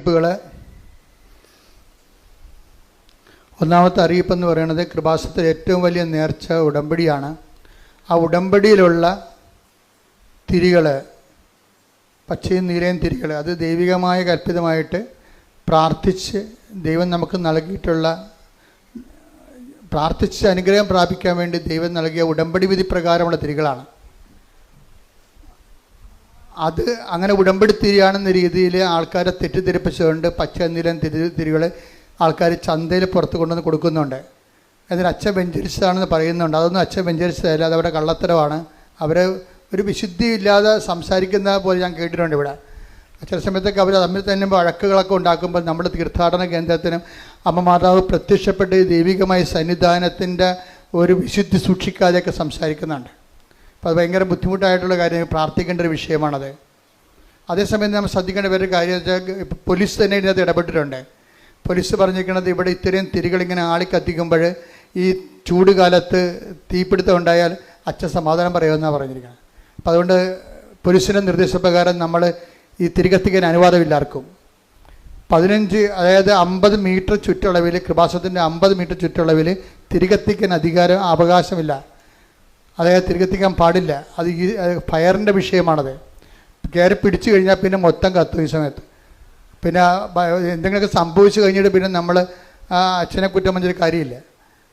അറിയിപ്പുകൾ. ഒന്നാമത്തെ അറിയിപ്പെന്ന് പറയുന്നത് കൃപാസനത്തിലെ ഏറ്റവും വലിയ നേർച്ച ഉടമ്പടിയാണ്. ആ ഉടമ്പടിയിലുള്ള തിരികൾ, പച്ചയും നീലയും തിരികൾ, അത് ദൈവികമായ കൽപ്പിതമായിട്ട് പ്രാർത്ഥിച്ച് ദൈവം നമുക്ക് നൽകിയിട്ടുള്ള, പ്രാർത്ഥിച്ച് അനുഗ്രഹം പ്രാപിക്കാൻ വേണ്ടി ദൈവം നൽകിയ ഉടമ്പടി വിധി പ്രകാരമുള്ള തിരികളാണ്. അത് അങ്ങനെ ഉടമ്പടി തിരിയാണെന്ന രീതിയിൽ ആൾക്കാരെ തെറ്റിദ്ധരിപ്പിച്ചുകൊണ്ട് പച്ച നീലൻ തിരികൾ ആൾക്കാർ ചന്തയിൽ പുറത്ത് കൊണ്ടുവന്ന് കൊടുക്കുന്നുണ്ട്. അതിന് അച്ഛൻ വെഞ്ചരിച്ചതാണെന്ന് പറയുന്നുണ്ട്. അതൊന്നും അച്ഛൻ വെഞ്ചരിച്ചതല്ല, അതവിടെ കള്ളത്തരമാണ്. അവരെ ഒരു വിശുദ്ധി ഇല്ലാതെ സംസാരിക്കുന്ന പോലെ ഞാൻ കേട്ടിട്ടുണ്ട്. ഇവിടെ ചില സമയത്തൊക്കെ അവർ തമ്മിൽ തന്നെ വഴക്കുകളൊക്കെ ഉണ്ടാക്കുമ്പോൾ നമ്മുടെ തീർത്ഥാടന കേന്ദ്രത്തിനും അമ്മ മാതാവ് പ്രത്യക്ഷപ്പെട്ട് ദൈവികമായ സന്നിധാനത്തിൻ്റെ ഒരു വിശുദ്ധി സൂക്ഷിക്കാതെയൊക്കെ സംസാരിക്കുന്നുണ്ട്. അപ്പോൾ അത് ഭയങ്കര ബുദ്ധിമുട്ടായിട്ടുള്ള കാര്യം, പ്രാർത്ഥിക്കേണ്ട ഒരു വിഷയമാണത്. അതേസമയം നമ്മൾ ശ്രദ്ധിക്കേണ്ട വേറൊരു കാര്യം വെച്ചാൽ, ഇപ്പോൾ പോലീസ് തന്നെ ഇതിനകത്ത് ഇടപെട്ടിട്ടുണ്ട്. പോലീസ് പറഞ്ഞിരിക്കുന്നത് ഇവിടെ ഇത്രയും തിരികളിങ്ങനെ ആളിക്കത്തിക്കുമ്പോൾ ഈ ചൂട് കാലത്ത് തീപിടുത്തം ഉണ്ടായാൽ അച്ഛൻ സമാധാനം പറയുമെന്നാണ് പറഞ്ഞിരിക്കുന്നത്. അപ്പോൾ അതുകൊണ്ട് പോലീസിൻ്റെ നിർദ്ദേശപ്രകാരം നമ്മൾ ഈ തിരികത്തിക്കാൻ അനുവാദമില്ലാർക്കും. 15 അതായത് 50 മീറ്റർ ചുറ്റളവിൽ, കൃപാസനത്തിൻ്റെ 50 മീറ്റർ ചുറ്റളവിൽ തിരികത്തിക്കാൻ അവകാശമില്ല. അതായത് തിരികത്തിക്കാൻ പാടില്ല. അത് ഈ ഫയറിൻ്റെ വിഷയമാണത്. കയറി പിടിച്ചു കഴിഞ്ഞാൽ പിന്നെ മൊത്തം കത്തും. ഈ സമയത്ത് പിന്നെ എന്തെങ്കിലുമൊക്കെ സംഭവിച്ചു കഴിഞ്ഞിട്ട് പിന്നെ നമ്മൾ അച്ഛനെ കുറ്റം പറഞ്ഞൊരു കാര്യമില്ല.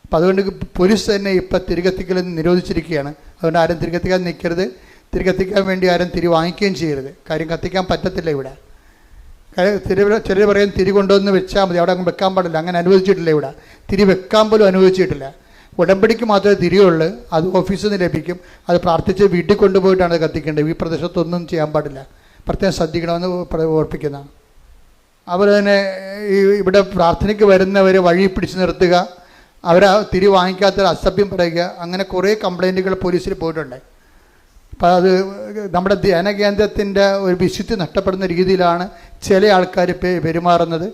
അപ്പം അതുകൊണ്ട് പോലീസ് തന്നെ ഇപ്പം തിരികത്തിക്കൽ നിരോധിച്ചിരിക്കുകയാണ്. അതുകൊണ്ട് ആരും തിരികത്തിക്കാൻ നിൽക്കരുത്. തിരികത്തിക്കാൻ വേണ്ടി ആരും തിരി വാങ്ങിക്കുകയും ചെയ്യരുത്. കാര്യം കത്തിക്കാൻ പറ്റത്തില്ല ഇവിടെ. ചിലർ പറയും തിരി കൊണ്ടുവന്ന് വെച്ചാൽ മതി, അവിടെ അങ്ങ് വെക്കാൻ പാടില്ല. അങ്ങനെ അനുവദിച്ചിട്ടില്ല ഇവിടെ. തിരി വെക്കാൻ പോലും അനുവദിച്ചിട്ടില്ല. ഉടമ്പടിക്ക് മാത്രമേ തിരിയുള്ളൂ. അത് ഓഫീസിൽ നിന്ന് ലഭിക്കും. അത് പ്രാർത്ഥിച്ച് വീട്ടിൽ കൊണ്ടുപോയിട്ടാണ് അത് കത്തിക്കേണ്ടത്. ഈ പ്രദേശത്തൊന്നും ചെയ്യാൻ പാടില്ല. പ്രത്യേകം ശ്രദ്ധിക്കണമെന്ന് ഓർപ്പിക്കുന്നതാണ്. അതുപോലെ തന്നെ ഇവിടെ പ്രാർത്ഥനയ്ക്ക് വരുന്നവർ വഴി പിടിച്ചു നിർത്തുക, അവരെ തിരി വാങ്ങിക്കാത്തൊരു അസഭ്യം പറയുക, അങ്ങനെ കുറേ കംപ്ലൈൻറ്റുകൾ പോലീസിൽ പോയിട്ടുണ്ട്. അപ്പോൾ അത് നമ്മുടെ ധ്യാന കേന്ദ്രത്തിൻ്റെ ഒരു വിശുദ്ധി നഷ്ടപ്പെടുന്ന രീതിയിലാണ് ചില ആൾക്കാർ പെരുമാറുന്നത്.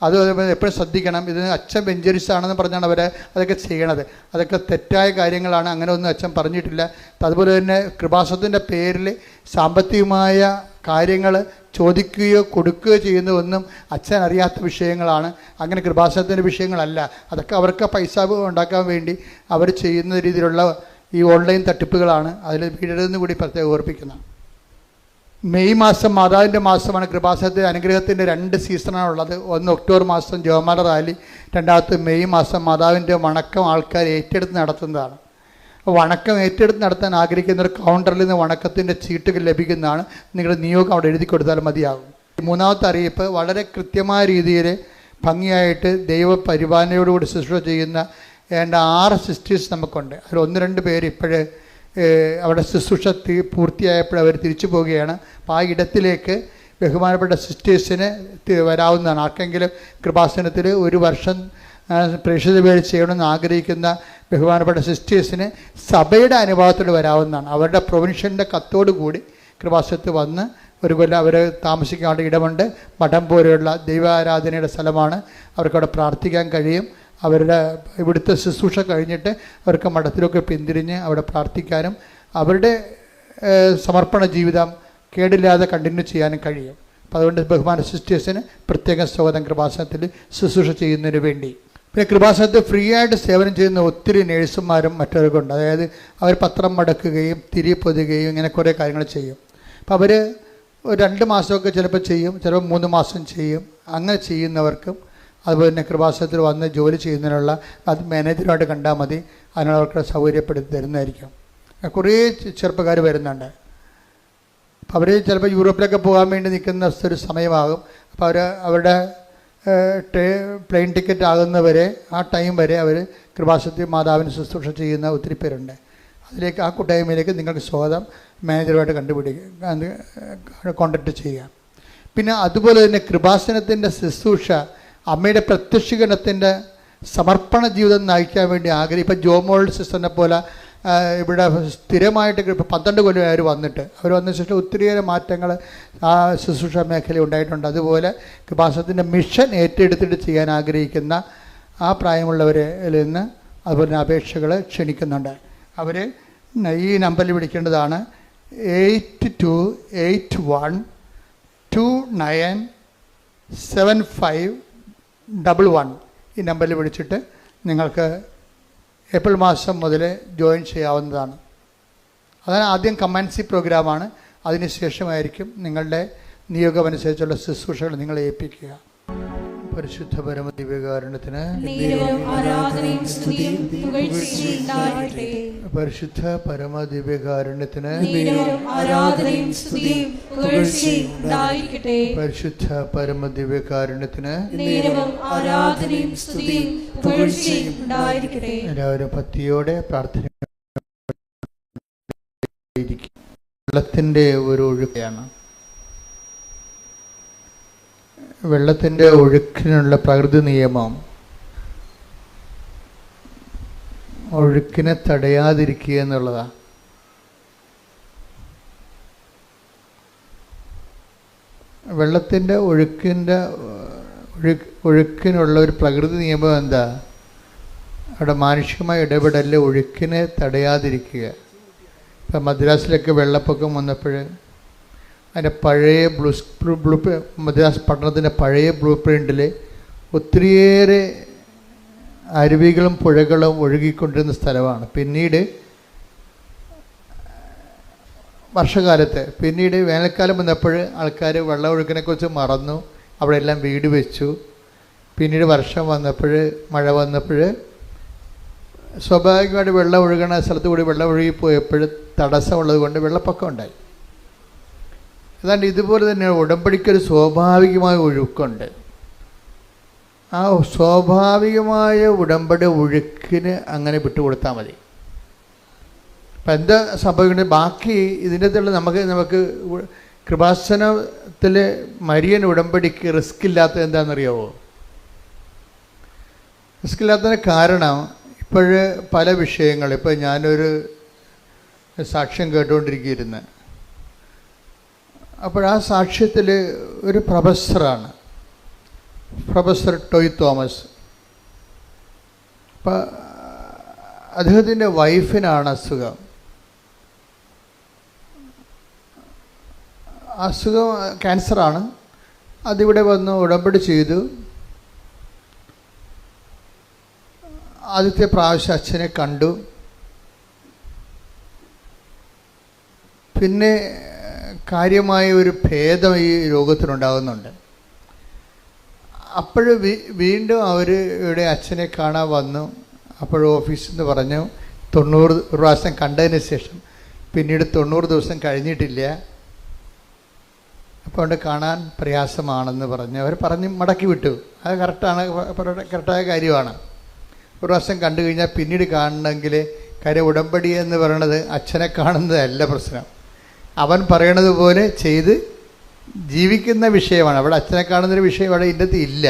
അത് എപ്പോഴും ശ്രദ്ധിക്കണം. ഇത് അച്ഛൻ വെഞ്ചരിച്ചാണെന്ന് പറഞ്ഞാണ് അവരെ അതൊക്കെ ചെയ്യണത്. അതൊക്കെ തെറ്റായ കാര്യങ്ങളാണ്. അങ്ങനെ ഒന്നും അച്ഛൻ പറഞ്ഞിട്ടില്ല. അതുപോലെ തന്നെ കൃപാസനത്തിൻ്റെ പേരിൽ സാമ്പത്തികമായ കാര്യങ്ങൾ ചോദിക്കുകയോ കൊടുക്കുകയോ ചെയ്യുന്നതൊന്നും അച്ഛൻ അറിയാത്ത വിഷയങ്ങളാണ്. അങ്ങനെ കൃപാസനത്തിൻ്റെ വിഷയങ്ങളല്ല. അതൊക്കെ അവർക്ക് പൈസ ഉണ്ടാക്കാൻ വേണ്ടി അവർ ചെയ്യുന്ന രീതിയിലുള്ള ഈ ഓൺലൈൻ തട്ടിപ്പുകളാണ്. അതിൽ വീഴരുതെന്ന് കൂടി പ്രത്യേകം ഓർപ്പിക്കുന്ന. മെയ് മാസം മാതാവിൻ്റെ മാസമാണ്. കൃപാസനത്തിൻ്റെ അനുഗ്രഹത്തിൻ്റെ 2 സീസണാണുള്ളത്. ഒന്ന് ഒക്ടോബർ മാസം ജോമാല റാലി, രണ്ടാമത്തെ മെയ് മാസം മാതാവിൻ്റെ വണക്കം ആൾക്കാർ ഏറ്റെടുത്ത് നടത്തുന്നതാണ്. വണക്കം ഏറ്റെടുത്ത് നടത്താൻ ആഗ്രഹിക്കുന്ന ഒരു കൗണ്ടറിൽ നിന്ന് വണക്കത്തിൻ്റെ ചീട്ടുകൾ ലഭിക്കുന്നതാണ്. നിങ്ങളുടെ നിയോഗം അവിടെ എഴുതി കൊടുത്താൽ മതിയാകും. മൂന്നാമത്തെ അറിയിപ്പ്, വളരെ കൃത്യമായ രീതിയിൽ ഭംഗിയായിട്ട് ദൈവ പരിപാലനയോടുകൂടി ശുശ്രൂഷ ചെയ്യുന്ന 6 സിസ്റ്റേഴ്സ് നമുക്കുണ്ട്. അതിൽ 1-2 പേര് ഇപ്പോഴേ അവിടെ ശുശ്രൂഷ പൂർത്തിയായപ്പോൾ അവർ തിരിച്ചു പോവുകയാണ്. അപ്പോൾ ആ ഇടത്തിലേക്ക് ബഹുമാനപ്പെട്ട സിസ്റ്റേഴ്സിന് വരാവുന്നതാണ്. ആർക്കെങ്കിലും കൃപാസനത്തിൽ 1 വർഷം പ്രേക്ഷിത പേര് ചെയ്യണമെന്ന് ആഗ്രഹിക്കുന്ന ബഹുമാനപ്പെട്ട സിസ്റ്റേഴ്സിന് സഭയുടെ അനുഭവത്തോട് വരാവുന്നതാണ്. അവരുടെ പ്രൊവിൻഷ്യലിൻ്റെ കത്തോടു കൂടി കൃപാസനത്തിൽ വന്ന് 1 കൊല്ലം അവർ താമസിക്കാനുള്ള ഇടമുണ്ട്. മഠം പോലെയുള്ള ദൈവാരാധനയുടെ സ്ഥലമാണ്. അവർക്കവിടെ പ്രാർത്ഥിക്കാൻ കഴിയും. അവരുടെ ഇവിടുത്തെ ശുശ്രൂഷ കഴിഞ്ഞിട്ട് അവർക്ക് മഠത്തിലൊക്കെ പിന്തിരിഞ്ഞ് അവിടെ പ്രാർത്ഥിക്കാനും അവരുടെ സമർപ്പണ ജീവിതം കേടില്ലാതെ കണ്ടിന്യൂ ചെയ്യാനും കഴിയും. അപ്പോൾ അതുകൊണ്ട് ബഹുമാന സിസ്റ്റേഴ്സിന് പ്രത്യേക സ്വാഗതം കൃപാസനത്തിൽ ശുശ്രൂഷ ചെയ്യുന്നതിന് വേണ്ടി. പിന്നെ കൃപാസനത്തിൽ ഫ്രീ ആയിട്ട് സേവനം ചെയ്യുന്ന ഒത്തിരി നേഴ്സുമാരും മറ്റവർക്കുണ്ട്. അതായത് അവർ പത്രം മടക്കുകയും തിരി പൊതുകയും ഇങ്ങനെ കുറേ കാര്യങ്ങൾ ചെയ്യും. അപ്പോൾ അവർ 2 മാസമൊക്കെ ചിലപ്പോൾ ചെയ്യും, ചിലപ്പോൾ 3 മാസം ചെയ്യും. അങ്ങനെ ചെയ്യുന്നവർക്കും അതുപോലെ തന്നെ കൃപാസനത്തിൽ വന്ന് ജോലി ചെയ്യുന്നതിനുള്ള അത് മാനേജറുമായിട്ട് കണ്ടാൽ മതി. അതിനവർക്ക് സൗകര്യപ്പെടുത്തി തരുന്നതായിരിക്കും. കുറേ ചെറുപ്പക്കാർ വരുന്നുണ്ട്. അപ്പോൾ അവർ ചിലപ്പോൾ യൂറോപ്പിലൊക്കെ പോകാൻ വേണ്ടി നിൽക്കുന്ന ഒരു സമയമാകും. അപ്പോൾ അവരുടെ പ്ലെയിൻ ടിക്കറ്റ് ആകുന്നവരെ ആ ടൈം വരെ അവർ കൃപാസനത്തിൽ മാതാവിന് ശുശ്രൂഷ ചെയ്യുന്ന ഒത്തിരി പേരുണ്ട്. അതിലേക്ക് ആ കൂട്ടായ്മയിലേക്ക് നിങ്ങൾക്ക് സ്വാഗതം. മാനേജറുമായിട്ട് കോൺടാക്റ്റ് ചെയ്യുക. പിന്നെ അതുപോലെ തന്നെ കൃപാസനത്തിൻ്റെ ശുശ്രൂഷ അമ്മയുടെ പ്രത്യക്ഷീകരണത്തിൻ്റെ സമർപ്പണ ജീവിതം നയിക്കാൻ വേണ്ടി ഇപ്പം ജോമോൾ സിസ്റ്ററിനെ പോലെ ഇവിടെ സ്ഥിരമായിട്ട് ഇപ്പോൾ 12 കൊല്ലം അവർ വന്നിട്ട് അവർ വന്ന ശേഷം ഒത്തിരിയേറെ മാറ്റങ്ങൾ ആ ശുശ്രൂഷ മേഖല ഉണ്ടായിട്ടുണ്ട്. അതുപോലെ കൃപാസനത്തിൻ്റെ മിഷൻ ഏറ്റെടുത്തിട്ട് ചെയ്യാൻ ആഗ്രഹിക്കുന്ന ആ പ്രായമുള്ളവരിൽ നിന്ന് അതുപോലെ അപേക്ഷകൾ ക്ഷണിക്കുന്നുണ്ട്. അവർ ഈ നമ്പറിൽ വിളിക്കേണ്ടതാണ് 828129 7511 ഈ നമ്പറിൽ വിളിച്ചിട്ട് നിങ്ങൾക്ക് ഏപ്രിൽ മാസം മുതൽ ജോയിൻ ചെയ്യാവുന്നതാണ്. അതാണ് ആദ്യം കമാൻസി പ്രോഗ്രാമാണ്. അതിനുശേഷമായിരിക്കും നിങ്ങളുടെ നിയോഗമനുസരിച്ചുള്ള ശുശ്രൂഷകൾ നിങ്ങളെ ഏൽപ്പിക്കുക. പരിശുദ്ധ പരമ ദിവ്യകാരുണ്യത്തിന് പരിശുദ്ധ പരമ ദിവ്യകാരുണ്യത്തിന് പരിശുദ്ധ പരമ ദിവ്യകാരുണ്യത്തിന് എല്ലാവരും ഭക്തിയോടെ പ്രാർത്ഥന. വെള്ളത്തിൻ്റെ ഒരു ഒഴുക്കാണ്. വെള്ളത്തിൻ്റെ ഒഴുക്കിനുള്ള പ്രകൃതി നിയമം ഒഴുക്കിനെ തടയാതിരിക്കുക എന്നുള്ളതാണ്. വെള്ളത്തിൻ്റെ ഒഴുക്കിനുള്ള ഒരു പ്രകൃതി നിയമം എന്താ? അവിടെ മാനുഷികമായ ഇടപെടലിൽ ഒഴുക്കിനെ തടയാതിരിക്കുക. ഇപ്പം മദ്രാസിലൊക്കെ വെള്ളപ്പൊക്കം വന്നപ്പോൾ അതിൻ്റെ പഴയ മദ്രാസ് പട്ടണത്തിൻ്റെ പഴയ ബ്ലൂ പ്രിൻറ്റിൽ ഒത്തിരിയേറെ അരുവികളും പുഴകളും ഒഴുകിക്കൊണ്ടിരുന്ന സ്ഥലമാണ്. പിന്നീട് വേനൽക്കാലം വന്നപ്പോൾ ആൾക്കാർ വെള്ളമൊഴുക്കിനെക്കുറിച്ച് മറന്നു, അവിടെ എല്ലാം വീട് വെച്ചു. പിന്നീട് വർഷം വന്നപ്പോൾ, മഴ വന്നപ്പോൾ സ്വാഭാവികമായിട്ട് വെള്ളം ഒഴുകണ സ്ഥലത്ത് കൂടി വെള്ളം ഒഴുകിപ്പോയപ്പോൾ തടസ്സമുള്ളത് കൊണ്ട് വെള്ളപ്പൊക്കം ഉണ്ടായി. അതാണ്ട് ഇതുപോലെ തന്നെ ഉടമ്പടിക്കൊരു സ്വാഭാവികമായ ഒഴുക്കുണ്ട്. ആ സ്വാഭാവികമായ ഉടമ്പടി ഒഴുക്കിന് അങ്ങനെ വിട്ടുകൊടുത്താൽ മതി. അപ്പം എന്താ സംഭവിക്കുന്നത്? ബാക്കി ഇതിൻ്റെ അകത്തുള്ള നമുക്ക് കൃപാസനത്തിൽ മരിയൻ ഉടമ്പടിക്ക് റിസ്ക് ഇല്ലാത്തത് എന്താണെന്നറിയാവോ? റിസ്ക് ഇല്ലാത്തതിന് കാരണം ഇപ്പോഴ് പല വിഷയങ്ങൾ, ഇപ്പോൾ ഞാനൊരു സാക്ഷ്യം കേട്ടുകൊണ്ടിരിക്കുകയായിരുന്നു. അപ്പോൾ ആ സാക്ഷ്യത്തിൽ ഒരു പ്രൊഫസറാണ്, പ്രൊഫസർ ടോയ് തോമസ്. അപ്പം അദ്ദേഹത്തിൻ്റെ വൈഫിനാണ് അസുഖം ക്യാൻസറാണ്. അതിവിടെ വന്ന് ഉടമ്പടി ചെയ്തു. ആദ്യത്തെ പ്രാവശ്യം അച്ഛനെ കണ്ടു. പിന്നെ കാര്യമായ ഒരു ഭേദം ഈ രോഗത്തിനുണ്ടാകുന്നുണ്ട്. അപ്പോൾ വീണ്ടും അവർ ഇവിടെ അച്ഛനെ കാണാൻ വന്നു. അപ്പോൾ ഓഫീസിൽ നിന്ന് പറഞ്ഞു 90 പ്രാവശ്യം കണ്ടതിന് ശേഷം പിന്നീട് 90 ദിവസം കഴിഞ്ഞിട്ടില്ല, അപ്പോൾ അവിടെ കാണാൻ പ്രയാസമാണെന്ന് പറഞ്ഞ് അവർ പറഞ്ഞ് മടക്കി വിട്ടു. അത് കറക്റ്റായ കാര്യമാണ്. ഒരു പ്രാവശ്യം കണ്ടു കഴിഞ്ഞാൽ പിന്നീട് കാണണമെങ്കിൽ കാര്യം ഉടമ്പടി എന്ന് പറയണത് അച്ഛനെ കാണുന്നതല്ല പ്രശ്നം, അവൻ പറയണത് പോലെ ചെയ്ത് ജീവിക്കുന്ന വിഷയമാണ്. അവിടെ അച്ഛനെ കാണുന്നൊരു വിഷയം അവിടെ ഇന്നത്തെ ഇല്ല.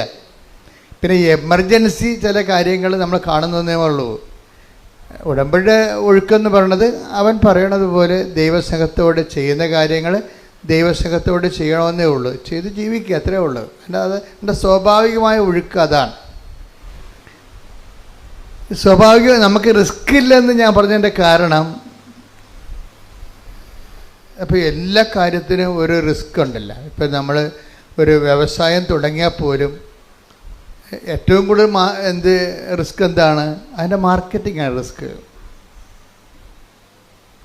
പിന്നെ എമർജൻസി ചില കാര്യങ്ങൾ നമ്മൾ കാണുന്നതേ ഉള്ളൂ. ഉടമ്പടിയുടെ ഒഴുക്കെന്ന് പറയണത് അവൻ പറയണത് പോലെ ദൈവസ്നേഹത്തോടെ ചെയ്യുന്ന കാര്യങ്ങൾ ദൈവസ്നേഹത്തോടെ ചെയ്യണമെന്നേ ഉള്ളൂ, ചെയ്ത് ജീവിക്കുക, അത്രേ ഉള്ളൂ. അല്ലാതെ എൻ്റെ സ്വാഭാവികമായ ഒഴുക്ക് അതാണ്. നമുക്ക് റിസ്ക് ഇല്ലെന്ന് ഞാൻ പറഞ്ഞതിൻ്റെ കാരണം, അപ്പോൾ എല്ലാ കാര്യത്തിനും ഒരു റിസ്ക് ഉണ്ടല്ലോ. ഇപ്പം നമ്മൾ ഒരു വ്യവസായം തുടങ്ങിയാൽ പോലും ഏറ്റവും കൂടുതൽ റിസ്ക് എന്താണ്? അതിൻ്റെ മാർക്കറ്റിംഗാണ് റിസ്ക്.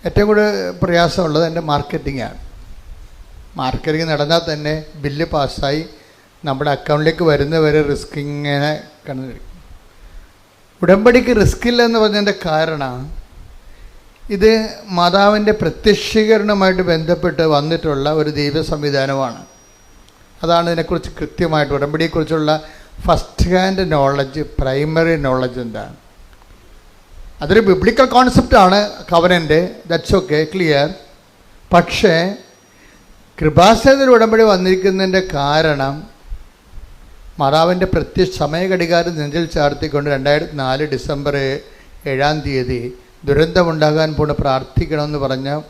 ഏറ്റവും കൂടുതൽ പ്രയാസമുള്ളത് അതിൻ്റെ മാർക്കറ്റിംഗാണ്. മാർക്കറ്റിംഗ് നടന്നാൽ തന്നെ ബില്ല് പാസ്സായി നമ്മുടെ അക്കൗണ്ടിലേക്ക് വരുന്നവരെ റിസ്ക് ഇങ്ങനെ കണ്ടു. ഉടമ്പടിക്ക് റിസ്ക് ഇല്ലെന്ന് പറഞ്ഞതിൻ്റെ കാരണം ഇത് മാതാവിൻ്റെ പ്രത്യക്ഷീകരണമായിട്ട് ബന്ധപ്പെട്ട് വന്നിട്ടുള്ള ഒരു ദൈവ സംവിധാനമാണ്. അതാണ് ഇതിനെക്കുറിച്ച് കൃത്യമായിട്ട് ഉടമ്പടിയെക്കുറിച്ചുള്ള first hand knowledge, primary knowledge എന്താണ്. അതൊരു ബിബ്ലിക്കൽ കോൺസെപ്റ്റാണ് കവനൻ്റ്, ദാറ്റ്സ് ഓക്കെ, ക്ലിയർ. പക്ഷേ കൃപാസനത്തിൽ ഉടമ്പടി വന്നിരിക്കുന്നതിൻ്റെ കാരണം മാതാവിൻ്റെ സമയഘടികാരം നെഞ്ചിൽ ചാർത്തിക്കൊണ്ട് 2004 ഡിസംബർ 7 ദുരന്തമുണ്ടാകാൻ പോണ പ്രാർത്ഥിക്കണമെന്ന് പറഞ്ഞാൽ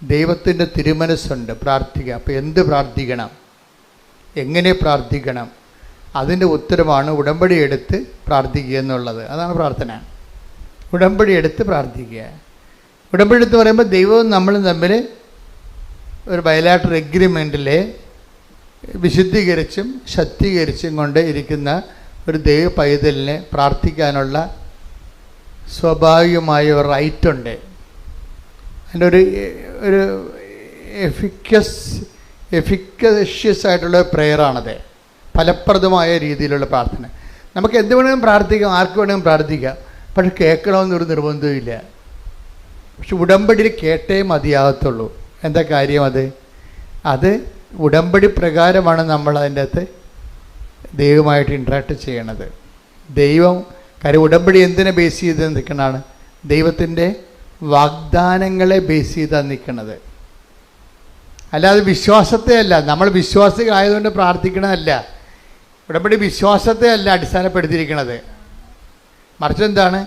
ദൈവത്തിൻ്റെ തിരുമനസ്സുണ്ട് പ്രാർത്ഥിക്കുക. അപ്പോൾ എന്ത് പ്രാർത്ഥിക്കണം, എങ്ങനെ പ്രാർത്ഥിക്കണം, അതിൻ്റെ ഉത്തരമാണ് ഉടമ്പടി എടുത്ത് പ്രാർത്ഥിക്കുക എന്നുള്ളത്. അതാണ് പ്രാർത്ഥന. ഉടമ്പടി എടുത്ത് പ്രാർത്ഥിക്കുക. ഉടമ്പടി എടുത്ത് പറയുമ്പോൾ ദൈവവും നമ്മളും തമ്മിൽ ഒരു ബയലാറ്ററൽ എഗ്രിമെൻറ്റിൽ വിശുദ്ധീകരിച്ചും ശക്തീകരിച്ചും കൊണ്ട് ഇരിക്കുന്ന ഒരു ദൈവ പൈതലിനെ പ്രാർത്ഥിക്കാനുള്ള സ്വാഭാവികമായ ഒരു റൈറ്റുണ്ട്. അതിൻ്റെ ഒരു എഫിക്കഷ്യസ് ആയിട്ടുള്ള പ്രെയറാണത്. ഫലപ്രദമായ രീതിയിലുള്ള പ്രാർത്ഥന. നമുക്ക് എന്ത് വേണമെങ്കിലും പ്രാർത്ഥിക്കാം, ആർക്ക് വേണമെങ്കിലും പ്രാർത്ഥിക്കാം. പക്ഷെ കേൾക്കണമെന്നൊരു നിർബന്ധമില്ല. പക്ഷെ ഉടമ്പടിയിൽ കേട്ടേ മതിയാകത്തുള്ളൂ. എന്താ കാര്യം? അത് ഉടമ്പടി പ്രകാരമാണ് നമ്മൾ അതിൻ്റെ അകത്ത് ദൈവമായിട്ട് ഇൻട്രാക്ട് ചെയ്യണത്. കാര്യം ഉടമ്പടി എന്തിനെ ബേസ് ചെയ്ത് നിൽക്കണതാണ്? ദൈവത്തിൻ്റെ വാഗ്ദാനങ്ങളെ ബേസ് ചെയ്താണ് നിൽക്കുന്നത്. അല്ലാതെ വിശ്വാസത്തെ അല്ല. നമ്മൾ വിശ്വാസികളായതുകൊണ്ട് പ്രാർത്ഥിക്കണമല്ല. ഉടമ്പടി വിശ്വാസത്തെ അല്ല അടിസ്ഥാനപ്പെടുത്തിയിരിക്കുന്നത്. മറിച്ച് എന്താണ്?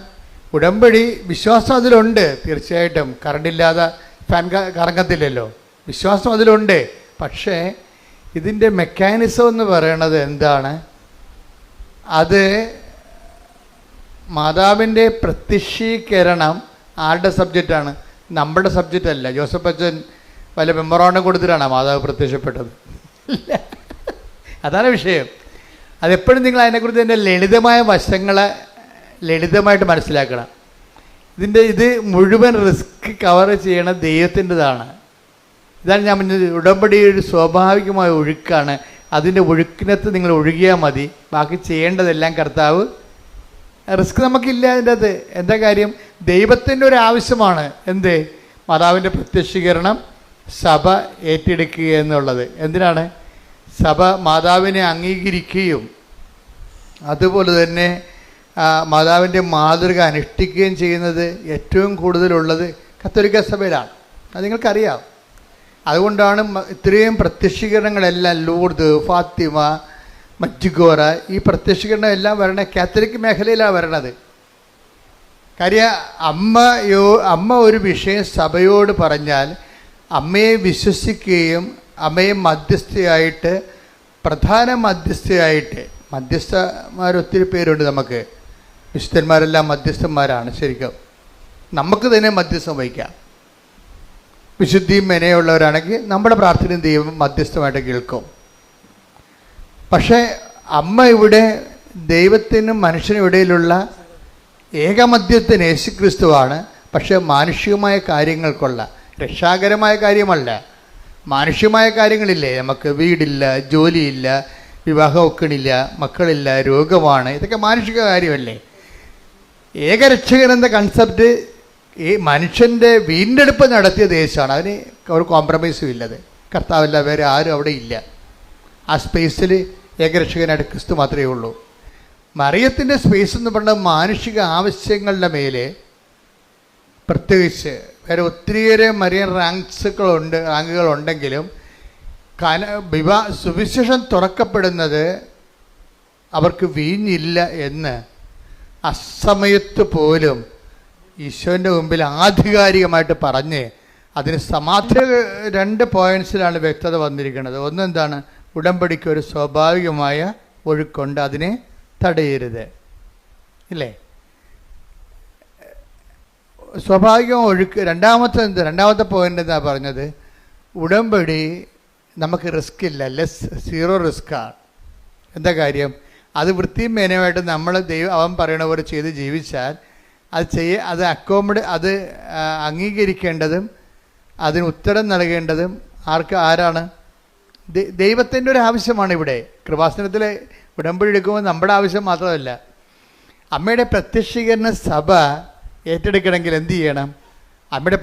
ഉടമ്പടി വിശ്വാസം അതിലുണ്ട്. തീർച്ചയായിട്ടും കറണ്ടില്ലാതെ ഫാൻ കറങ്ങത്തില്ലല്ലോ. വിശ്വാസം അതിലുണ്ട്. പക്ഷേ ഇതിൻ്റെ മെക്കാനിസം എന്ന് പറയണത് എന്താണ്? അത് മാതാവിൻ്റെ പ്രത്യക്ഷീകരണം ആരുടെ സബ്ജക്റ്റാണ്? നമ്മുടെ സബ്ജക്റ്റ് അല്ല. ജോസഫ് അച്ഛൻ വല്ല മെമ്മോറാണ്ടം കൊടുത്തിട്ടാണ് മാതാവ് പ്രത്യക്ഷപ്പെട്ടത്? ഇല്ല. അതാണ് വിഷയം. അതെപ്പോഴും നിങ്ങൾ അതിനെക്കുറിച്ച് എൻ്റെ ലളിതമായ വശങ്ങളെ ലളിതമായിട്ട് മനസ്സിലാക്കണം. ഇത് മുഴുവൻ റിസ്ക് കവർ ചെയ്യണ ദൈവത്തിൻ്റെതാണ്. ഇതാണ് ഞാൻ പറഞ്ഞത്. ഉടമ്പടി ഒരു സ്വാഭാവികമായ ഒഴുക്കാണ്. അതിൻ്റെ ഒഴുക്കിനകത്ത് നിങ്ങൾ ഒഴുകിയാൽ മതി. ബാക്കി ചെയ്യേണ്ടതെല്ലാം കർത്താവ്. റിസ്ക് നമുക്കില്ല അതിൻ്റെ അത്. എന്താ കാര്യം? ദൈവത്തിൻ്റെ ഒരു ആവശ്യമാണ്. എന്ത്? മാതാവിൻ്റെ പ്രത്യക്ഷീകരണം സഭ ഏറ്റെടുക്കുക എന്നുള്ളത്. എന്തിനാണ്? സഭ മാതാവിനെ അംഗീകരിക്കുകയും അതുപോലെ തന്നെ മാതാവിൻ്റെ മാതൃക അനുഷ്ഠിക്കുകയും ചെയ്യുന്നത് ഏറ്റവും കൂടുതലുള്ളത് കത്തോലിക്ക സഭയിലാണ്. അത് നിങ്ങൾക്കറിയാം. അതുകൊണ്ടാണ് ഇത്രയും പ്രത്യക്ഷീകരണങ്ങളെല്ലാം ലൂർദ്, ഫാത്തിമ, മജ്ജിഗോറ, ഈ പ്രത്യക്ഷീകരണം എല്ലാം വരണ കാത്തലിക് മേഖലയിലാണ് വരണത്. കാര്യം അമ്മ ഒരു വിഷയം സഭയോട് പറഞ്ഞാൽ അമ്മയെ വിശ്വസിക്കുകയും അമ്മയെ മധ്യസ്ഥയായിട്ട്, പ്രധാന മധ്യസ്ഥയായിട്ട്, മധ്യസ്ഥന്മാരൊത്തിരി പേരുണ്ട് നമുക്ക്. വിശുദ്ധന്മാരെല്ലാം മധ്യസ്ഥന്മാരാണ്. ശരിക്കും നമുക്ക് തന്നെ മധ്യസ്ഥം വഹിക്കാം. വിശുദ്ധിയും മെനയുള്ളവരാണെങ്കിൽ നമ്മുടെ പ്രാർത്ഥനയും ദൈവം മധ്യസ്ഥമായിട്ട് കേൾക്കും. പക്ഷേ അമ്മ ഇവിടെ ദൈവത്തിനും മനുഷ്യനും ഇടയിലുള്ള ഏകമധ്യത്തിന് യേശുക്രിസ്തുവാണ്. പക്ഷേ മാനുഷികമായ കാര്യങ്ങൾക്കുള്ള, രക്ഷാകരമായ കാര്യമല്ല, മാനുഷികമായ കാര്യങ്ങളില്ലേ? നമുക്ക് വീടില്ല, ജോലിയില്ല, വിവാഹം ഒക്കണില്ല, മക്കളില്ല, രോഗമാണ്. ഇതൊക്കെ മാനുഷിക കാര്യമല്ലേ? ഏകരക്ഷകൻ എന്ന കൺസെപ്റ്റ് ഈ മനുഷ്യൻ്റെ വീണ്ടെടുപ്പ് നടത്തിയ ദേശമാണ്. അതിന് ഒരു കോംപ്രമൈസും ഇല്ലത്. കർത്താവില്ല, വേറെ ആരും അവിടെ ഇല്ല. ആ സ്പേസിൽ ഏകരക്ഷകനായിട്ട് ക്രിസ്തു മാത്രമേ ഉള്ളൂ. മറിയത്തിൻ്റെ സ്പേസ് എന്ന് പറഞ്ഞാൽ മാനുഷിക ആവശ്യങ്ങളുടെ മേലെ, പ്രത്യേകിച്ച് വേറെ ഒത്തിരിയേറെ മറിയൻ റാങ്കുകളുണ്ടെങ്കിലും സുവിശേഷം തുറക്കപ്പെടുന്നത് അവർക്ക് വീഞ്ഞില്ല എന്ന് അസമയത്ത് പോലും ഈശോൻ്റെ മുമ്പിൽ ആധികാരികമായിട്ട് പറഞ്ഞ് അതിന് സമാധാന 2 പോയിൻറ്റ്സിലാണ് വ്യക്തത വന്നിരിക്കുന്നത്. ഒന്നെന്താണ്? ഉടമ്പടിക്ക് ഒരു സ്വാഭാവികമായ ഒഴുക്കുണ്ട്, അതിനെ തടയരുത്, ഇല്ലേ? സ്വാഭാവിക ഒഴുക്ക്. രണ്ടാമത്തെ പോയിൻ്റ് എന്താ പറഞ്ഞത്? ഉടമ്പടി നമുക്ക് റിസ്ക് ഇല്ല, സീറോ റിസ്ക്കാണ്. എന്താ കാര്യം? അത് വൃത്തിയും മേനയുമായിട്ട് നമ്മൾ അവൻ പറയണ പോലെ ചെയ്ത് ജീവിച്ചാൽ അത് അത് അംഗീകരിക്കേണ്ടതും അതിന് ഉത്തരം നൽകേണ്ടതും ആരാണ്? ദൈവത്തിൻ്റെ ഒരു ആവശ്യമാണ് ഇവിടെ. കൃപാസനത്തിൽ ഉടമ്പടി എടുക്കുമ്പോൾ നമ്മുടെ ആവശ്യം മാത്രമല്ല, അമ്മയുടെ പ്രത്യക്ഷീകരണ സഭ ഏറ്റെടുക്കണമെങ്കിൽ എന്ത് ചെയ്യണം? അമ്മയുടെ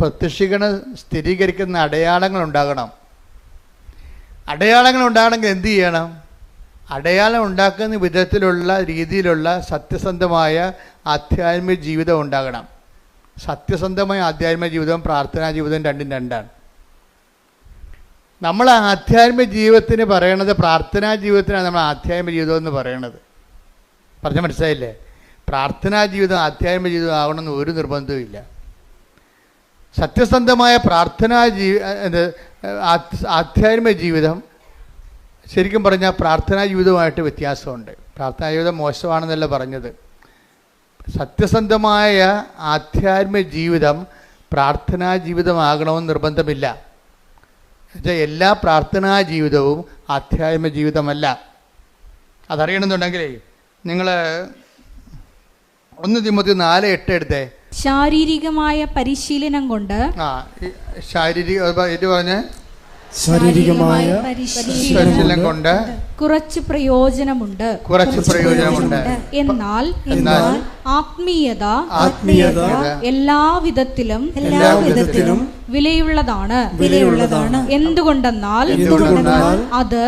പ്രത്യക്ഷീകരണം സ്ഥിരീകരിക്കുന്ന അടയാളങ്ങൾ ഉണ്ടാകണം. അടയാളങ്ങൾ ഉണ്ടാകണമെങ്കിൽ എന്ത് ചെയ്യണം? അടയാളം ഉണ്ടാക്കുന്ന വിധത്തിലുള്ള രീതിയിലുള്ള സത്യസന്ധമായ ആധ്യാത്മിക ജീവിതം ഉണ്ടാകണം. സത്യസന്ധമായ ആധ്യാത്മിക ജീവിതവും പ്രാർത്ഥനാ ജീവിതവും രണ്ടും രണ്ടാണ്. നമ്മൾ ആധ്യാത്മിക ജീവിതത്തിന് പറയണത്, പ്രാർത്ഥനാ ജീവിതത്തിനാണ് നമ്മൾ ആധ്യാത്മിക ജീവിതം എന്ന് പറയണത്. പറഞ്ഞ മനസ്സിലായില്ലേ? പ്രാർത്ഥനാ ജീവിതം ആധ്യാത്മിക ജീവിതം ആവണമെന്ന് ഒരു നിർബന്ധവുമില്ല. സത്യസന്ധമായ ആധ്യാത്മിക ജീവിതം ശരിക്കും പറഞ്ഞാൽ പ്രാർത്ഥനാ ജീവിതവുമായിട്ട് വ്യത്യാസമുണ്ട്. പ്രാർത്ഥനാ ജീവിതം മോശമാണെന്നല്ല പറഞ്ഞത്. സത്യസന്ധമായ ആധ്യാത്മിക ജീവിതം പ്രാർത്ഥനാ ജീവിതമാകണമെന്ന് നിർബന്ധമില്ല. എല്ലാ പ്രാർത്ഥനാ ജീവിതവും ആധ്യാത്മ ജീവിതമല്ല. അതറിയണമെന്നുണ്ടെങ്കിലേ നിങ്ങൾ 1 തിമോത്തി 4:8 എടുത്തേ. ശാരീരികമായ പരിശീലനം കൊണ്ട് ശാരീരികമായ പരിശീലനം കൊണ്ട് കുറച്ച് പ്രയോജനമുണ്ട്. എന്നാൽ ആത്മീയത എല്ലാവിധത്തിലും വിലയുള്ളതാണ്. എന്തുകൊണ്ടെന്നാൽ അത്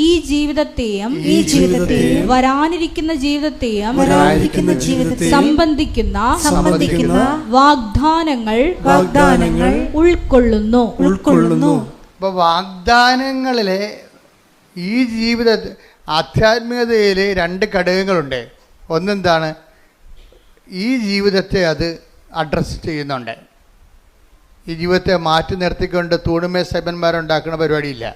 ഈ ജീവിതത്തെയും വരാനിരിക്കുന്ന ജീവിതത്തെയും സംബന്ധിക്കുന്ന വാഗ്ദാനങ്ങൾ ഉൾക്കൊള്ളുന്നു. അപ്പോൾ വാഗ്ദാനങ്ങളിലെ ഈ ജീവിത ആധ്യാത്മികതയിൽ 2 ഘടകങ്ങളുണ്ട്. ഒന്നെന്താണ്? ഈ ജീവിതത്തെ അത് അഡ്രസ്സ് ചെയ്യുന്നുണ്ട്. ഈ ജീവിതത്തെ മാറ്റി നിർത്തിക്കൊണ്ട് തൂണുമേ സൈബന്മാരുണ്ടാക്കുന്ന പരിപാടിയില്ല.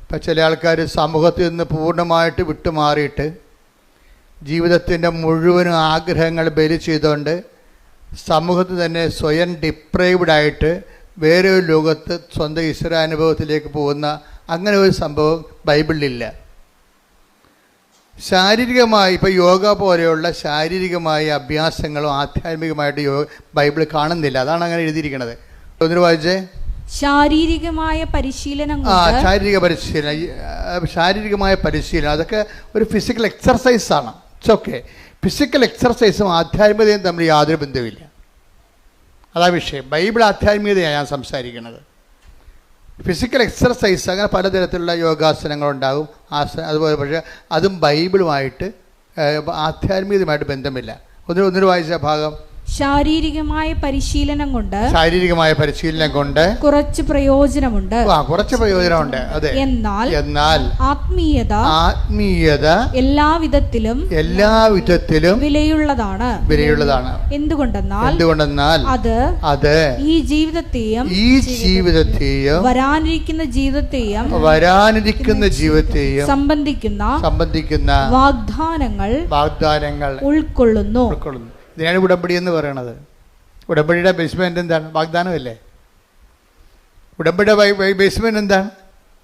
ഇപ്പം ചില ആൾക്കാർ സമൂഹത്തിൽ നിന്ന് പൂർണ്ണമായിട്ട് വിട്ടുമാറിയിട്ട് ജീവിതത്തിൻ്റെ മുഴുവൻ ആഗ്രഹങ്ങൾ ബലി ചെയ്തുകൊണ്ട് സമൂഹത്തിൽ തന്നെ സ്വയം ഡിപ്രൈവ്ഡായിട്ട് വേറെ ഒരു ലോകത്ത് സ്വന്തം ഈശ്വരാനുഭവത്തിലേക്ക് പോകുന്ന അങ്ങനെ ഒരു സംഭവം ബൈബിളിലില്ല. ശാരീരികമായി ഇപ്പോൾ യോഗ പോലെയുള്ള ശാരീരികമായ അഭ്യാസങ്ങളും ആധ്യാത്മികമായിട്ട് ബൈബിൾ കാണുന്നില്ല. അതാണ് അങ്ങനെ എഴുതിയിരിക്കുന്നത്. ഒന്നിനു വായിച്ചേ. ശാരീരികമായ പരിശീലനം. ശാരീരികമായ പരിശീലനം അതൊക്കെ ഒരു ഫിസിക്കൽ എക്സർസൈസാണ്. It's okay. ഫിസിക്കൽ എക്സർസൈസും ആധ്യാത്മികതയും തമ്മിൽ യാതൊരു ബന്ധവുമില്ല. അതാ വിഷയം. ബൈബിൾ ആധ്യാത്മികതയാണ് ഞാൻ സംസാരിക്കുന്നത്. ഫിസിക്കൽ എക്സർസൈസ് അങ്ങനെ പലതരത്തിലുള്ള യോഗാസനങ്ങളുണ്ടാകും, അതുപോലെ. പക്ഷേ അതും ബൈബിളുമായിട്ട് ആധ്യാത്മികതയുമായിട്ട് ബന്ധമില്ല. ഒന്നിനു വായിച്ച ഭാഗം. ശാരീരികമായ പരിശീലനം കൊണ്ട് കുറച്ച് പ്രയോജനമുണ്ട്. അതെ. എന്നാൽ ആത്മീയത എല്ലാവിധത്തിലും വിലയുള്ളതാണ്. എന്തുകൊണ്ടെന്നാൽ അത് ഈ ജീവിതത്തെയും വരാനിരിക്കുന്ന ജീവിതത്തെയും സംബന്ധിക്കുന്ന വാഗ്ദാനങ്ങൾ ഉൾക്കൊള്ളുന്നു. ഇതിനാണ് ഉടമ്പടി എന്ന് പറയണത്. ഉടമ്പടിയുടെ ബേസ്മെന്റ് എന്താണ്? വാഗ്ദാനമല്ലേ. ഉടമ്പടിയുടെ ബേസ്മെന്റ് എന്താണ്?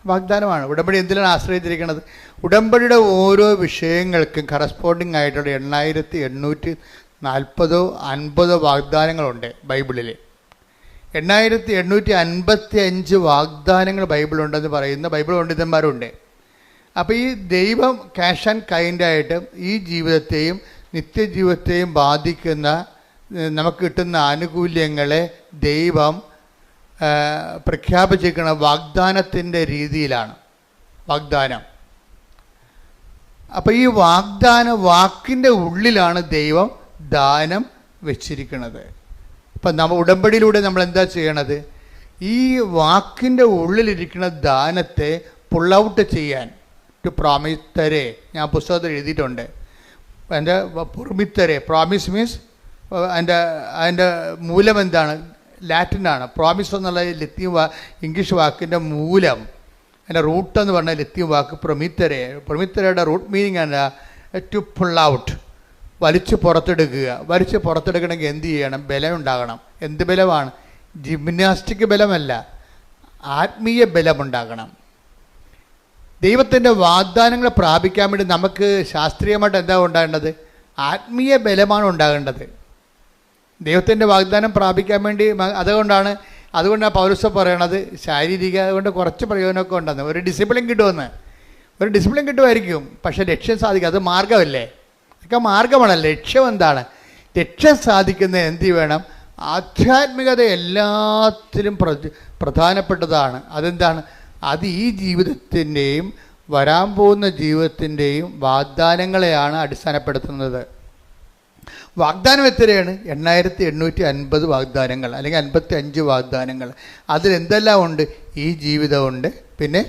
വാഗ്ദാനമാണ്. ഉടമ്പടി എന്തിനാണ് ആശ്രയിച്ചിരിക്കുന്നത്? ഉടമ്പടിയുടെ ഓരോ വിഷയങ്ങൾക്കും കറസ്പോണ്ടിങ് ആയിട്ടുള്ള 8840-50 വാഗ്ദാനങ്ങളുണ്ട് ബൈബിളിൽ. 8855 വാഗ്ദാനങ്ങൾ ബൈബിളുണ്ടെന്ന് പറയുന്ന ബൈബിൾ പണ്ഡിതന്മാരുണ്ട്. അപ്പോൾ ഈ ദൈവം ക്യാഷ് ആൻഡ് കൈൻഡായിട്ട് ഈ ജീവിതത്തെയും നിത്യജീവിതത്തെയും ബാധിക്കുന്ന നമുക്ക് കിട്ടുന്ന ആനുകൂല്യങ്ങളെ ദൈവം പ്രഖ്യാപിച്ചിരിക്കുന്ന വാഗ്ദാനത്തിൻ്റെ രീതിയിലാണ് വാഗ്ദാനം. അപ്പോൾ ഈ വാക്കിൻ്റെ ഉള്ളിലാണ് ദൈവം ദാനം വെച്ചിരിക്കുന്നത്. ഇപ്പം നമ്മൾ ഉടമ്പടിയിലൂടെ നമ്മൾ എന്താ ചെയ്യണത്? ഈ വാക്കിൻ്റെ ഉള്ളിലിരിക്കുന്ന ദാനത്തെ പുൾ ഔട്ട് ചെയ്യാൻ ടു പ്രോമിസ് തരേ, ഞാൻ പുസ്തകത്തിൽ എഴുതിയിട്ടുണ്ട്. എൻ്റെ പ്രൊമിത്തരെ, പ്രോമിസ് മീൻസ് അതിൻ്റെ മൂലം എന്താണ്? ലാറ്റിനാണ്. പ്രോമിസ് എന്നുള്ള ലത്തീൻ ഇംഗ്ലീഷ് വാക്കിൻ്റെ മൂലം, അതിൻ്റെ റൂട്ട് എന്ന് പറഞ്ഞാൽ ലത്തീൻ വാക്ക് പ്രൊമിത്തരെ. പ്രൊമിത്തരയുടെ റൂട്ട് മീനിങ് എന്താ? ടു പുൾ ഔട്ട്, വലിച്ചു പുറത്തെടുക്കണമെങ്കിൽ എന്ത് ചെയ്യണം? ബലം ഉണ്ടാകണം. എന്ത് ബലമാണ്? ജിംനാസ്റ്റിക് ബലമല്ല, ആത്മീയ ബലമുണ്ടാകണം. ദൈവത്തിൻ്റെ വാഗ്ദാനങ്ങൾ പ്രാപിക്കാൻ വേണ്ടി നമുക്ക് ശാസ്ത്രീയമായിട്ട് എന്താ ഉണ്ടാകേണ്ടത്? ആത്മീയ ബലമാണ് ഉണ്ടാകേണ്ടത്. ദൈവത്തിൻ്റെ വാഗ്ദാനം പ്രാപിക്കാൻ വേണ്ടി അതുകൊണ്ടാണ് പൗലോസ് പറയണത് ശാരീരിക കൊണ്ട് കുറച്ച് പ്രയോജനമൊക്കെ ഉണ്ടെന്ന്. ഒരു ഡിസിപ്ലിൻ കിട്ടുമായിരിക്കും, പക്ഷേ ലക്ഷ്യം സാധിക്കുക. അത് മാർഗമല്ലേ? അതൊക്കെ മാർഗമാണ്. ലക്ഷ്യം എന്താണ്? ലക്ഷ്യം സാധിക്കുന്നത് എന്ത് വേണം? ആധ്യാത്മികത എല്ലാത്തിലും പ്രധാനപ്പെട്ടതാണ്. അതെന്താണ്? അത് ഈ ജീവിതത്തിൻ്റെയും വരാൻ പോകുന്ന ജീവിതത്തിൻ്റെയും വാഗ്ദാനങ്ങളെയാണ് അടിസ്ഥാനപ്പെടുത്തുന്നത്. വാഗ്ദാനം എത്രയാണ്? 8850 വാഗ്ദാനങ്ങൾ, അല്ലെങ്കിൽ 55 വാഗ്ദാനങ്ങൾ. അതിലെന്തെല്ലാം ഉണ്ട്? ഈ ജീവിതമുണ്ട്, പിന്നെ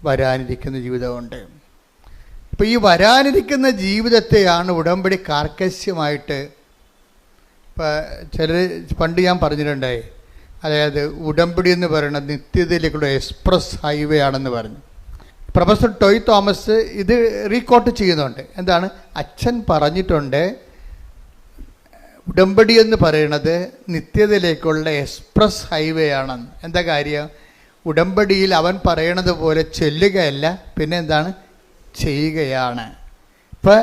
വരാനിരിക്കുന്ന ജീവിതമുണ്ട്. ഇപ്പോൾ ഈ വരാനിരിക്കുന്ന ജീവിതത്തെയാണ് ഉടമ്പടി കാർക്കശ്യമായിട്ട്, ഇപ്പോൾ ചിലർ പണ്ട് ഞാൻ പറഞ്ഞിട്ടുണ്ടായി, അതായത് ഉടമ്പടി എന്ന് പറയുന്നത് നിത്യതയിലേക്കുള്ള എക്സ്പ്രസ് ഹൈവേ ആണെന്ന് പറഞ്ഞു. പ്രൊഫസർ ടോയ് തോമസ് ഇത് റീകോട്ട് ചെയ്യുന്നുണ്ട്. എന്താണ്? അച്ഛൻ പറഞ്ഞിട്ടുണ്ട് ഉടമ്പടി എന്ന് പറയുന്നത് നിത്യതയിലേക്കുള്ള എക്സ്പ്രസ് ഹൈവേ ആണെന്ന്. എന്താ കാര്യം? ഉടമ്പടിയിൽ അവൻ പറയണത് പോലെ ചൊല്ലുകയല്ല, പിന്നെ എന്താണ്, ചെയ്യുകയാണ്. ഇപ്പം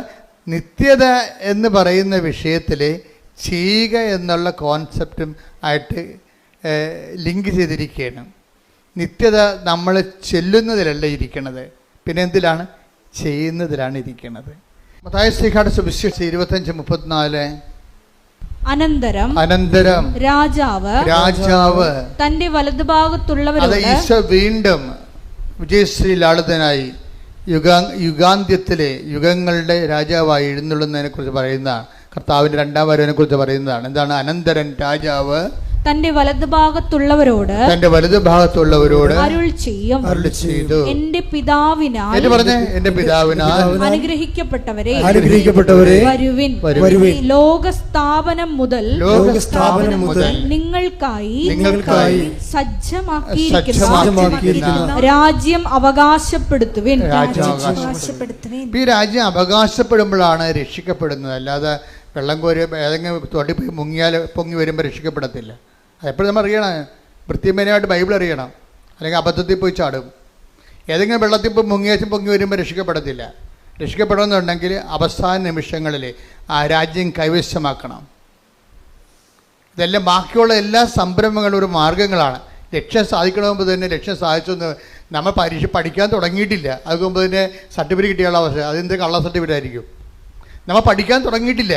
നിത്യത എന്ന് പറയുന്ന വിഷയത്തിൽ ചെയ്യുക എന്നുള്ള കോൺസെപ്റ്റും ആയിട്ട് ലിങ്ക് ചെയ്തിരിക്കുകയാണ്. നിത്യത നമ്മൾ ചെല്ലുന്നതിലല്ല ഇരിക്കണത്, പിന്നെ എന്തിലാണ്, ചെയ്യുന്നതിലാണ് ഇരിക്കുന്നത്. മത്തായി ശ്രീകാട് സുവിശേഷം 25:34. അനന്തരം രാജാവ് തന്റെ വലതുഭാഗത്തുള്ളവരോട്, ഈശോ വീണ്ടും വിജയശ്രീ ലാളിതനായി യുഗാന്ത്യത്തിലെ യുഗങ്ങളുടെ രാജാവായി എഴുന്നള്ളുന്നതിനെ കുറിച്ച് പറയുന്നതാണ്. കർത്താവിന്റെ രണ്ടാം വരവിനെ കുറിച്ച് പറയുന്നതാണ്. എന്താണ്? അനന്തരം രാജാവ് തന്റെ വലതുഭാഗത്തുള്ളവരോട് അരുൾ ചെയ്തു, എന്റെ പിതാവിനാൽ അനുഗ്രഹിക്കപ്പെട്ടവരെ വരുവിൻ. ലോകസ്ഥാപനം മുതൽ നിങ്ങൾക്കായി സജ്ജമാക്കിയിരിക്കുന്ന രാജ്യം അവകാശപ്പെടുത്തുവിൻ. ഈ രാജ്യം അവകാശപ്പെടുമ്പോഴാണ് രക്ഷിക്കപ്പെടുന്നത്. അല്ലാതെ വെള്ളം കോരി ഏതെങ്കിലും തൊടി പോയി മുങ്ങിയാൽ പൊങ്ങി വരുമ്പോൾ രക്ഷിക്കപ്പെടത്തില്ല. അതെപ്പോഴും നമ്മൾ അറിയണം, വൃത്തിമേനയായിട്ട് ബൈബിൾ അറിയണം, അല്ലെങ്കിൽ അബദ്ധത്തിൽ പോയി ചാടും. ഏതെങ്കിലും വെള്ളത്തിൽ പോയി മുങ്ങിയാച്ചും പൊങ്ങി വരുമ്പോൾ രക്ഷിക്കപ്പെടത്തില്ല. രക്ഷിക്കപ്പെടണമെന്നുണ്ടെങ്കിൽ അവസാന നിമിഷങ്ങളിൽ ആ രാജ്യം കൈവശമാക്കണം. ഇതെല്ലാം ബാക്കിയുള്ള എല്ലാ സംരംഭങ്ങളും ഒരു മാർഗ്ഗങ്ങളാണ്. ലക്ഷ്യം സാധിക്കണമെങ്കിൽ തന്നെ ലക്ഷ്യം സാധിച്ചൊന്ന് നമ്മൾ പഠിക്കാൻ തുടങ്ങിയിട്ടില്ല, അതുകൊണ്ട് തന്നെ സർട്ടിഫിക്കറ്റ് കിട്ടിയുള്ള അവസ്ഥ അതെന്ത് കള്ള സർട്ടിഫിക്കറ്റ് ആയിരിക്കും. നമ്മൾ പഠിക്കാൻ തുടങ്ങിയിട്ടില്ല,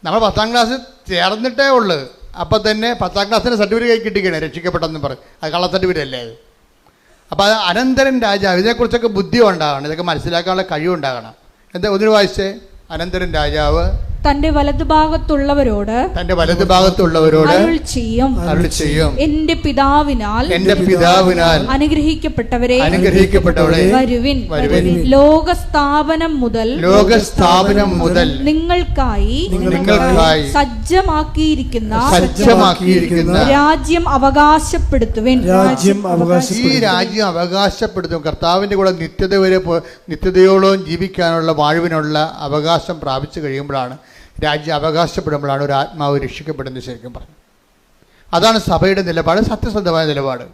നമ്മൾ 10ാം ക്ലാസ് ചേർന്നിട്ടേ ഉള്ളൂ. അപ്പം തന്നെ 10ാം ക്ലാസ്സിന് സർട്ടിഫിക്കറ്റ് കിട്ടിക്കണേ രക്ഷിക്കപ്പെട്ടെന്ന് പറയും. അത് കള്ള സർട്ടിഫിക്കറ്റ് അല്ലേ അത്? അപ്പോൾ അത് അനന്തരൻ രാജാവ്, ഇതിനെക്കുറിച്ചൊക്കെ ബുദ്ധി ഉണ്ടാകണം, ഇതൊക്കെ മനസ്സിലാക്കാനുള്ള കഴിവുണ്ടാകണം. എന്താ ഒന്നിനു വായിച്ചേ? അനന്തരൻ രാജാവ് തന്റെ വലതുഭാഗത്തുള്ളവരോട് അരുൾ ചെയ്യും, എന്റെ പിതാവിനാൽ അനുഗ്രഹിക്കപ്പെട്ടവരെ വരുവിൻ. ലോകസ്ഥാപനം മുതൽ നിങ്ങൾക്കായി സജ്ജമാക്കിയിരിക്കുന്ന രാജ്യം അവകാശപ്പെടുത്തുവിൻ. ഈ രാജ്യം അവകാശപ്പെടുത്തും. കർത്താവിന്റെ കൂടെ നിത്യതയോളം ജീവിക്കാനുള്ള വാഴുവിനുള്ള അവകാശം പ്രാപിച്ചു കഴിയുമ്പോഴാണ്, രാജ്യം അവകാശപ്പെടുമ്പോഴാണ് ഒരു ആത്മാവ് രക്ഷിക്കപ്പെടുന്നത്. ശരിക്കും പറഞ്ഞു അതാണ് സഭയുടെ നിലപാട്, സത്യസന്ധമായ നിലപാട്.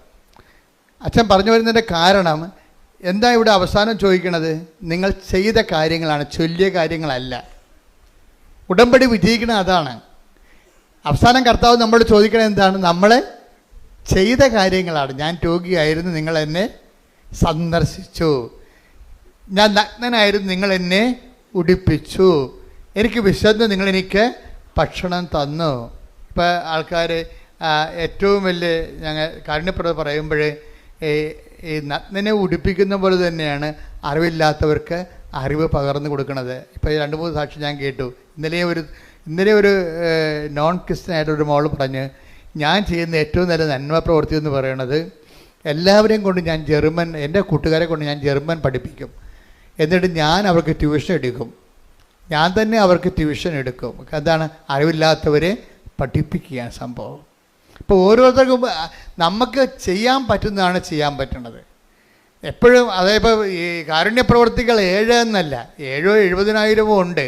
അച്ഛൻ പറഞ്ഞു വരുന്നതിൻ്റെ കാരണം എന്താ? ഇവിടെ അവസാനം ചോദിക്കണത് നിങ്ങൾ ചെയ്ത കാര്യങ്ങളാണ്, ചൊല്ലിയ കാര്യങ്ങളല്ല. ഉടമ്പടി വിജയിക്കണത് അതാണ്. അവസാനം കർത്താവ് നമ്മളോട് ചോദിക്കണത് എന്താണ്? നമ്മൾ ചെയ്ത കാര്യങ്ങളാണ്. ഞാൻ രോഗിയായിരുന്നു, നിങ്ങൾ എന്നെ സന്ദർശിച്ചു. ഞാൻ നഗ്നനായിരുന്നു, നിങ്ങൾ എന്നെ ഉടുപ്പിച്ചു. എനിക്ക് വിശന്ന് നിങ്ങളെനിക്ക് ഭക്ഷണം തന്നു. ഇപ്പോൾ ആൾക്കാർ ഏറ്റവും വലിയ ഞങ്ങൾ കാരുണ്യപ്രവൃത്തി പറയുമ്പോൾ ഈ നഗ്നനെ ഉടുപ്പിക്കുന്ന പോലെ തന്നെയാണ് അറിവില്ലാത്തവർക്ക് അറിവ് പകർന്നു കൊടുക്കുന്നത്. ഇപ്പോൾ 2-3 സാക്ഷി ഞാൻ കേട്ടു. ഇന്നലെ ഒരു നോൺ ക്രിസ്ത്യനായിട്ടൊരു മോൾ പറഞ്ഞ്, ഞാൻ ചെയ്യുന്ന ഏറ്റവും നല്ല നന്മ പ്രവൃത്തി എന്ന് പറയുന്നത് എല്ലാവരെയും കൊണ്ട് ഞാൻ എൻ്റെ കൂട്ടുകാരെ കൊണ്ട് ഞാൻ ജർമ്മൻ പഠിപ്പിക്കും. എന്നിട്ട് ഞാൻ അവർക്ക് ട്യൂഷൻ എടുക്കും. ഞാൻ തന്നെ അവർക്ക് ട്യൂഷൻ എടുക്കും. എന്താണ്? അറിവില്ലാത്തവരെ പഠിപ്പിക്കുകയാണ് സംഭവം. ഇപ്പോൾ ഓരോരുത്തർക്കും നമുക്ക് ചെയ്യാൻ പറ്റുന്നതാണ് ചെയ്യാൻ പറ്റുന്നത് എപ്പോഴും. അതേപ്പോൾ ഈ കാരുണ്യപ്രവർത്തികൾ 7 എന്നല്ല, 7 70,000 ഉണ്ട്.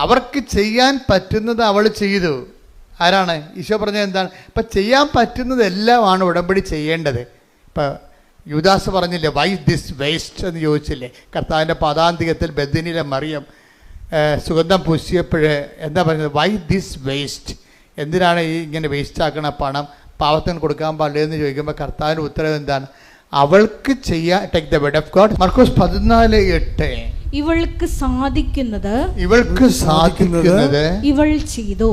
അവർക്ക് ചെയ്യാൻ പറ്റുന്നത് അവൾ ചെയ്തു. ആരാണ്? ഈശോ പറഞ്ഞത് എന്താണ്? ഇപ്പം ചെയ്യാൻ പറ്റുന്നതെല്ലാമാണ് ഉടമ്പടി ചെയ്യേണ്ടത്. ഇപ്പം യൂദാസ് പറഞ്ഞില്ലേ, വൈ ദിസ് വേസ്റ്റ് എന്ന് ചോദിച്ചില്ലേ? കർത്താവിൻ്റെ പാദാന്തികത്തിൽ ബെഥനിയിലെ മറിയം സുഗന്ധം പൂശിയപ്പോൾ എന്താ പറഞ്ഞത്? Why this waste? എന്തിനാണ് ഈ ഇങ്ങനെ വേസ്റ്റ് ആക്കണ പണം? പാവത്തിന് കൊടുക്കാൻ പാടില്ല എന്ന് ചോദിക്കുമ്പോൾ കർത്താവിൻ്റെ ഉത്തരവ് എന്താണ്? അവൾക്ക് ചെയ്യാൻ, take the word of God, മർക്കോസ് 14:8, ഇവൾക്ക് സാധിക്കുന്നത് ഇവൾ ചെയ്തു.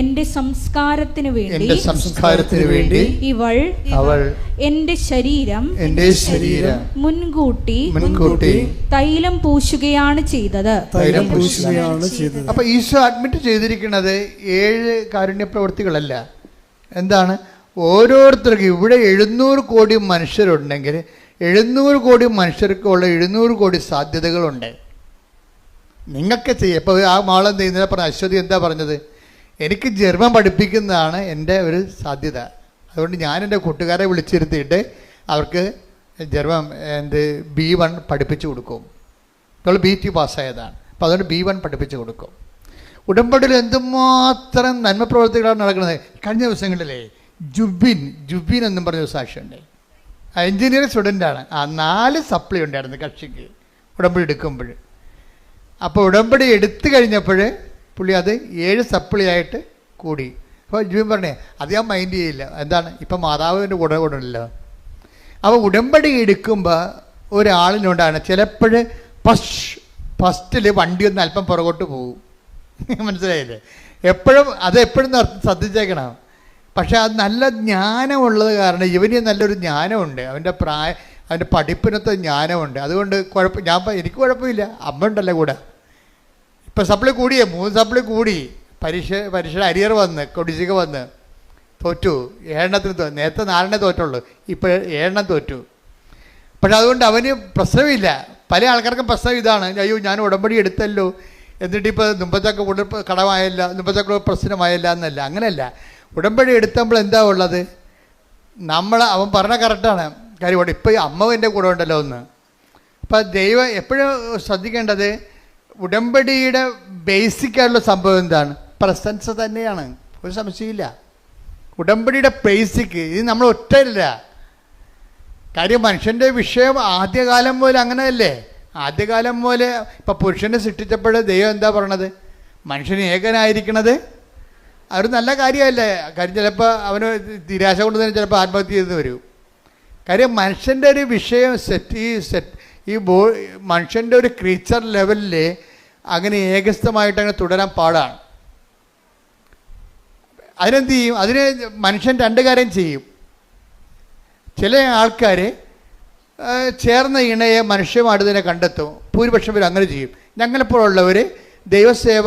എന്റെ സംസ്കാരത്തിന് വേണ്ടി അവൾ എന്റെ ശരീരം മുൻകൂട്ടി തൈലം പൂശുകയാണ് ചെയ്തത്. അപ്പൊ ഈശോ അഡ്മിറ്റ് ചെയ്തിരിക്കുന്നത് 7 കാരുണ്യ പ്രവൃത്തികളല്ല. എന്താണ്? ഓരോരുത്തർക്കും ഇവിടെ 700 കോടി മനുഷ്യരുണ്ടെങ്കിൽ 700 കോടി മനുഷ്യർക്കുള്ള 700 കോടി സാധ്യതകളുണ്ട്. നിങ്ങൾക്ക് ചെയ്യാം. ഇപ്പോൾ ആ മാളെന്ത് ചെയ്യുന്നതിനെ പറഞ്ഞ അശ്വതി എന്താ പറഞ്ഞത്? എനിക്ക് ജർമ്മൻ പഠിപ്പിക്കുന്നതാണ് എൻ്റെ ഒരു സാധ്യത. അതുകൊണ്ട് ഞാൻ എൻ്റെ കൂട്ടുകാരെ വിളിച്ചിരുത്തിയിട്ട് അവർക്ക് ജർമ്മൻ B1 പഠിപ്പിച്ചു കൊടുക്കും. നമ്മൾ BT പാസ്സായതാണ്. അപ്പോൾ അതുകൊണ്ട് B1 പഠിപ്പിച്ചു കൊടുക്കും. ഉടമ്പടിയിൽ എന്തുമാത്രം നന്മ പ്രവർത്തികളാണ് നടക്കുന്നത്. കഴിഞ്ഞ ദിവസങ്ങളിലേ ജുബിൻ എന്നും പറഞ്ഞൊരു സാക്ഷിയുണ്ട്. എഞ്ചിനീയറിംഗ് സ്റ്റുഡൻ്റാണ്. 4 സപ്ലി ഉണ്ടായിരുന്നു കക്ഷിക്ക് ഉടമ്പടി എടുക്കുമ്പോൾ. അപ്പോൾ ഉടമ്പടി എടുത്തു കഴിഞ്ഞപ്പോൾ പുള്ളി അത് 7 സപ്ലി ആയിട്ട് കൂടി. അപ്പോൾ ജുബിൻ പറഞ്ഞേ അത് ഞാൻ മൈൻഡ് ചെയ്യില്ല. എന്താണ്, ഇപ്പം മാതാവിൻ്റെ കൂടെ ഉണ്ടല്ലോ. അപ്പോൾ ഉടമ്പടി എടുക്കുമ്പോൾ ഒരാളിനുണ്ടാണ് ചിലപ്പോൾ ഫസ്റ്റിൽ വണ്ടി ഒന്ന് അല്പം പുറകോട്ട് പോകും. മനസ്സിലായില്ലേ? എപ്പോഴും ശ്രദ്ധിച്ചേക്കണം. പക്ഷെ അത് നല്ല ജ്ഞാനമുള്ളത് കാരണം ഇവന് നല്ലൊരു ജ്ഞാനമുണ്ട്. അവൻ്റെ പഠിപ്പിനത്തെ ജ്ഞാനമുണ്ട്. അതുകൊണ്ട് എനിക്ക് കുഴപ്പമില്ല. അമ്മ ഉണ്ടല്ലോ കൂടെ. ഇപ്പം സപ്ലി കൂടിയേ, 3 സപ്ലി കൂടി. പരീക്ഷയുടെ അരിയർ വന്ന് കൊടിശിക വന്ന് തോറ്റു. 7 നേരത്തെ 4 തോറ്റുള്ളൂ, ഇപ്പോൾ 7 തോറ്റു. പക്ഷെ അതുകൊണ്ട് അവന് പ്രശ്നമില്ല. പല ആൾക്കാർക്കും പ്രശ്നം ഇതാണ്, അയ്യോ ഞാൻ ഉടമ്പടി എടുത്തല്ലോ എന്നിട്ടിപ്പോൾ മുമ്പത്തൊക്കെ കടമായല്ല, മുമ്പത്തൊക്കെ പ്രശ്നമായല്ല എന്നല്ല. അങ്ങനെയല്ല. ഉടമ്പടി എടുത്തപ്പോൾ എന്താ ഉള്ളത്, അവൻ പറഞ്ഞ കറക്റ്റാണ് കാര്യം. ഇപ്പോൾ അമ്മ എൻ്റെ കൂടെ ഉണ്ടല്ലോ ഒന്ന്. അപ്പം ദൈവം എപ്പോഴും ശ്രദ്ധിക്കേണ്ടത് ഉടമ്പടിയുടെ ബേസിക്കായിട്ടുള്ള സംഭവം എന്താണ്? പ്രസൻസ് തന്നെയാണ്, ഒരു സംശയമില്ല. ഉടമ്പടിയുടെ ബേസിക് ഇത് നമ്മൾ ഒറ്റയില്ല. കാര്യം മനുഷ്യൻ്റെ വിഷയം ആദ്യകാലം പോലെ അങ്ങനെയല്ലേ. ആദ്യകാലം പോലെ ഇപ്പം പുരുഷനെ സൃഷ്ടിച്ചപ്പോൾ ദൈവം എന്താ പറയണത്? മനുഷ്യന് ഏകനായിരിക്കണത് അതൊരു നല്ല കാര്യമല്ലേ. കാര്യം ചിലപ്പോൾ അവന് നിരാശ കൊണ്ട് തന്നെ ചിലപ്പോൾ ആത്മഹത്യ ചെയ്തെന്ന് വരും. കാര്യം മനുഷ്യൻ്റെ ഒരു വിഷയം മനുഷ്യൻ്റെ ഒരു ക്രീച്ചർ ലെവലിൽ അങ്ങനെ ഏകസ്ഥമായിട്ട് അങ്ങനെ തുടരാൻ പാടാണ്. അതിനെന്ത് ചെയ്യും? അതിന് മനുഷ്യൻ 2 കാര്യം ചെയ്യും. ചില ആൾക്കാർ ചേർന്ന ഇണയെ മനുഷ്യമായിട്ട് തന്നെ കണ്ടെത്തും. ഭൂരിപക്ഷം പേര് അങ്ങനെ ചെയ്യും. ഞങ്ങളെപ്പോഴുള്ളവർ ദൈവസേവ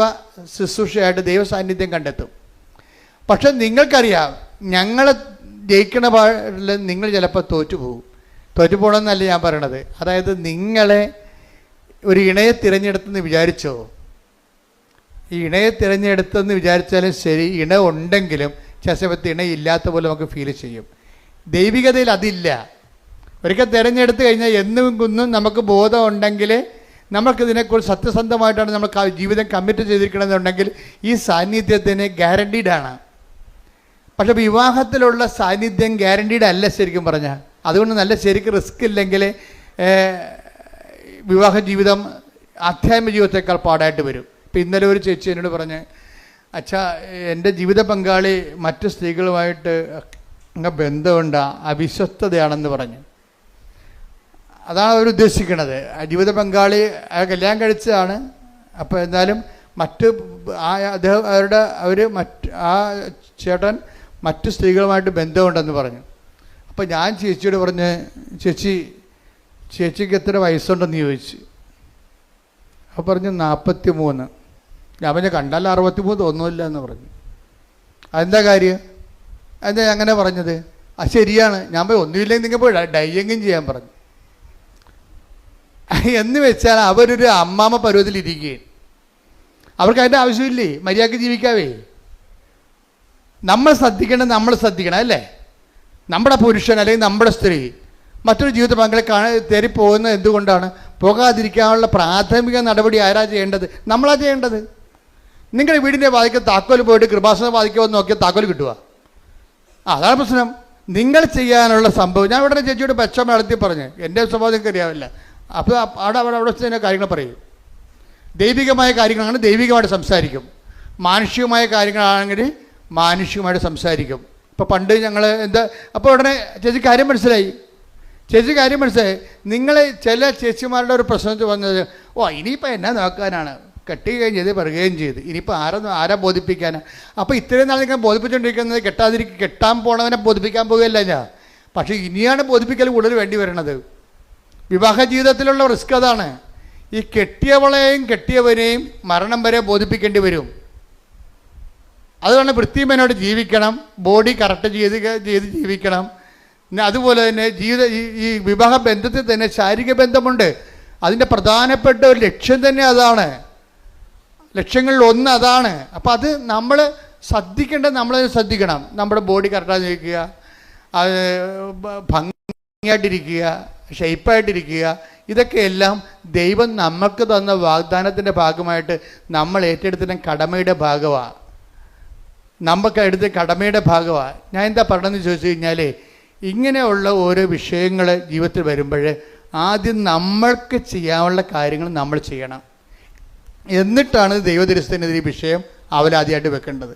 ശുശ്രൂഷയായിട്ട് ദൈവസാന്നിധ്യം കണ്ടെത്തും. പക്ഷെ നിങ്ങൾക്കറിയാം, ഞങ്ങളെ ജയിക്കണ പാടിൽ നിങ്ങൾ ചിലപ്പോൾ തോറ്റു പോകണമെന്നല്ല ഞാൻ പറയണത്. അതായത് നിങ്ങളെ ഒരു ഇണയെ തിരഞ്ഞെടുത്തെന്ന് വിചാരിച്ചോ, ഈ ഇണയെ തിരഞ്ഞെടുത്തെന്ന് വിചാരിച്ചാലും ശരി, ഇണ ഉണ്ടെങ്കിലും ചില സമയത്ത് ഇണയില്ലാത്ത പോലെ നമുക്ക് ഫീൽ ചെയ്യും. ദൈവികതയിൽ അതില്ല. ഒരിക്കൽ തിരഞ്ഞെടുത്ത് കഴിഞ്ഞാൽ എന്നും നമുക്ക് ബോധം ഉണ്ടെങ്കിൽ നമുക്കിതിനെക്കുറിച്ച് സത്യസന്ധമായിട്ടാണ് നമ്മൾ ജീവിതം കമ്മിറ്റ് ചെയ്തിരിക്കണമെന്നുണ്ടെങ്കിൽ ഈ സാന്നിധ്യത്തിന് ഗ്യാരണ്ടീഡാണ്. പക്ഷെ വിവാഹത്തിലുള്ള സാന്നിധ്യം ഗ്യാരണ്ടീഡ് അല്ല ശരിക്കും പറഞ്ഞാൽ. അതുകൊണ്ട് നല്ല ശരിക്കും റിസ്ക് ഇല്ലെങ്കിൽ വിവാഹ ജീവിതം ആധ്യാത്മിക ജീവിതത്തേക്കാൾ പാടായിട്ട് വരും. ഇപ്പം ഇന്നലെ ഒരു ചേച്ചി എന്നോട് പറഞ്ഞ്, അച്ഛാ എൻ്റെ ജീവിത പങ്കാളി മറ്റ് സ്ത്രീകളുമായിട്ട് ബന്ധമുണ്ട്, അവിശ്വസ്തതയാണെന്ന് പറഞ്ഞു. അതാണ് അവർ ഉദ്ദേശിക്കുന്നത്. ജീവിത പങ്കാളി കല്യാണം കഴിച്ചതാണ്. അപ്പോൾ എന്നാലും ചേട്ടൻ മറ്റു സ്ത്രീകളുമായിട്ട് ബന്ധമുണ്ടെന്ന് പറഞ്ഞു. അപ്പോൾ ഞാൻ ചേച്ചിയോട് പറഞ്ഞ്, ചേച്ചിക്ക് എത്ര വയസ്സുണ്ടെന്ന് ചോദിച്ചു. അപ്പോൾ പറഞ്ഞു 43. ഞാൻ പറഞ്ഞു കണ്ടാൽ 63 ഒന്നുമില്ല എന്ന് പറഞ്ഞു. അതെന്താ കാര്യം? എന്താ അങ്ങനെ പറഞ്ഞത്? അത് ശരിയാണ്. ഞാൻ പോയി ഒന്നുമില്ലെങ്കിൽ നിങ്ങൾ പോയി ഡൈയെങ്കിലും ചെയ്യാൻ പറഞ്ഞു. എന്ന് വെച്ചാൽ അവരൊരു അമ്മാമ പരുവത്തിലിരിക്കുകയും അവർക്ക് അതിൻ്റെ ആവശ്യമില്ലേ, മര്യാദയ്ക്ക് ജീവിക്കാവേ. നമ്മൾ ശ്രദ്ധിക്കണം അല്ലേ? നമ്മുടെ പുരുഷൻ അല്ലെങ്കിൽ നമ്മുടെ സ്ത്രീ മറ്റൊരു ജീവിത പങ്കാളി തേറി പോകുന്നത് എന്തുകൊണ്ടാണ്? പോകാതിരിക്കാനുള്ള പ്രാഥമിക നടപടി ആരാ ചെയ്യേണ്ടത്? നമ്മളാ ചെയ്യേണ്ടത്. നിങ്ങളുടെ വീടിൻ്റെ വാതിക്കൽ താക്കോൽ പോയിട്ട് കൃപാസന വാതിക്കുമെന്ന് നോക്കിയാൽ താക്കോൽ കിട്ടുക. അതാണ് പ്രശ്നം. നിങ്ങൾ ചെയ്യാനുള്ള സംഭവം ഞാൻ ഉടനെ ചേച്ചിയോട് പച്ചമ നടത്തി പറഞ്ഞ്, എൻ്റെ സ്വഭാവം നിങ്ങൾക്ക് അറിയാവില്ല. അപ്പോൾ അവിടെ തന്നെ കാര്യങ്ങൾ പറയും. ദൈവികമായ കാര്യങ്ങളാണെങ്കിൽ ദൈവികമായിട്ട് സംസാരിക്കും, മാനുഷികമായ കാര്യങ്ങളാണെങ്കിൽ മാനുഷികമായിട്ട് സംസാരിക്കും. ഇപ്പോൾ പണ്ട് ഞങ്ങൾ അപ്പോൾ ഉടനെ ചേച്ചി കാര്യം മനസ്സിലായി. നിങ്ങൾ ചില ചേച്ചിമാരുടെ ഒരു പ്രശ്നം വന്നത്, ഇനിയിപ്പോൾ എന്നാ നോക്കാനാണ്, കെട്ടി കഴിഞ്ഞത് പറയുകയും ചെയ്ത്, ഇനിയിപ്പോൾ ആരാ ബോധിപ്പിക്കാനാണ്? അപ്പോൾ ഇത്രയും നാൾ നിങ്ങൾ ബോധിപ്പിച്ചുകൊണ്ടിരിക്കുന്നത് കെട്ടാൻ പോണവനെ ബോധിപ്പിക്കാൻ പോകുകയല്ല ഞാൻ. പക്ഷേ ഇനിയാണ് ബോധിപ്പിക്കൽ കൂടുതൽ വേണ്ടി വരണത്. വിവാഹ ജീവിതത്തിലുള്ള റിസ്ക് അതാണ്. ഈ കെട്ടിയവളെയും കെട്ടിയവനെയും മരണം വരെ ബോധിപ്പിക്കേണ്ടി വരും. അതുകൊണ്ട് വൃത്തിമേനോട് ജീവിക്കണം, ബോഡി കറക്റ്റ് ചെയ്ത് ജീവിക്കണം. അതുപോലെ തന്നെ ഈ വിവാഹ ബന്ധത്തിൽ തന്നെ ശാരീരിക ബന്ധമുണ്ട്. അതിൻ്റെ പ്രധാനപ്പെട്ട ഒരു ലക്ഷ്യം തന്നെ അതാണ്. ലക്ഷ്യങ്ങളിൽ ഒന്ന് അതാണ്. അപ്പോൾ അത് നമ്മൾ ശ്രദ്ധിക്കണം. നമ്മുടെ ബോഡി കറക്റ്റായി ജീവിക്കുക, അത് ഭംഗിയായിട്ടിരിക്കുക, ഷെയ്പ്പായിട്ടിരിക്കുക. ഇതൊക്കെയെല്ലാം ദൈവം നമുക്ക് തന്ന വാഗ്ദാനത്തിൻ്റെ ഭാഗമായിട്ട് നമ്മൾ ഏറ്റെടുത്തിൻ്റെ കടമയുടെ ഭാഗമാണ്. നമുക്ക് എടുത്ത കടമയുടെ ഭാഗമാണ്. ഞാൻ എന്താ പറഞ്ഞതെന്ന് ചോദിച്ചു കഴിഞ്ഞാൽ, ഇങ്ങനെയുള്ള ഓരോ വിഷയങ്ങൾ ജീവിതത്തിൽ വരുമ്പോൾ ആദ്യം നമ്മൾക്ക് ചെയ്യാനുള്ള കാര്യങ്ങൾ നമ്മൾ ചെയ്യണം. എന്നിട്ടാണ് ദൈവദരിസനത്തിനെതിരെ വിഷയം അവലാദ്യമായിട്ട് വെക്കേണ്ടത്.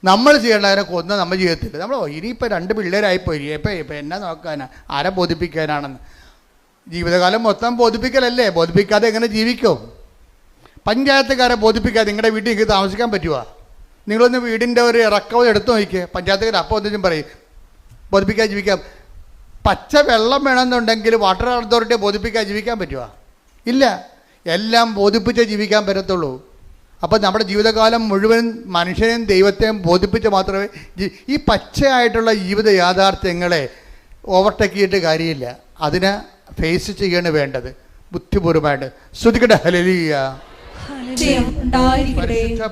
നമ്മൾ ചെയ്യേണ്ടതിനെ കൊന്ന നമ്മുടെ ജീവിതത്തിൽ നമ്മൾ ഇനിയിപ്പോൾ 2 പിള്ളേരായിപ്പോയി, ഇപ്പം എന്നാ നോക്കാനാ, ആരെ ബോധിപ്പിക്കാനാണെന്ന്. ജീവിതകാലം മൊത്തം ബോധിപ്പിക്കലല്ലേ? ബോധിപ്പിക്കാതെ എങ്ങനെ ജീവിക്കും? പഞ്ചായത്തുകാരെ ബോധിപ്പിക്കാതെ നിങ്ങളുടെ വീട്ടിൽ നിങ്ങൾക്ക് താമസിക്കാൻ പറ്റുമോ? നിങ്ങളൊന്ന് വീടിൻ്റെ ഒരു ഇറക്കവും എടുത്തു നോക്കിയേ, പഞ്ചായത്തുകാർ അപ്പോൾ ഒന്നും പറയും ബോധിപ്പിക്കാൻ ജീവിക്കാം. പച്ച വെള്ളം വേണമെന്നുണ്ടെങ്കിൽ വാട്ടർ അതോറിറ്റിയെ ബോധിപ്പിക്കാൻ ജീവിക്കാൻ പറ്റുമോ? ഇല്ല. എല്ലാം ബോധിപ്പിച്ചേ ജീവിക്കാൻ പറ്റത്തുള്ളൂ. അപ്പോൾ നമ്മുടെ ജീവിതകാലം മുഴുവൻ മനുഷ്യനെയും ദൈവത്തെയും ബോധിപ്പിച്ച് മാത്രമേ ഈ പച്ചയായിട്ടുള്ള ജീവിത യാഥാർത്ഥ്യങ്ങളെ ഓവർടേക്ക് ചെയ്തിട്ട് കാര്യമില്ല. അതിനെ ഫേസ് ചെയ്യാണ് വേണ്ടത് ബുദ്ധിപൂർവമായിട്ട്. ശ്രുതിക്കട്ടെ ഹല്ലേലൂയ.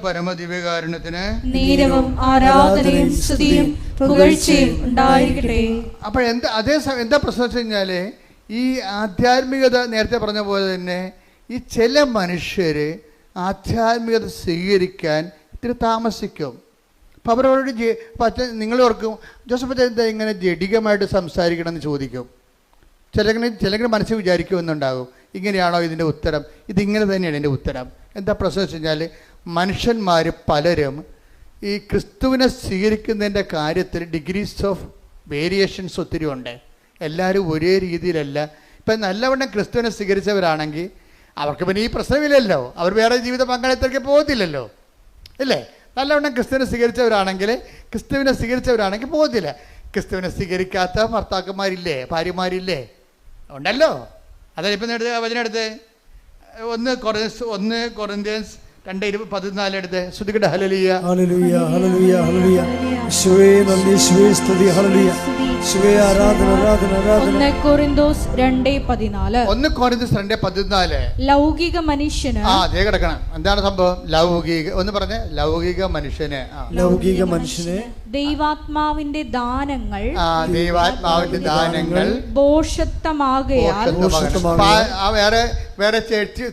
പരമദിവ്യകാരുണ്യത്തിന് നേരവും ആരാധനയും സ്തുതിയും പുകഴ്ചയും ഉണ്ടായിരിക്കട്ടെ. അപ്പോൾ എന്താ പ്രശ്നം വെച്ച് കഴിഞ്ഞാൽ, ഈ ആധ്യാത്മികത നേരത്തെ പറഞ്ഞ പോലെ തന്നെ ഈ ചില മനുഷ്യർ ആധ്യാത്മികത സ്വീകരിക്കാൻ ഇത്തിരി താമസിക്കും. അപ്പോൾ അവരോട് നിങ്ങൾ ഓർക്കും, ജോസഫ് എന്താ ഇങ്ങനെ ജഡികമായിട്ട് സംസാരിക്കണം എന്ന് ചോദിക്കും. ചിലങ്ങനെ മനസ്സിൽ വിചാരിക്കുമെന്നുണ്ടാകും, ഇങ്ങനെയാണോ ഇതിൻ്റെ ഉത്തരം? ഇതിങ്ങനെ തന്നെയാണ് ഇതിൻ്റെ ഉത്തരം. എന്താ പ്രശ്നം വെച്ച് കഴിഞ്ഞാൽ, മനുഷ്യന്മാർ പലരും ഈ ക്രിസ്തുവിനെ സ്വീകരിക്കുന്നതിൻ്റെ കാര്യത്തിൽ ഡിഗ്രീസ് ഓഫ് വേരിയേഷൻസ് ഒത്തിരി ഉണ്ട്. എല്ലാവരും ഒരേ രീതിയിലല്ല. ഇപ്പം നല്ലവണ്ണം ക്രിസ്തുവിനെ സ്വീകരിച്ചവരാണെങ്കിൽ അവർക്ക് പിന്നെ ഈ പ്രശ്നമില്ലല്ലോ, അവർ വേറെ ജീവിത പങ്കാളിത്തേക്ക് പോകത്തില്ലല്ലോ, ഇല്ലേ? നല്ലവണ്ണം ക്രിസ്തുവിനെ സ്വീകരിച്ചവരാണെങ്കിൽ പോകത്തില്ല. ക്രിസ്തുവിനെ സ്വീകരിക്കാത്ത ഭർത്താക്കന്മാരില്ലേ, ഭാര്യമാരില്ലേ? ഉണ്ടല്ലോ. അതായത് ഇപ്പം വചനെടുത്ത് 1 കൊറിന്ത്യൻസ് 2:14 എടുത്ത് ശ്രുതിക്കട്ടെ ഹല്ലേലൂയ. ഹല്ലേലൂയ ഹല്ലേലൂയ ഹല്ലേലൂയ. യേശുവേ നന്ദി, യേശുവേ സ്തുതി. ഹല്ലേലൂയ. യേശുവേ ആരാധന ആരാധന ആരാധന. 1 കൊരിന്തോസ് 2:14. ലൗകിക മനുഷ്യന് അതേ കിടക്കണം. എന്താണ് സംഭവം? ലൗകിക ഒന്ന് പറഞ്ഞേ. ലൗകിക മനുഷ്യന് ദൈവാത്മാവിന്റെ ദാനങ്ങൾ ഭോഷത്വമാകയാൽ വേറെ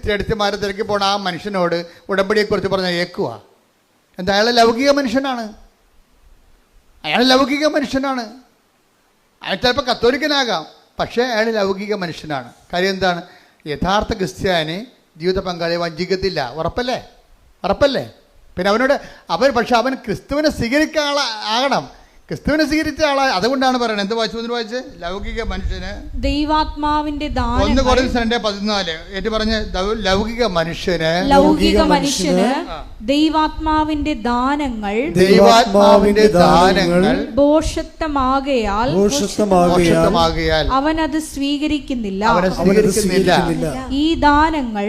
ചെടിമാരെ തിരക്കി പോണ ആ മനുഷ്യനോട് ഉടമ്പടിയെ കുറിച്ച് പറഞ്ഞ ഏക്കുക. എന്താ? അയാൾ ലൗകിക മനുഷ്യനാണ്. അയാൾ ചിലപ്പോൾ കത്തോലിക്കനാകാം, പക്ഷേ അയാൾ ലൗകിക മനുഷ്യനാണ്. കാര്യം എന്താണ്? യഥാർത്ഥ ക്രിസ്ത്യാനി ജീവിത പങ്കാളിയെ വഞ്ചിക്കത്തില്ല. ഉറപ്പല്ലേ? പിന്നെ അവൻ ക്രിസ്തുവിനെ സ്വീകരിക്കാൻ ആകണം. ക്രിസ്തുവിനെ സ്വീകരിച്ച ആളാണ്. അതുകൊണ്ടാണ് പറയുന്നത്. എന്ത് വായിച്ച് ലൗകിക മനുഷ്യന് ദൈവാത്മാവിന്റെ 1 കൊരിന്ത്യൻസ് 2:14 ഏറ്റു പറഞ്ഞ ലൗകിക മനുഷ്യന് ദൈവാത്മാവിന്റെ ദാനങ്ങൾ ഭോഷത്വമാകയാൽ അവനത് സ്വീകരിക്കുന്നില്ല. ഈ ദാനങ്ങൾ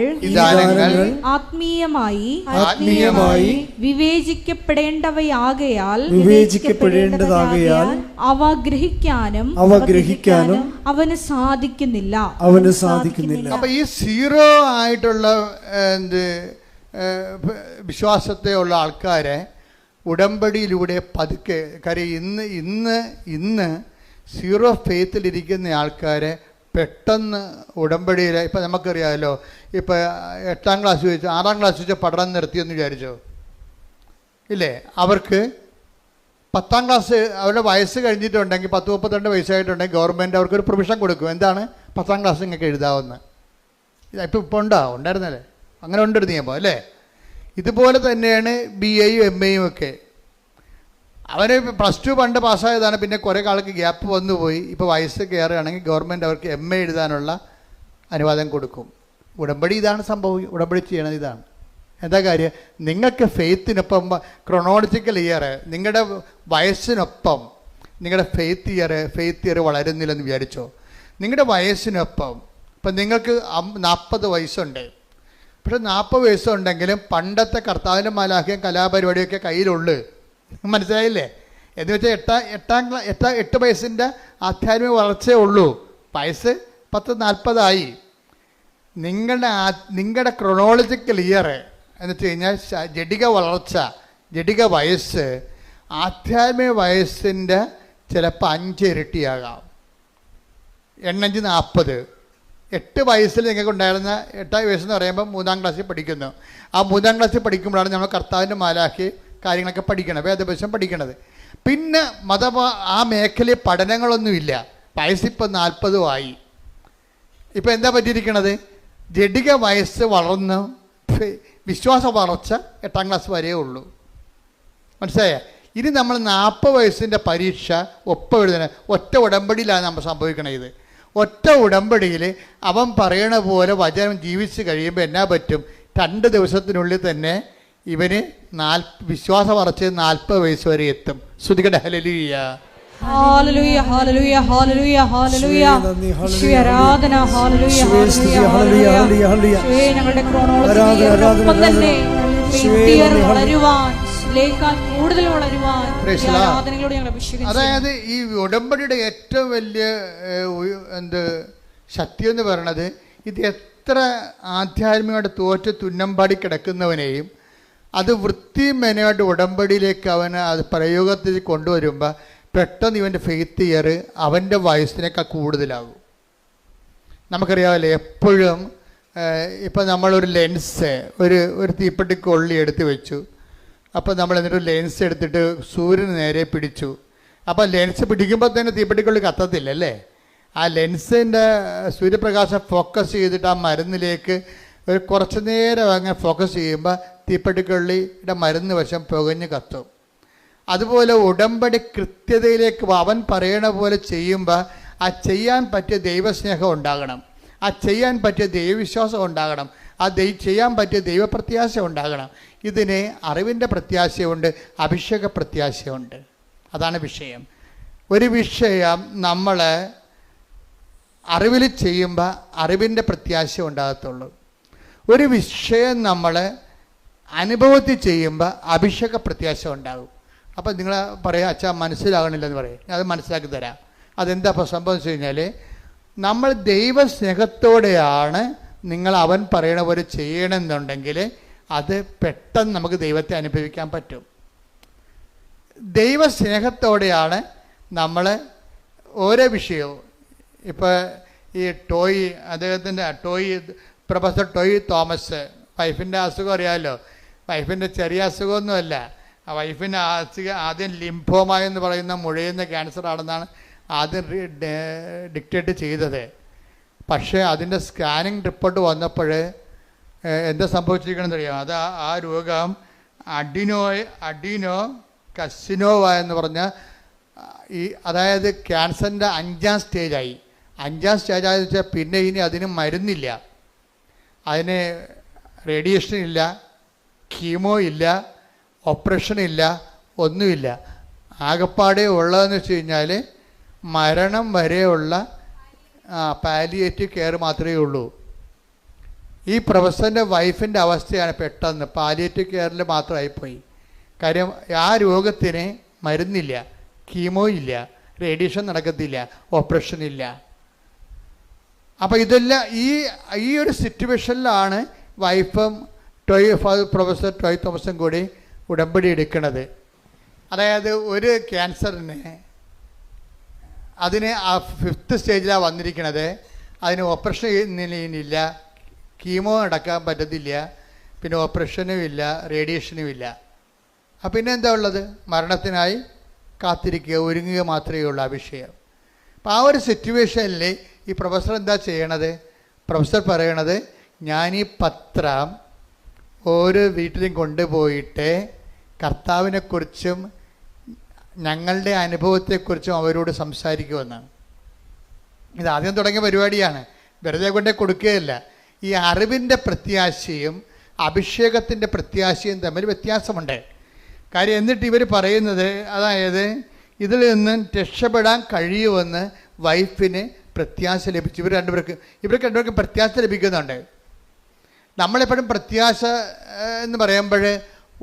ആത്മീയമായി വിവേചിക്കപ്പെടേണ്ടവയാകയാൽ അവ ഗ്രഹിക്കാനും അവന് സാധിക്കുന്നില്ല. അപ്പൊ ഈ സീറോ ആയിട്ടുള്ള വിശ്വാസത്തെ ഉള്ള ആൾക്കാരെ ഉടമ്പടിയിലൂടെ പതുക്കെ, കാര്യം ഇന്ന് സീറോ ഫെയ്ത്തിലിരിക്കുന്ന ആൾക്കാരെ പെട്ടെന്ന് ഉടമ്പടിയിൽ, ഇപ്പം നമുക്കറിയാമല്ലോ, ഇപ്പം 8ാം ക്ലാസ് വെച്ച് 6ാം ക്ലാസ് വെച്ച് പഠനം നിർത്തിയെന്ന് വിചാരിച്ചോ ഇല്ലേ? അവർക്ക് 10ാം ക്ലാസ് അവരുടെ വയസ്സ് കഴിഞ്ഞിട്ടുണ്ടെങ്കിൽ 10-32 വയസ്സായിട്ടുണ്ടെങ്കിൽ ഗവൺമെൻറ് അവർക്കൊരു പ്രൊവിഷൻ കൊടുക്കും. എന്താണ്? 10ാം ക്ലാസ് നിങ്ങൾക്ക് എഴുതാവുന്ന. ഇപ്പോൾ ഉണ്ടായിരുന്നല്ലേ? അങ്ങനെ ഉണ്ട് നിയമം അല്ലേ? ഇതുപോലെ തന്നെയാണ് BAയും MAയും ഒക്കെ. അവർ +2 പണ്ട് പാസ്സായതാണ്. പിന്നെ കുറേ കാലത്ത് ഗ്യാപ്പ് വന്നുപോയി. ഇപ്പോൾ വയസ്സ് കയറുകയാണെങ്കിൽ ഗവൺമെൻറ് അവർക്ക് MA എഴുതാനുള്ള അനുവാദം കൊടുക്കും. ഉടമ്പടി ഇതാണ് സംഭവം. ഉടമ്പടി ചെയ്യണത് ഇതാണ്. എന്താ കാര്യം? നിങ്ങൾക്ക് ഫെയ്ത്തിനൊപ്പം ക്രൊണോളജിക്കൽ ഇയർ, നിങ്ങളുടെ വയസ്സിനൊപ്പം നിങ്ങളുടെ ഫെയ്ത്ത് ഇയർ വളരുന്നില്ലെന്ന് വിചാരിച്ചോ. നിങ്ങളുടെ വയസ്സിനൊപ്പം ഇപ്പം നിങ്ങൾക്ക് 40 വയസ്സുണ്ട്. പക്ഷെ 40 വയസ്സുണ്ടെങ്കിലും പണ്ടത്തെ കർത്താവിൻ്റെ മാലാഖയും കലാപരിപാടിയൊക്കെ കയ്യിലുള്ളു. മനസ്സിലായില്ലേ? എന്ന് വെച്ചാൽ 8 വയസ്സിൻ്റെ ആധ്യാത്മിക വളർച്ചയേ ഉള്ളൂ. വയസ്സ് 40-40 നിങ്ങളുടെ ക്രൊണോളജിക്കൽ ഇയർ എന്ന് വെച്ച് കഴിഞ്ഞാൽ ജഡിക വളർച്ച, ജഡിക വയസ്സ് ആധ്യാത്മിക വയസ്സിൻ്റെ ചിലപ്പോൾ 5 ഇരട്ടിയാകാം. 8 40. 8 വയസ്സിൽ നിങ്ങൾക്ക് ഉണ്ടായിരുന്ന 8 വയസ്സെന്ന് പറയുമ്പോൾ 3ാം ക്ലാസ്സിൽ പഠിക്കുന്നു. ആ 3ാം ക്ലാസ്സിൽ പഠിക്കുമ്പോഴാണ് നമ്മൾ കർത്താവിൻ്റെ മാലാഖി കാര്യങ്ങളൊക്കെ പഠിക്കണം, വേദപുസ്തകം പഠിക്കണത്. പിന്നെ ആ മേഖലയിൽ പഠനങ്ങളൊന്നുമില്ല. വയസ്സിപ്പോൾ 40 ആയി. ഇപ്പം എന്താ പറ്റിയിരിക്കണത്? ജഡിക വയസ്സ് വളർന്ന് വിശ്വാസ വളർച്ച 8ാം ക്ലാസ് വരെയേ ഉള്ളൂ. മനസ്സിലായ? ഇനി നമ്മൾ 40 വയസ്സിൻ്റെ പരീക്ഷ ഒപ്പം എഴുതണ ഒറ്റ ഉടമ്പടിയിലാണ് നമ്മൾ സംഭവിക്കണത്. ഇത് ഒറ്റ ഉടമ്പടിയിൽ അവൻ പറയണ പോലെ വചനം ജീവിച്ച് കഴിയുമ്പോൾ എന്നാ പറ്റും? 2 ദിവസത്തിനുള്ളിൽ തന്നെ ഇവന് വിശ്വാസ വളർച്ച 40 വയസ്സ് വരെ എത്തും. ശ്രുതികട ഹല്ലേലൂയ. ഹല്ലേലൂയ ഹല്ലേലൂയ ഹല്ലേലൂയ ഹല്ലേലൂയ. യേശുവേ ആരാധന. ഹല്ലേലൂയ ഹല്ലേലൂയ ഹല്ലേലൂയ. യേശുവേ ഞങ്ങളുടെ ക്രോണോളജിയോടൊപ്പം തന്നെ വളരുവാൻ, കൂടുതൽ വളരുവാൻ ആരാധനകളോട് ഞങ്ങൾ അഭിഷേകിക്കുന്നു. അതായത് ഈ ഉടമ്പടിയുടെ ഏറ്റവും വലിയ ശക്തി എന്ന് പറയുന്നത്, ഇത് എത്ര ആധ്യാത്മികമായിട്ട് തോറ്റ് തുന്നമ്പാടി കിടക്കുന്നവനെയും അത് വൃത്തിമെനയായിട്ട് ഉടമ്പടിയിലേക്ക് അവന് അത് പ്രയോഗത്തിൽ കൊണ്ടുവരുമ്പോൾ പെട്ടെന്ന് ഇവൻ്റെ ഫെയ്ത്ത് ഇയർ അവൻ്റെ വയസ്സിനേക്കാൾ കൂടുതലാകും. നമുക്കറിയാമല്ലോ, എപ്പോഴും ഇപ്പം നമ്മളൊരു ലെൻസ് ഒരു തീപ്പെട്ടിക്കൊള്ളി എടുത്ത് വെച്ചു. അപ്പോൾ നമ്മൾ എന്നിട്ട് ലെൻസ് എടുത്തിട്ട് സൂര്യന് നേരെ പിടിച്ചു. അപ്പോൾ ലെൻസ് പിടിക്കുമ്പോൾ തന്നെ തീപ്പെട്ടിക്കൊള്ളി കത്തത്തില്ല അല്ലേ? ആ ലെൻസിൻ്റെ സൂര്യപ്രകാശം ഫോക്കസ് ചെയ്തിട്ട് ആ മരുന്നിലേക്ക് ഒരു കുറച്ച് നേരം അങ്ങനെ ഫോക്കസ് ചെയ്യുമ്പോൾ തീപ്പെട്ടിക്കൊള്ളിയുടെ മരുന്ന് വശം പുകഞ്ഞ് കത്തും. അതുപോലെ ഉടമ്പടി കൃത്യതയിലേക്ക് അവൻ പറയണ പോലെ ചെയ്യുമ്പോൾ ആ ചെയ്യാൻ പറ്റിയ ദൈവസ്നേഹം ഉണ്ടാകണം, ആ ചെയ്യാൻ പറ്റിയ ദൈവവിശ്വാസം ഉണ്ടാകണം, ആ ചെയ്യാൻ പറ്റിയ ദൈവപ്രത്യാശ ഉണ്ടാകണം. ഇതിന് അറിവിൻ്റെ പ്രത്യാശയുണ്ട്, അഭിഷേക പ്രത്യാശയുണ്ട്. അതാണ് വിഷയം. ഒരു വിഷയം നമ്മൾ അറിവിൽ ചെയ്യുമ്പോൾ അറിവിൻ്റെ പ്രത്യാശ ഉണ്ടാകത്തുള്ളൂ. ഒരു വിഷയം നമ്മൾ അനുഭവത്തിൽ ചെയ്യുമ്പോൾ അഭിഷേക പ്രത്യാശ ഉണ്ടാകും. അപ്പം നിങ്ങൾ പറയാം, അച്ഛാ മനസ്സിലാകണില്ലെന്ന് പറയും. അത് മനസ്സിലാക്കി തരാം. അതെന്താ ഇപ്പോൾ സംഭവിച്ചു കഴിഞ്ഞാൽ, നമ്മൾ ദൈവസ്നേഹത്തോടെയാണ് നിങ്ങൾ അവൻ പറയണ പോലെ ചെയ്യണമെന്നുണ്ടെങ്കിൽ അത് പെട്ടെന്ന് നമുക്ക് ദൈവത്തെ അനുഭവിക്കാൻ പറ്റും. ദൈവസ്നേഹത്തോടെയാണ് നമ്മൾ ഓരോ വിഷയവും. ഇപ്പോൾ ഈ അദ്ദേഹത്തിൻ്റെ പ്രൊഫസർ ടോയ് തോമസ്, വൈഫിൻ്റെ അസുഖം അറിയാമല്ലോ. വൈഫിൻ്റെ ചെറിയ അസുഖമൊന്നുമല്ല. ആ വൈഫിൻ്റെ ആദ്യം ലിംഫോമ എന്ന് പറയുന്ന മുഴയുന്ന ക്യാൻസർ ആണെന്നാണ് ആദ്യം ഡിക്റ്റേറ്റ് ചെയ്തത്. പക്ഷേ അതിൻ്റെ സ്കാനിങ് റിപ്പോർട്ട് വന്നപ്പോൾ എന്താ സംഭവിച്ചിരിക്കണമെന്ന് അറിയാം. അത് ആ രോഗം അഡിനോ കസിനോവ എന്ന് പറഞ്ഞ അതായത് ക്യാൻസറിൻ്റെ 5ാം സ്റ്റേജായി. 5ാം സ്റ്റേജായെന്ന് വെച്ചാൽ പിന്നെ ഇനി അതിന് മരുന്നില്ല, അതിന് റേഡിയേഷൻ ഇല്ല, കീമോ ഇല്ല, ഓപ്പറേഷൻ ഇല്ല, ഒന്നുമില്ല. ആകപ്പാടെ ഉള്ളതെന്ന് വെച്ച് കഴിഞ്ഞാൽ മരണം വരെയുള്ള പാലിയേറ്റീവ് കെയർ മാത്രമേ ഉള്ളൂ. ഈ പ്രൊഫസറിൻ്റെ വൈഫിൻ്റെ അവസ്ഥയാണ് പെട്ടെന്ന് പാലിയേറ്റീവ് കെയറിൽ മാത്രമായിപ്പോയി. കാര്യം ആ രോഗത്തിന് മരുന്നില്ല, കീമോ ഇല്ല, റേഡിയേഷൻ നടക്കത്തില്ല, ഓപ്പറേഷൻ ഇല്ല. അപ്പോൾ ഇതെല്ലാം ഈ ഒരു സിറ്റുവേഷനിലാണ് വൈഫും പ്രൊഫസർ ടോയ് തോമസും കൂടി ഉടമ്പടി എടുക്കുന്നത്. അതായത് ഒരു ക്യാൻസറിന് അതിന് ആ 5th സ്റ്റേജിലാണ് വന്നിരിക്കുന്നത്. അതിന് ഓപ്പറേഷൻ ഇല്ല, കീമോ നടക്കാൻ പറ്റത്തില്ല, പിന്നെ ഓപ്പറേഷനും ഇല്ല, റേഡിയേഷനും ഇല്ല. അപ്പം പിന്നെ എന്താ ഉള്ളത്? മരണത്തിനായി കാത്തിരിക്കുക, ഒരുങ്ങുക മാത്രമേ ഉള്ളൂ ആ വിഷയം. അപ്പം ആ ഒരു സിറ്റുവേഷനിൽ ഈ പ്രൊഫസർ എന്താ ചെയ്യണത്? പ്രൊഫസർ പറയണത്, ഞാൻ ഈ പത്രം ഓരോ വീട്ടിലും കൊണ്ടുപോയിട്ട് കർത്താവിനെക്കുറിച്ചും ഞങ്ങളുടെ അനുഭവത്തെക്കുറിച്ചും അവരോട് സംസാരിക്കുമെന്നാണ്. ഇത് ആദ്യം തുടങ്ങിയ പരിപാടിയാണ്, വെറുതെ കൊണ്ടേ കൊടുക്കുകയല്ല. ഈ അറിവിൻ്റെ പ്രത്യാശയും അഭിഷേകത്തിൻ്റെ പ്രത്യാശയും തമ്മിൽ വ്യത്യാസമുണ്ട്. കാര്യം എന്നിട്ട് ഇവർ പറയുന്നത്, അതായത് ഇതിൽ നിന്ന് രക്ഷപ്പെടാൻ കഴിയുമെന്ന് വൈഫിന് പ്രത്യാശ ലഭിച്ചു. ഇവർക്ക് രണ്ടുപേർക്കും പ്രത്യാശ ലഭിക്കുന്നുണ്ട്. നമ്മളെപ്പോഴും പ്രത്യാശ എന്ന് പറയുമ്പോൾ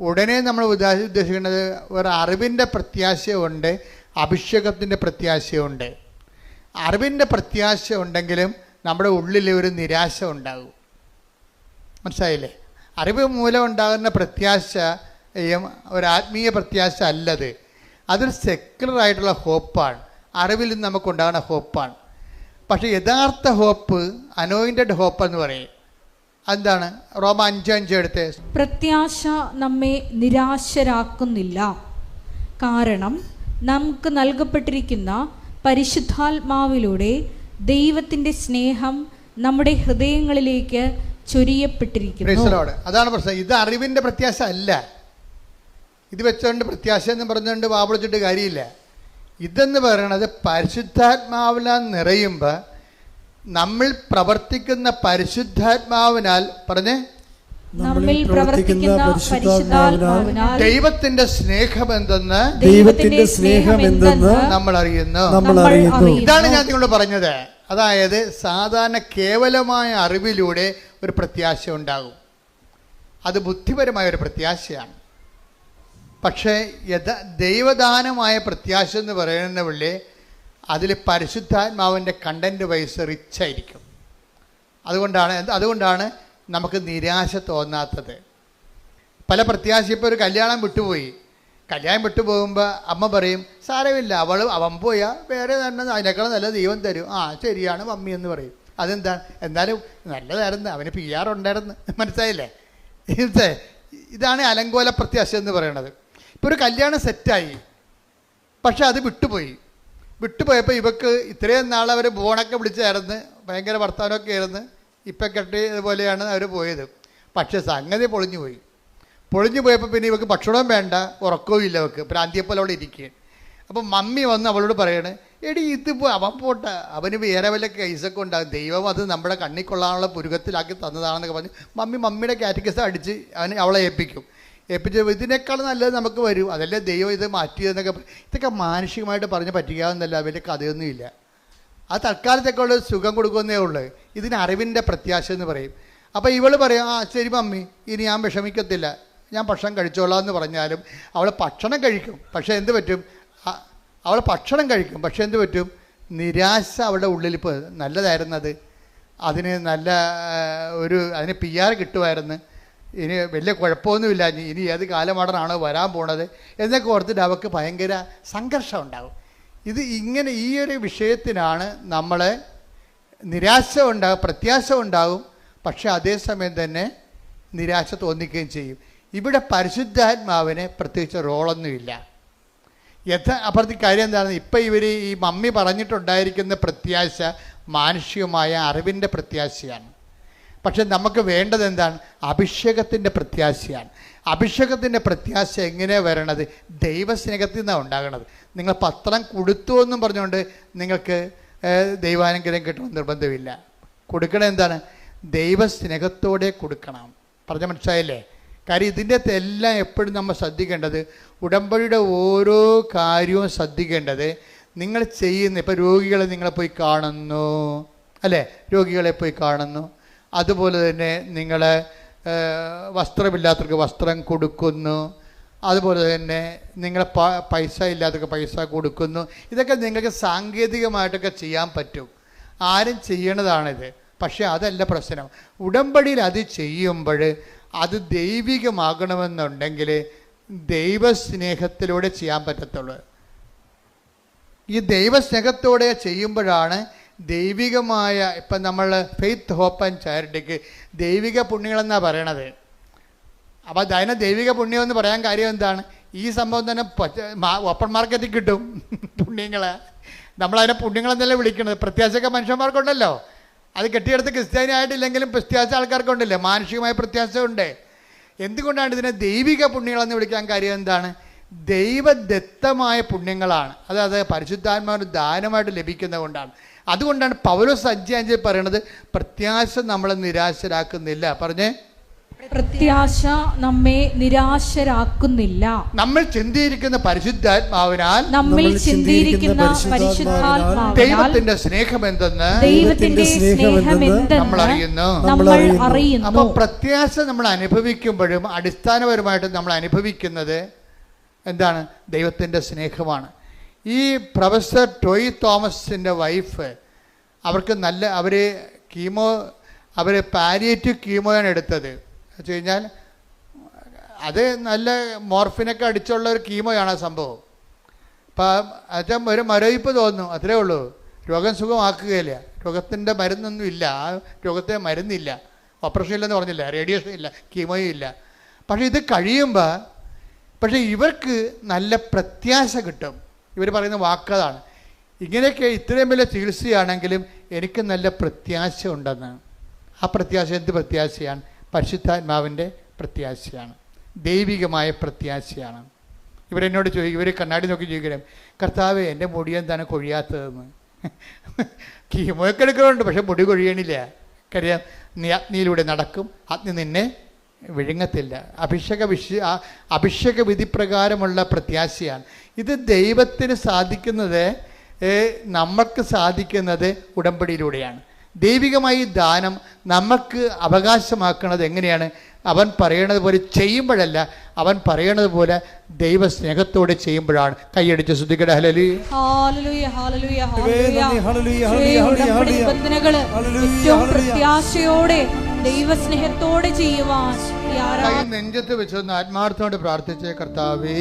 ഉടനെ നമ്മൾ ഉദ്ദേശിക്കുന്നത് ഒരു അറിവിൻ്റെ പ്രത്യാശയുണ്ട്, അഭിഷേകത്തിൻ്റെ പ്രത്യാശയുണ്ട്. അറിവിൻ്റെ പ്രത്യാശ ഉണ്ടെങ്കിലും നമ്മുടെ ഉള്ളിൽ ഒരു നിരാശ ഉണ്ടാകും. മനസ്സിലായില്ലേ? അറിവ് മൂലം ഉണ്ടാകുന്ന പ്രത്യാശയും ഒരാത്മീയ പ്രത്യാശ അല്ലത്. അതൊരു സെക്യുലറായിട്ടുള്ള ഹോപ്പാണ്, അറിവിൽ നിന്ന് നമുക്കുണ്ടാകുന്ന ഹോപ്പാണ്. പക്ഷേ യഥാർത്ഥ ഹോപ്പ് അനോയിൻറ്റഡ് ഹോപ്പ് എന്ന് പറയും. എന്താണ്? റോമ 5:5 എടുത്തേ. പ്രത്യാശ നമ്മെ നിരാശരാക്കുന്നില്ല, കാരണം നമുക്ക് നൽകപ്പെട്ടിരിക്കുന്ന പരിശുദ്ധാത്മാവിലൂടെ ദൈവത്തിന്റെ സ്നേഹം നമ്മുടെ ഹൃദയങ്ങളിലേക്ക് ചൊരിയപ്പെട്ടിരിക്കുന്നു. Praise the Lord. അതാണ് പ്രശ്നം. ഇത് അറിവിൻ്റെ പ്രത്യാശ അല്ല. ഇത് വെച്ചുകൊണ്ട് പ്രത്യാശ എന്ന് പറഞ്ഞുകൊണ്ട് വാപിളിച്ചിട്ട് കാര്യമില്ല. ഇതെന്ന് പറയണത് പരിശുദ്ധാത്മാവിനാൽ നിറയുമ്പോൾ നമ്മൾ പ്രവർത്തിക്കുന്ന പരിശുദ്ധാത്മാവിനാൽ പറഞ്ഞേ നമ്മിൽ പ്രവർത്തിക്കുന്ന പരിശുദ്ധാത്മാവിനാൽ ദൈവത്തിന്റെ സ്നേഹമെന്തെന്ന് നമ്മൾ അറിയുന്നു. ഇതാണ് ഞാൻ നിങ്ങളോട് പറഞ്ഞത്. അതായത് സാധാരണ കേവലമായ അറിവിലൂടെ ഒരു പ്രത്യാശ ഉണ്ടാകും, അത് ബുദ്ധിപരമായ ഒരു പ്രത്യാശയാണ്. പക്ഷേ ദൈവദാനമായ പ്രത്യാശ എന്ന് പറയുന്ന പുള്ളി അതിൽ പരിശുദ്ധാത്മാവിൻ്റെ കണ്ടന്റ് വൈസ് റിച്ചായിരിക്കും. അതുകൊണ്ടാണ് നമുക്ക് നിരാശ തോന്നാത്തത്. പല പ്രത്യാശ, ഇപ്പോൾ ഒരു കല്യാണം വിട്ടുപോകുമ്പോൾ അമ്മ പറയും സാരമില്ല, അവൻ പോയാൽ വേറെ തന്നെ അതിനേക്കാളും നല്ല ദൈവം തരും. ആ ശരിയാണ് മമ്മി എന്ന് പറയും. അതെന്താണ്? എന്നാലും നല്ലതായിരുന്നു, അവന് PR ഉണ്ടായിരുന്നു. മനസ്സിലായില്ലേ? ഇതാണ് അലങ്കോല പ്രത്യാശ എന്ന് പറയുന്നത്. ഇപ്പോൾ ഒരു കല്യാണം സെറ്റായി, പക്ഷെ അത് വിട്ടുപോയപ്പോൾ ഇവക്ക് ഇത്രയും നാൾ അവർ ബോണൊക്കെ വിളിച്ചായിരുന്നു, ഭയങ്കര വർത്തമാനമൊക്കെ ആയിരുന്നു, ഇപ്പം കെട്ടിയതുപോലെയാണ് അവർ പോയത്. പക്ഷെ സംഗതി പൊളിഞ്ഞു പോയപ്പോൾ പിന്നെ ഇവക്ക് ഭക്ഷണവും വേണ്ട, ഉറക്കവും ഇല്ല, അവൾക്ക് പ്രാന്തിയെപ്പോലെ അവിടെ ഇരിക്കുകയാണ്. അപ്പം മമ്മി വന്ന് അവളോട് പറയണേ, എടി ഇതിപ്പോൾ അവൻ പോട്ടെ, അവന് വേറെ വല്ല കേസൊക്കെ ഉണ്ടാകും, ദൈവം അത് നമ്മുടെ കണ്ണിൽ കൊള്ളാനുള്ള പുരുകത്തിലാക്കി തന്നതാണെന്നൊക്കെ പറഞ്ഞ് മമ്മിയുടെ കാറ്റഗറിസ് അടിച്ച് അവളെ ഏൽപ്പിച്ച് ഇതിനേക്കാൾ നല്ലത് നമുക്ക് വരും, അതല്ലേ ദൈവം ഇത് മാറ്റിയതെന്നൊക്കെ. ഇതൊക്കെ മാനുഷികമായിട്ട് പറഞ്ഞ് പറ്റിക്കാവുന്നല്ല, വലിയ കഥയൊന്നുമില്ല. അത് തൽക്കാലത്തേക്കുള്ള സുഖം കൊടുക്കുന്നേ ഉള്ളൂ. ഇതിന് അറിവിൻ്റെ പ്രത്യാശ എന്ന് പറയും. അപ്പോൾ ഇവൾ പറയും, ആ ശരി മമ്മി, ഇനി ഞാൻ വിഷമിക്കത്തില്ല, ഞാൻ ഭക്ഷണം കഴിച്ചോളാം എന്ന് പറഞ്ഞാലും അവൾ ഭക്ഷണം കഴിക്കും. പക്ഷേ എന്ത് പറ്റും? പക്ഷേ എന്ത് പറ്റും? നിരാശ അവളുടെ ഉള്ളിൽ. ഇപ്പോൾ നല്ലതായിരുന്നത്, അതിന് നല്ല അതിന് PR കിട്ടുമായിരുന്നു, ഇനി വലിയ കുഴപ്പമൊന്നുമില്ല, ഇനി ഏത് കാലമാടനാണോ വരാൻ പോണത് എന്നൊക്കെ ഓർത്തിട്ട് അവൾക്ക് ഭയങ്കര സംഘർഷം ഉണ്ടാകും. ഇങ്ങനെ ഈ ഒരു വിഷയത്തിനാണ് നമ്മളെ നിരാശ ഉണ്ടാകും, പ്രത്യാശ ഉണ്ടാകും, പക്ഷെ അതേസമയം തന്നെ നിരാശ തോന്നിക്കുകയും ചെയ്യും. ഇവിടെ പരിശുദ്ധാത്മാവിന് പ്രത്യേകിച്ച് റോളൊന്നുമില്ല. അപ്പുറത്തെ കാര്യം എന്താണ്? ഇപ്പം ഈ മമ്മി പറഞ്ഞിട്ടുണ്ടായിരിക്കുന്ന പ്രത്യാശ മാനുഷികമായ അറിവിൻ്റെ പ്രത്യാശയാണ്. പക്ഷെ നമുക്ക് വേണ്ടത് എന്താണ്? അഭിഷേകത്തിൻ്റെ പ്രത്യാശയാണ്. അഭിഷേകത്തിൻ്റെ പ്രത്യാശ എങ്ങനെയാണ് വരണത്? ദൈവസ്നേഹത്തിൽ നിന്നാണ് ഉണ്ടാകണത്. നിങ്ങൾ പത്രം കൊടുത്തു എന്നും പറഞ്ഞുകൊണ്ട് നിങ്ങൾക്ക് ദൈവാനുഗ്രഹം കിട്ടണമെന്ന് നിർബന്ധമില്ല. കൊടുക്കണം എന്താണ്? ദൈവസ്നേഹത്തോടെ കൊടുക്കണം. പറഞ്ഞ മനസ്സിലായില്ലേ? കാര്യം ഇതിൻ്റെ എല്ലാം എപ്പോഴും നമ്മൾ ശ്രദ്ധിക്കേണ്ടത്, ഉടമ്പടിയുടെ ഓരോ കാര്യവും ശ്രദ്ധിക്കേണ്ടത് നിങ്ങൾ ചെയ്യുന്ന. ഇപ്പോൾ രോഗികളെ നിങ്ങളെ പോയി കാണുന്നു അല്ലേ? രോഗികളെ പോയി കാണുന്നു. അതുപോലെ തന്നെ നിങ്ങൾ വസ്ത്രമില്ലാത്തവർക്ക് വസ്ത്രം കൊടുക്കുന്നു. അതുപോലെ തന്നെ നിങ്ങൾ പൈസ ഇല്ലാത്തവർക്ക് പൈസ കൊടുക്കുന്നു. ഇതൊക്കെ നിങ്ങൾക്ക് സാങ്കേതികമായിട്ടൊക്കെ ചെയ്യാൻ പറ്റും, ആരും ചെയ്യണതാണിത്. പക്ഷേ അതല്ല പ്രശ്നം. ഉടമ്പടിയിൽ അത് ചെയ്യുമ്പോൾ അത് ദൈവികമാകണമെന്നുണ്ടെങ്കിൽ ദൈവസ്നേഹത്തിലൂടെ ചെയ്യാൻ പറ്റത്തുള്ളൂ. ഈ ദൈവസ്നേഹത്തോടെ ചെയ്യുമ്പോഴാണ് ദൈവികമായ, ഇപ്പം നമ്മൾ ഫെയ്ത്ത്, ഹോപ്പ് ആൻഡ് ചാരിറ്റിക്ക് ദൈവിക പുണ്യങ്ങളെന്നാണ് പറയണത്. അപ്പോൾ അതിനെ ദൈവിക പുണ്യം എന്ന് പറയാൻ കാര്യം എന്താണ്? ഈ സംഭവം തന്നെ ഓപ്പൺ മാർക്കറ്റിൽ കിട്ടും പുണ്യങ്ങളെ. നമ്മളതിനെ പുണ്യങ്ങളെന്നല്ലേ വിളിക്കുന്നത്. പ്രത്യാശയൊക്കെ മനുഷ്യന്മാർക്കുണ്ടല്ലോ, അത് കെട്ടിയെടുത്ത് ക്രിസ്ത്യാനി ആയിട്ടില്ലെങ്കിലും പ്രത്യാശ ആൾക്കാർക്കുണ്ടല്ലേ, മാനുഷികമായ പ്രത്യാശ ഉണ്ട്. എന്തുകൊണ്ടാണ് ഇതിനെ ദൈവിക പുണ്യങ്ങളെന്ന് വിളിക്കാൻ കാര്യം എന്താണ്? ദൈവദത്തമായ പുണ്യങ്ങളാണ്. അതായത് പരിശുദ്ധാത്മാവിന് ദാനമായിട്ട് ലഭിക്കുന്നത് കൊണ്ടാണ്. അതുകൊണ്ടാണ് പൗലോസ് 5:5 പറയണത്, പ്രത്യാശ നമ്മളെ നിരാശരാക്കുന്നില്ല. പറഞ്ഞേ, പ്രത്യാശ നമ്മെ നിരാശരാക്കുന്നില്ല. നമ്മൾ ചിന്തിയിരിക്കുന്ന പരിശുദ്ധാത്മാവിനാൽ, ദൈവത്തിന്റെ സ്നേഹമെന്തെന്ന് നമ്മൾ അറിയുന്നു. അപ്പൊ പ്രത്യാശ നമ്മൾ അനുഭവിക്കുമ്പോഴും അടിസ്ഥാനപരമായിട്ട് നമ്മൾ അനുഭവിക്കുന്നത് എന്താണ്? ദൈവത്തിന്റെ സ്നേഹമാണ്. ഈ പ്രൊഫസർ ടോയ് തോമസിൻ്റെ വൈഫ്, അവർക്ക് അവർ പാലിയേറ്റീവ് കീമോയാണ് എടുത്തത്. വെച്ച് കഴിഞ്ഞാൽ അത് നല്ല മോർഫിനൊക്കെ അടിച്ചുള്ള ഒരു കീമോയാണ് ആ സംഭവം. അപ്പം അത് ഒരു മരവിപ്പ് തോന്നുന്നു, അത്രേ ഉള്ളൂ. രോഗം സുഖമാക്കുകയില്ല. രോഗത്തിൻ്റെ മരുന്നൊന്നും ഇല്ല, ആ രോഗത്തിന് മരുന്നില്ല. ഓപ്പറേഷൻ ഇല്ലെന്ന് പറഞ്ഞില്ല, റേഡിയേഷൻ ഇല്ല, കീമോയും ഇല്ല. പക്ഷേ ഇത് കഴിയുമ്പോൾ പക്ഷേ ഇവർക്ക് നല്ല പ്രത്യാശ കിട്ടും. ഇവർ പറയുന്ന വാക്കതാണ്, ഇങ്ങനെയൊക്കെ ഇത്രയും വലിയ ചികിത്സയാണെങ്കിലും എനിക്ക് നല്ല പ്രത്യാശ ഉണ്ടെന്ന്. ആ പ്രത്യാശ എന്ത് പ്രത്യാശയാണ്? പരിശുദ്ധാത്മാവിൻ്റെ പ്രത്യാശയാണ്, ദൈവികമായ പ്രത്യാശയാണ്. ഇവരെന്നോട് ചോദിക്കും, ഇവർ കണ്ണാടി നോക്കി ചോദിക്കണം, കർത്താവേ എൻ്റെ മുടി എന്താണ് കൊഴിയാത്തതെന്ന്. കീമോയൊക്കെ എടുക്കുന്നുണ്ട്, പക്ഷെ മുടി കൊഴിയണില്ല. കാര്യം നീ അഗ്നിയിലൂടെ നടക്കും, അഗ്നി നിന്നെ വിഴുങ്ങത്തില്ല. അഭിഷേക വിധി പ്രകാരമുള്ള പ്രത്യാശയാണ്. ഇത് ദൈവത്തിന് സാധിക്കുന്നത്, നമുക്ക് സാധിക്കുന്നത് ഉടമ്പടിയിലൂടെയാണ്. ദൈവികമായി ദാനം നമുക്ക് അവകാശമാക്കുന്നത് എങ്ങനെയാണ്? അവൻ പറയണത് പോലെ ചെയ്യുമ്പോഴല്ല, അവൻ പറയണത് പോലെ ദൈവസ്നേഹത്തോടെ ചെയ്യുമ്പോഴാണ്. കൈയടിച്ച് ശ്രദ്ധിക്കട്ടെ. പ്രത്യാശയോടെ ദൈവസ്നേഹത്തോടെ ചെയ്യുവാൻ നെഞ്ചത്ത് വെച്ചൊന്ന് ആത്മാർത്ഥത്തോട് പ്രാർത്ഥിച്ചേ. കർത്താവേ,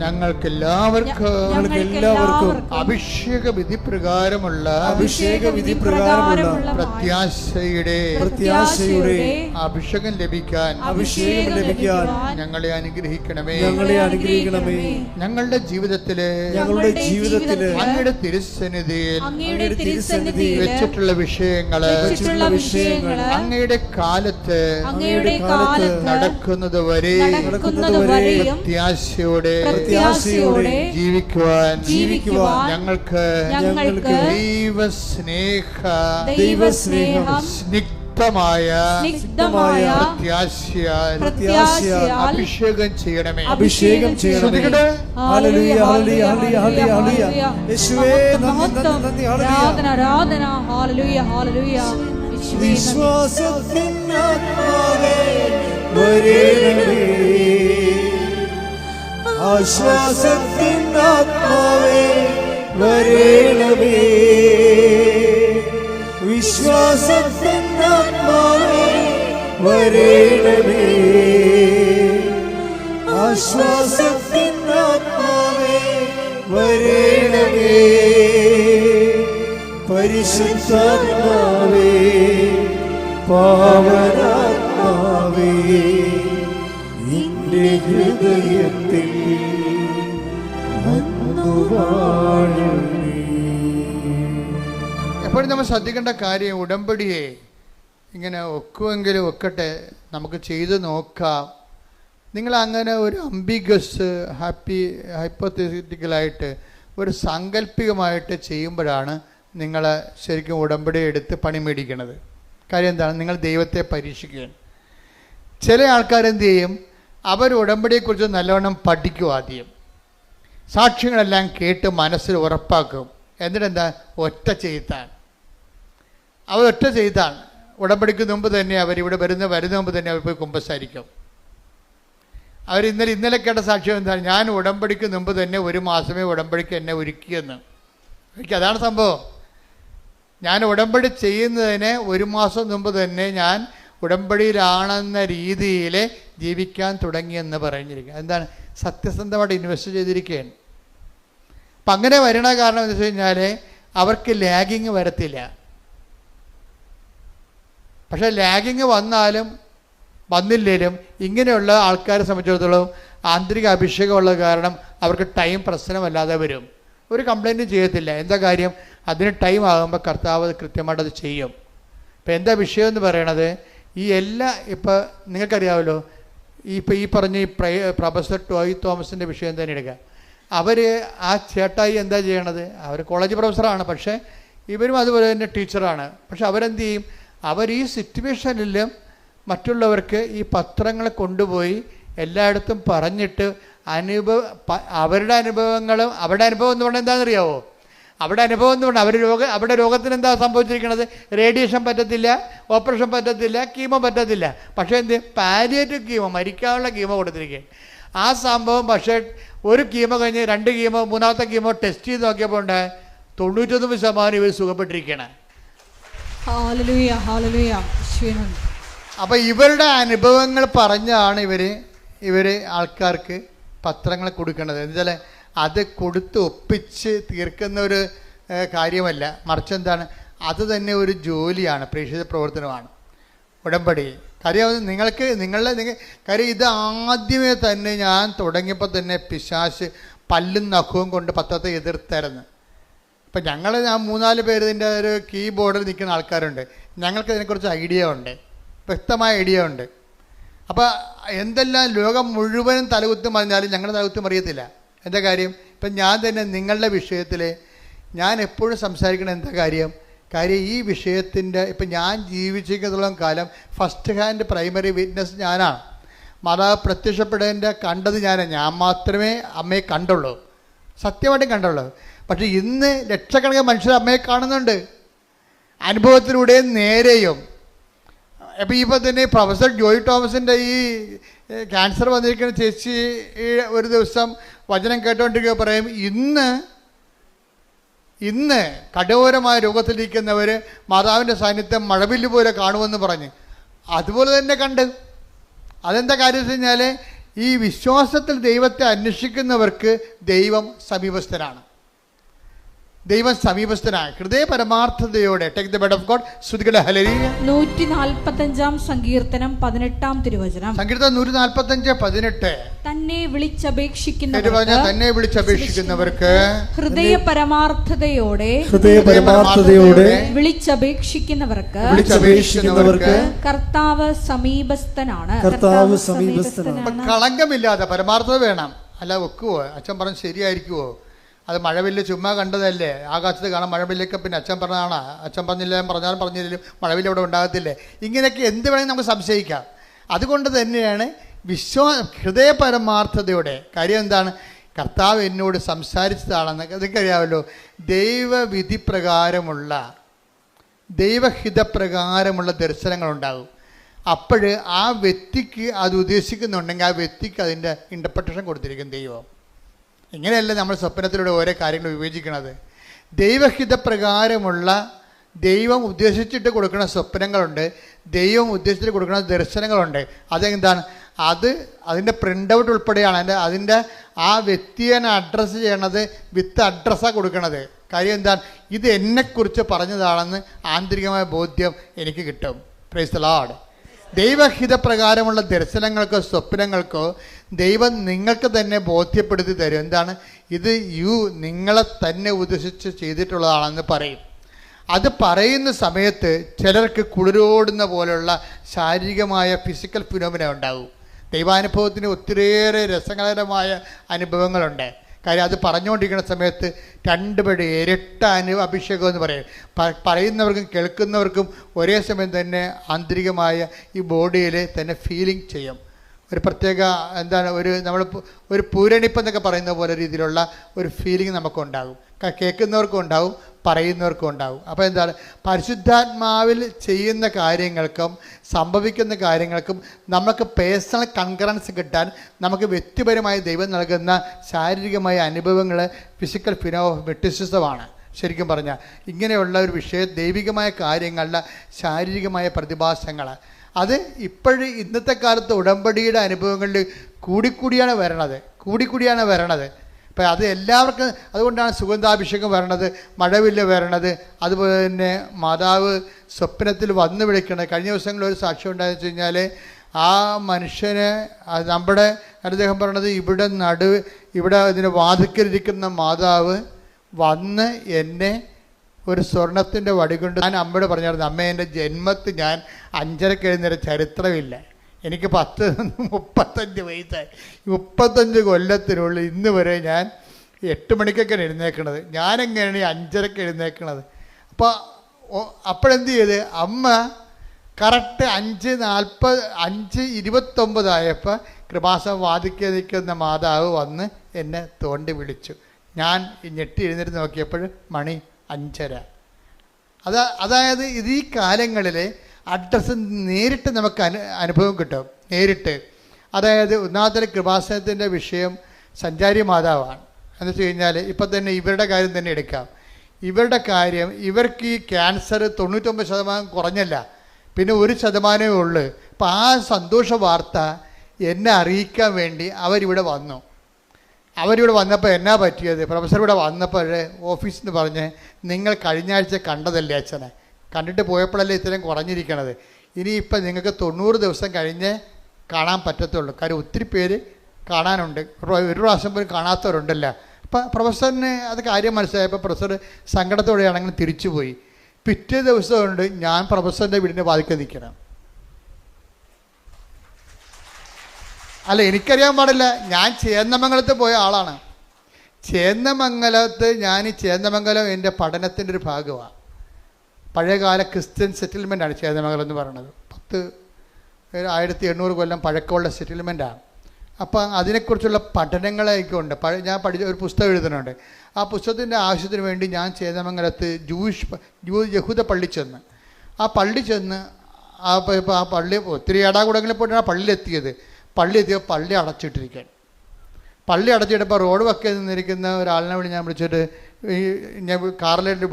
ഞങ്ങൾക്കെല്ലാവർക്കും അഭിഷേക വിധി പ്രകാരമുള്ള പ്രത്യാശയുടെ അഭിഷേകം ലഭിക്കാൻ ഞങ്ങളെ അനുഗ്രഹിക്കണമേ. ഞങ്ങളുടെ ജീവിതത്തില് അങ്ങയുടെ തിരുസന്നിധിയിൽ വെച്ചിട്ടുള്ള വിഷയങ്ങള് അങ്ങയുടെ കാലത്ത് നടക്കുന്നത് വരെ പ്രത്യാശയോടെ ജീവിക്കുവാൻ ഞങ്ങൾക്ക് ദൈവസ്നേഹം സ്നിഗ്ധമായ പ്രത്യാശയാൽ അഭിഷേകം ചെയ്യണമേ. വിശ്വാസത്തിനാത്മാവേ വരേണമേ, ആശ്വാസത്തിനാത്മാവേ വരേണമേ, വിശ്വാസത്തിനാത്മാവേ വരേണമേ, ആശ്വാസത്തിനാത്മാവേ വരേണമേ, പരിശുദ്ധാത്മാവേ പാവനാത്മാവേ നിന്റെ ഹൃദയത്തിൽ എപ്പോഴും നമ്മൾ ശ്രദ്ധിക്കേണ്ട കാര്യം, ഉടമ്പടിയെ ഇങ്ങനെ ഒക്കുമെങ്കിലും ഒക്കട്ടെ, നമുക്ക് ചെയ്ത് നോക്കാം. നിങ്ങൾ അങ്ങനെ ഒരു അംബിഗസ് ഹൈപ്പോത്തറ്റിക്കലായിട്ട് ഒരു സാങ്കല്പികമായിട്ട് ചെയ്യുമ്പോഴാണ് നിങ്ങൾ ശരിക്കും ഉടമ്പടി എടുത്ത് പണി മേടിക്കുന്നത്. കാര്യം എന്താണ്? നിങ്ങൾ ദൈവത്തെ പരീക്ഷിക്കുകയാണ്. ചില ആൾക്കാരെന്ത് ചെയ്യും? അവർ ഉടമ്പടിയെക്കുറിച്ച് നല്ലവണ്ണം പഠിക്കും. ആദ്യം സാക്ഷ്യങ്ങളെല്ലാം കേട്ട് മനസ്സിൽ ഉറപ്പാക്കും. എന്നിട്ടെന്താ? ഒറ്റ ചെയ്താണ്. അവർ ഒറ്റ ചെയ്താണ്. ഉടമ്പടിക്ക് മുമ്പ് തന്നെ അവരിവിടെ വരുന്ന മുമ്പ് തന്നെ അവർ പോയി കുമ്പസാരിക്കും. അവർ ഇന്നലെ കേട്ട സാക്ഷ്യം എന്താണ്? ഞാൻ ഉടമ്പടിക്ക് മുമ്പ് തന്നെ 1 മാസമേ ഉടമ്പടിക്ക് എന്നെ ഒരുക്കിയെന്ന്. അതാണ് സംഭവം. ഞാൻ ഉടമ്പടി ചെയ്യുന്നതിന് 1 മാസം മുമ്പ് തന്നെ ഞാൻ ഉടമ്പടിയിലാണെന്ന രീതിയിൽ ജീവിക്കാൻ തുടങ്ങിയെന്ന് പറഞ്ഞിരിക്കുക. എന്താണ്? സത്യസന്ധമായിട്ട് ഇൻവെസ്റ്റ് ചെയ്തിരിക്കുകയാണ്. അപ്പം അങ്ങനെ വരണ കാരണം എന്ന് വെച്ച് കഴിഞ്ഞാൽ അവർക്ക് ലാഗിങ് വരത്തില്ല. പക്ഷേ ലാഗിങ് വന്നില്ലേലും ഇങ്ങനെയുള്ള ആൾക്കാരെ സംബന്ധിച്ചിടത്തോളം ആന്തരിക അഭിഷേകമുള്ള കാരണം അവർക്ക് ടൈം പ്രശ്നമല്ലാതെ വരും. ഒരു കംപ്ലൈൻറ്റും ചെയ്യത്തില്ല. എന്താ കാര്യം? അതിന് ടൈം ആകുമ്പോൾ കർത്താവ് കൃത്യമായിട്ടത് ചെയ്യും. ഇപ്പം എന്താ വിഷയം എന്ന് പറയണത്? ഇപ്പോൾ നിങ്ങൾക്കറിയാമല്ലോ, ഈ പറഞ്ഞ പ്രൊഫസർ ടോയ് തോമസിൻ്റെ വിഷയം തന്നെ എടുക്കുക. അവർ ആ ചേട്ടായി എന്താ ചെയ്യണത്? അവർ കോളേജ് പ്രൊഫസറാണ്, പക്ഷേ ഇവരും അതുപോലെ തന്നെ ടീച്ചറാണ്. പക്ഷെ അവരെന്ത് ചെയ്യും? അവർ ഈ സിറ്റുവേഷനിലും മറ്റുള്ളവർക്ക് ഈ പത്രങ്ങൾ കൊണ്ടുപോയി എല്ലായിടത്തും പറഞ്ഞിട്ട് അവരുടെ അനുഭവങ്ങളും, അവരുടെ അനുഭവം എന്ന് പറഞ്ഞാൽ എന്താണെന്നറിയാവോ? അവിടെ അനുഭവം എന്ന് പറഞ്ഞാൽ അവരുടെ രോഗത്തിന് എന്താ സംഭവിച്ചിരിക്കുന്നത്? റേഡിയേഷൻ പറ്റത്തില്ല, ഓപ്പറേഷൻ പറ്റത്തില്ല, കീമോ പറ്റത്തില്ല. പക്ഷേ എന്ത്? പാലിയേറ്റീവ് കീമോ, മരിക്കാനുള്ള കീമോ കൊടുത്തിരിക്കുക. ആ സംഭവം പക്ഷേ ഒരു കീമോ കഴിഞ്ഞ് 2 കീമോ 3ാമത്തെ കീമോ ടെസ്റ്റ് ചെയ്ത് നോക്കിയപ്പോൾ ഉണ്ട് 99% ഇവർ സുഖപ്പെട്ടിരിക്കണം. അപ്പം ഇവരുടെ അനുഭവങ്ങൾ പറഞ്ഞാണ് ഇവർ ആൾക്കാർക്ക് പത്രങ്ങൾ കൊടുക്കുന്നത്. എന്നുവെച്ചാൽ അത് കൊടുത്ത് ഒപ്പിച്ച് തീർക്കുന്ന ഒരു കാര്യമല്ല, മറിച്ച് എന്താണ്? അത് തന്നെ ഒരു ജോലിയാണ്, പ്രേക്ഷിത പ്രവർത്തനമാണ്. ഉടമ്പടി. കാര്യം കാര്യം ഇത് ആദ്യമേ തന്നെ ഞാൻ തുടങ്ങിയപ്പോൾ തന്നെ പിശാശ് പല്ലും നഖവും കൊണ്ട് പത്രത്തെ എതിർത്തായിരുന്നു. ഇപ്പം ഞാൻ 3-4 പേര് ഇതിൻ്റെ ഒരു കീബോർഡിൽ നിൽക്കുന്ന ആൾക്കാരുണ്ട്. ഞങ്ങൾക്ക് ഇതിനെക്കുറിച്ച് ഐഡിയ ഉണ്ട്, വ്യക്തമായ ഐഡിയ ഉണ്ട്. അപ്പോൾ എന്തെല്ലാം ലോകം മുഴുവനും തലകുത്തും പറഞ്ഞാലും ഞങ്ങളുടെ തലകുത്തും അറിയത്തില്ല. എന്താ കാര്യം? ഇപ്പം ഞാൻ തന്നെ നിങ്ങളുടെ വിഷയത്തിൽ ഞാൻ എപ്പോഴും സംസാരിക്കണം. എന്താ കാര്യം ഈ വിഷയത്തിൻ്റെ ഇപ്പം ഞാൻ ജീവിച്ചിരിക്കുന്നിടത്തോളം കാലം ഫസ്റ്റ് ഹാൻഡ് പ്രൈമറി വിറ്റ്നസ് ഞാനാണ്. മാതാവ് പ്രത്യക്ഷപ്പെടേണ്ട കണ്ടത് ഞാൻ മാത്രമേ അമ്മയെ കണ്ടുള്ളൂ, സത്യമായിട്ടും കണ്ടുള്ളൂ. പക്ഷേ ഇന്ന് ലക്ഷക്കണക്കിന് മനുഷ്യർ അമ്മയെ കാണുന്നുണ്ട്, അനുഭവത്തിലൂടെയും നേരെയും. അപ്പോൾ ഇപ്പോൾ തന്നെ പ്രൊഫസർ ജോയ് തോമസിൻ്റെ ഈ ക്യാൻസർ വന്നിരിക്കുന്ന ചേച്ചി ഒരു ദിവസം വചനം കേട്ടുകൊണ്ടിരിക്കുക പറയും, ഇന്ന് കഠോരമായ രോഗത്തിലിരിക്കുന്നവർ മാതാവിൻ്റെ സാന്നിധ്യം മഴവില്ല് പോലെ കാണുമെന്ന് പറഞ്ഞ് അതുപോലെ തന്നെ കണ്ട്. അതെന്താ കാര്യം വെച്ച് കഴിഞ്ഞാൽ ഈ വിശ്വാസത്തിൽ ദൈവത്തെ അന്വേഷിക്കുന്നവർക്ക് ദൈവം സമീപസ്ഥനാണ്. ഹൃദയ പരമാർത്ഥതയോടെ take the word of God. സ്തുതിക്കട്ടെ, ഹല്ലേലൂയ. 145 സങ്കീർത്തനം 18 തിരുവചനം. സങ്കീർത്തനം 145:18. തന്നെ വിളിച്ചപേക്ഷിക്കുന്നവർക്ക് ഹൃദയ പരമാർത്ഥതയോടെ വിളിച്ചപേക്ഷിക്കുന്നവർക്ക് കർത്താവ് സമീപസ്ഥനാണ്. കളങ്കമില്ലാതെ പരമാർത്ഥത വേണം. അല്ല വെക്കുവോ? അച്ഛൻ പറഞ്ഞ് ശരിയായിരിക്കുവോ? അത് മഴവില്ല് ചുമ്മാ കണ്ടതല്ലേ? ആകാശത്ത് കാണാൻ മഴവില്ലൊക്കെ പിന്നെ അച്ഛൻ പറഞ്ഞതാണ്. അച്ഛൻ പറഞ്ഞാലും പറഞ്ഞില്ലെങ്കിലും മഴവില്ല് അവിടെ ഉണ്ടാകത്തില്ലേ? ഇങ്ങനെയൊക്കെ എന്ത് വേണമെങ്കിൽ നമുക്ക് സംശയിക്കാം. അതുകൊണ്ട് തന്നെയാണ് ഹൃദയ പരമാർത്ഥതയോടെ. കാര്യം എന്താണ്? കർത്താവ് എന്നോട് സംസാരിച്ചതാണെന്ന് അതൊക്കെയറിയാമല്ലോ. ദൈവഹിതപ്രകാരമുള്ള ദർശനങ്ങളുണ്ടാകും. അപ്പോൾ ആ വ്യക്തിക്ക് അത് ഉദ്ദേശിക്കുന്നുണ്ടെങ്കിൽ ആ വ്യക്തിക്ക് അതിൻ്റെ ഇൻ്റർപ്രിട്ടേഷൻ കൊടുത്തിരിക്കും ദൈവം. ഇങ്ങനെയല്ല നമ്മൾ സ്വപ്നത്തിലൂടെ ഓരോ കാര്യങ്ങൾ വിവേചിക്കണത്. ദൈവഹിതപ്രകാരമുള്ള ദൈവം ഉദ്ദേശിച്ചിട്ട് കൊടുക്കുന്ന സ്വപ്നങ്ങളുണ്ട്, ദൈവം ഉദ്ദേശിച്ചിട്ട് കൊടുക്കുന്ന ദർശനങ്ങളുണ്ട്. അതെന്താണ്? അതിൻ്റെ പ്രിൻ്റ് ഔട്ട് ഉൾപ്പെടെയാണ് അതിൻ്റെ ആ വ്യക്തിയെ അഡ്രസ്സ് ചെയ്യണത് വിത്ത് അഡ്രസ്സാണ് കൊടുക്കണത്. കാര്യം എന്താണ്? ഇത് എന്നെക്കുറിച്ച് പറഞ്ഞതാണെന്ന് ആന്തരികമായ ബോധ്യം എനിക്ക് കിട്ടും. Praise the Lord. ദൈവഹിതപ്രകാരമുള്ള ദർശനങ്ങൾക്കോ സ്വപ്നങ്ങൾക്കോ ദൈവം നിങ്ങൾക്ക് തന്നെ ബോധ്യപ്പെടുത്തി തരും. എന്താണ്? ഇത് നിങ്ങളെ തന്നെ ഉദ്ദേശിച്ച് ചെയ്തിട്ടുള്ളതാണെന്ന് പറയും. അത് പറയുന്ന സമയത്ത് ചിലർക്ക് കുളിരോടുന്ന പോലുള്ള ശാരീരികമായ ഫിസിക്കൽ ഫിനോമിന ഉണ്ടാകും. ദൈവാനുഭവത്തിന് ഒത്തിരിയേറെ രസകരമായ അനുഭവങ്ങളുണ്ട്. കാര്യം അത് പറഞ്ഞുകൊണ്ടിരിക്കുന്ന സമയത്ത് 2 പടി ഇരട്ട അഭിഷേകം എന്ന് പറയും. പറയുന്നവർക്കും കേൾക്കുന്നവർക്കും ഒരേ സമയം തന്നെ ആന്തരികമായ ഈ ബോഡിയിൽ തന്നെ ഫീലിംഗ് ചെയ്യും. ഒരു പ്രത്യേക നമ്മൾ ഒരു പൂരണിപ്പ് എന്നൊക്കെ പറയുന്ന പോലെ രീതിയിലുള്ള ഒരു ഫീലിംഗ് നമുക്കുണ്ടാകും. കേൾക്കുന്നവർക്കും ഉണ്ടാകും, പറയുന്നവർക്കും ഉണ്ടാകും. അപ്പോൾ എന്താണ്? പരിശുദ്ധാത്മാവിൽ ചെയ്യുന്ന കാര്യങ്ങൾക്കും സംഭവിക്കുന്ന കാര്യങ്ങൾക്കും നമുക്ക് പേഴ്സണൽ കൺകറൻസ് കിട്ടാൻ നമുക്ക് വ്യക്തിപരമായി ദൈവം നൽകുന്ന ശാരീരികമായ അനുഭവങ്ങൾ ഫിസിക്കൽ ഫിനോമിറ്റിസിസമാണ്. ശരിക്കും പറഞ്ഞാൽ ഇങ്ങനെയുള്ള ഒരു വിഷയം ദൈവികമായ കാര്യങ്ങളുടെ ശാരീരികമായ പ്രതിഭാസങ്ങൾ അത് ഇന്നത്തെ കാലത്ത് ഉടമ്പടിയുടെ അനുഭവങ്ങളിൽ കൂടിക്കൂടിയാണ് വരണത്. അപ്പം അത് എല്ലാവർക്കും അതുകൊണ്ടാണ് സുഗന്ധാഭിഷേകം വരണത്, മഴവില്ല് വരണത്, അതുപോലെ തന്നെ മാതാവ് സ്വപ്നത്തിൽ വന്ന് വിളിക്കണത്. കഴിഞ്ഞ ദിവസങ്ങളിൽ ഒരു സാക്ഷ്യം ഉണ്ടായെന്ന് വെച്ച് കഴിഞ്ഞാൽ ആ മനുഷ്യന് നമ്മുടെ അദ്ദേഹം പറയണത് ഇവിടെ ഇതിന് വാതിക്കലിരിക്കുന്ന മാതാവ് വന്ന് എന്നെ ഒരു സ്വർണത്തിൻ്റെ വടി കൊണ്ട് ഞാൻ അമ്മയോട് പറഞ്ഞായിരുന്നു, അമ്മ എൻ്റെ ജന്മത്തിൽ ഞാൻ 5:30 എഴുന്നേരം ചരിത്രമില്ല. എനിക്ക് 35 വയസ്സായി. 35 കൊല്ലത്തിനുള്ളിൽ ഇന്ന് വരെ ഞാൻ 8 മണിക്കൊക്കെയാണ് എഴുന്നേക്കണത്. ഞാനെങ്ങനെയാണ് 5:30 എഴുന്നേക്കണത്? അപ്പോഴെന്ത് ചെയ്ത് അമ്മ കറക്റ്റ് 5:29 ആയപ്പോൾ കൃപാസനം വാദിക്കാൻ നിൽക്കുന്ന മാതാവ് വന്ന് എന്നെ തോണ്ടി വിളിച്ചു. ഞാൻ ഞെട്ടി എഴുന്നേറ്റ് നോക്കിയപ്പോൾ മണി 5:30. അതായത് ഇത് ഈ കാലങ്ങളിൽ അഡ്രസ്സ് നേരിട്ട് നമുക്ക് അനുഭവം കിട്ടും. നേരിട്ട്. അതായത് ഒന്നാമത്തെ കൃപാസനത്തിൻ്റെ വിഷയം സഞ്ചാരി മാതാവാണ്. എന്ന് വെച്ച് കഴിഞ്ഞാൽ ഇപ്പം തന്നെ ഇവരുടെ കാര്യം തന്നെ എടുക്കാം. ഇവർക്ക് ഈ ക്യാൻസർ 99% കുറഞ്ഞല്ല, പിന്നെ 1% ഉള്ളു. അപ്പം ആ സന്തോഷ വാർത്ത എന്നെ അറിയിക്കാൻ വേണ്ടി അവരിവിടെ വന്നപ്പോൾ എന്നാ പറ്റിയത്? പ്രൊഫസർ ഇവിടെ വന്നപ്പോൾ ഓഫീസിൽ നിന്ന് പറഞ്ഞ്, നിങ്ങൾ കഴിഞ്ഞ ആഴ്ച കണ്ടതല്ലേ അച്ഛനെ, കണ്ടിട്ട് പോയപ്പോഴല്ലേ ഇത്രയും കുറഞ്ഞിരിക്കണത്, ഇനിയിപ്പം നിങ്ങൾക്ക് 90 ദിവസം കഴിഞ്ഞ് കാണാൻ പറ്റത്തുള്ളൂ. കാര്യം ഒത്തിരി പേര് കാണാനുണ്ട്, ഒരു പ്രാവശ്യം പോലും കാണാത്തവരുണ്ടല്ലോ. അപ്പം പ്രൊഫസറിന് അത് കാര്യം മനസ്സിലായപ്പോൾ പ്രൊഫസർ സങ്കടത്തോടെയാണെങ്കിൽ തിരിച്ചുപോയി. പിറ്റേ ദിവസമുണ്ട് ഞാൻ പ്രൊഫസറിൻ്റെ വീടിൻ്റെ വാതിൽക്കൽ നിൽക്കണം. അല്ല, എനിക്കറിയാൻ പാടില്ല, ഞാൻ ചേന്നമംഗലത്ത് പോയ ആളാണ്. ചേന്നമംഗലത്ത് ഈ ചേന്നമംഗലം എൻ്റെ പഠനത്തിൻ്റെ ഒരു ഭാഗമാണ്. പഴയകാല ക്രിസ്ത്യൻ സെറ്റിൽമെൻറ്റാണ് ചേന്നമംഗലം എന്ന് പറയുന്നത്. 1800 കൊല്ലം പഴക്കമുള്ള സെറ്റിൽമെൻറ്റാണ്. അപ്പം അതിനെക്കുറിച്ചുള്ള പഠനങ്ങളൊക്കെ ഉണ്ട്. ഞാൻ പഠിച്ച ഒരു പുസ്തകം എഴുതുന്നുണ്ട്. ആ പുസ്തകത്തിൻ്റെ ആവശ്യത്തിന് വേണ്ടി ഞാൻ ചേന്നമംഗലത്ത് യഹൂദ പള്ളി ചെന്ന് ആ പള്ളി ഒത്തിരി ഏടാകൂടങ്ങളിൽ പോയിട്ടാണ് ആ പള്ളിയിലെത്തിയത്. പള്ളി അടച്ചിട്ടിരിക്കാൻ. പള്ളി അടച്ചിട്ടപ്പോൾ റോഡ് വക്കെ നിന്നിരിക്കുന്ന ഒരാളിനെ വേണ്ടി ഞാൻ വിളിച്ചിട്ട് ഞാൻ കാറിലേക്ക്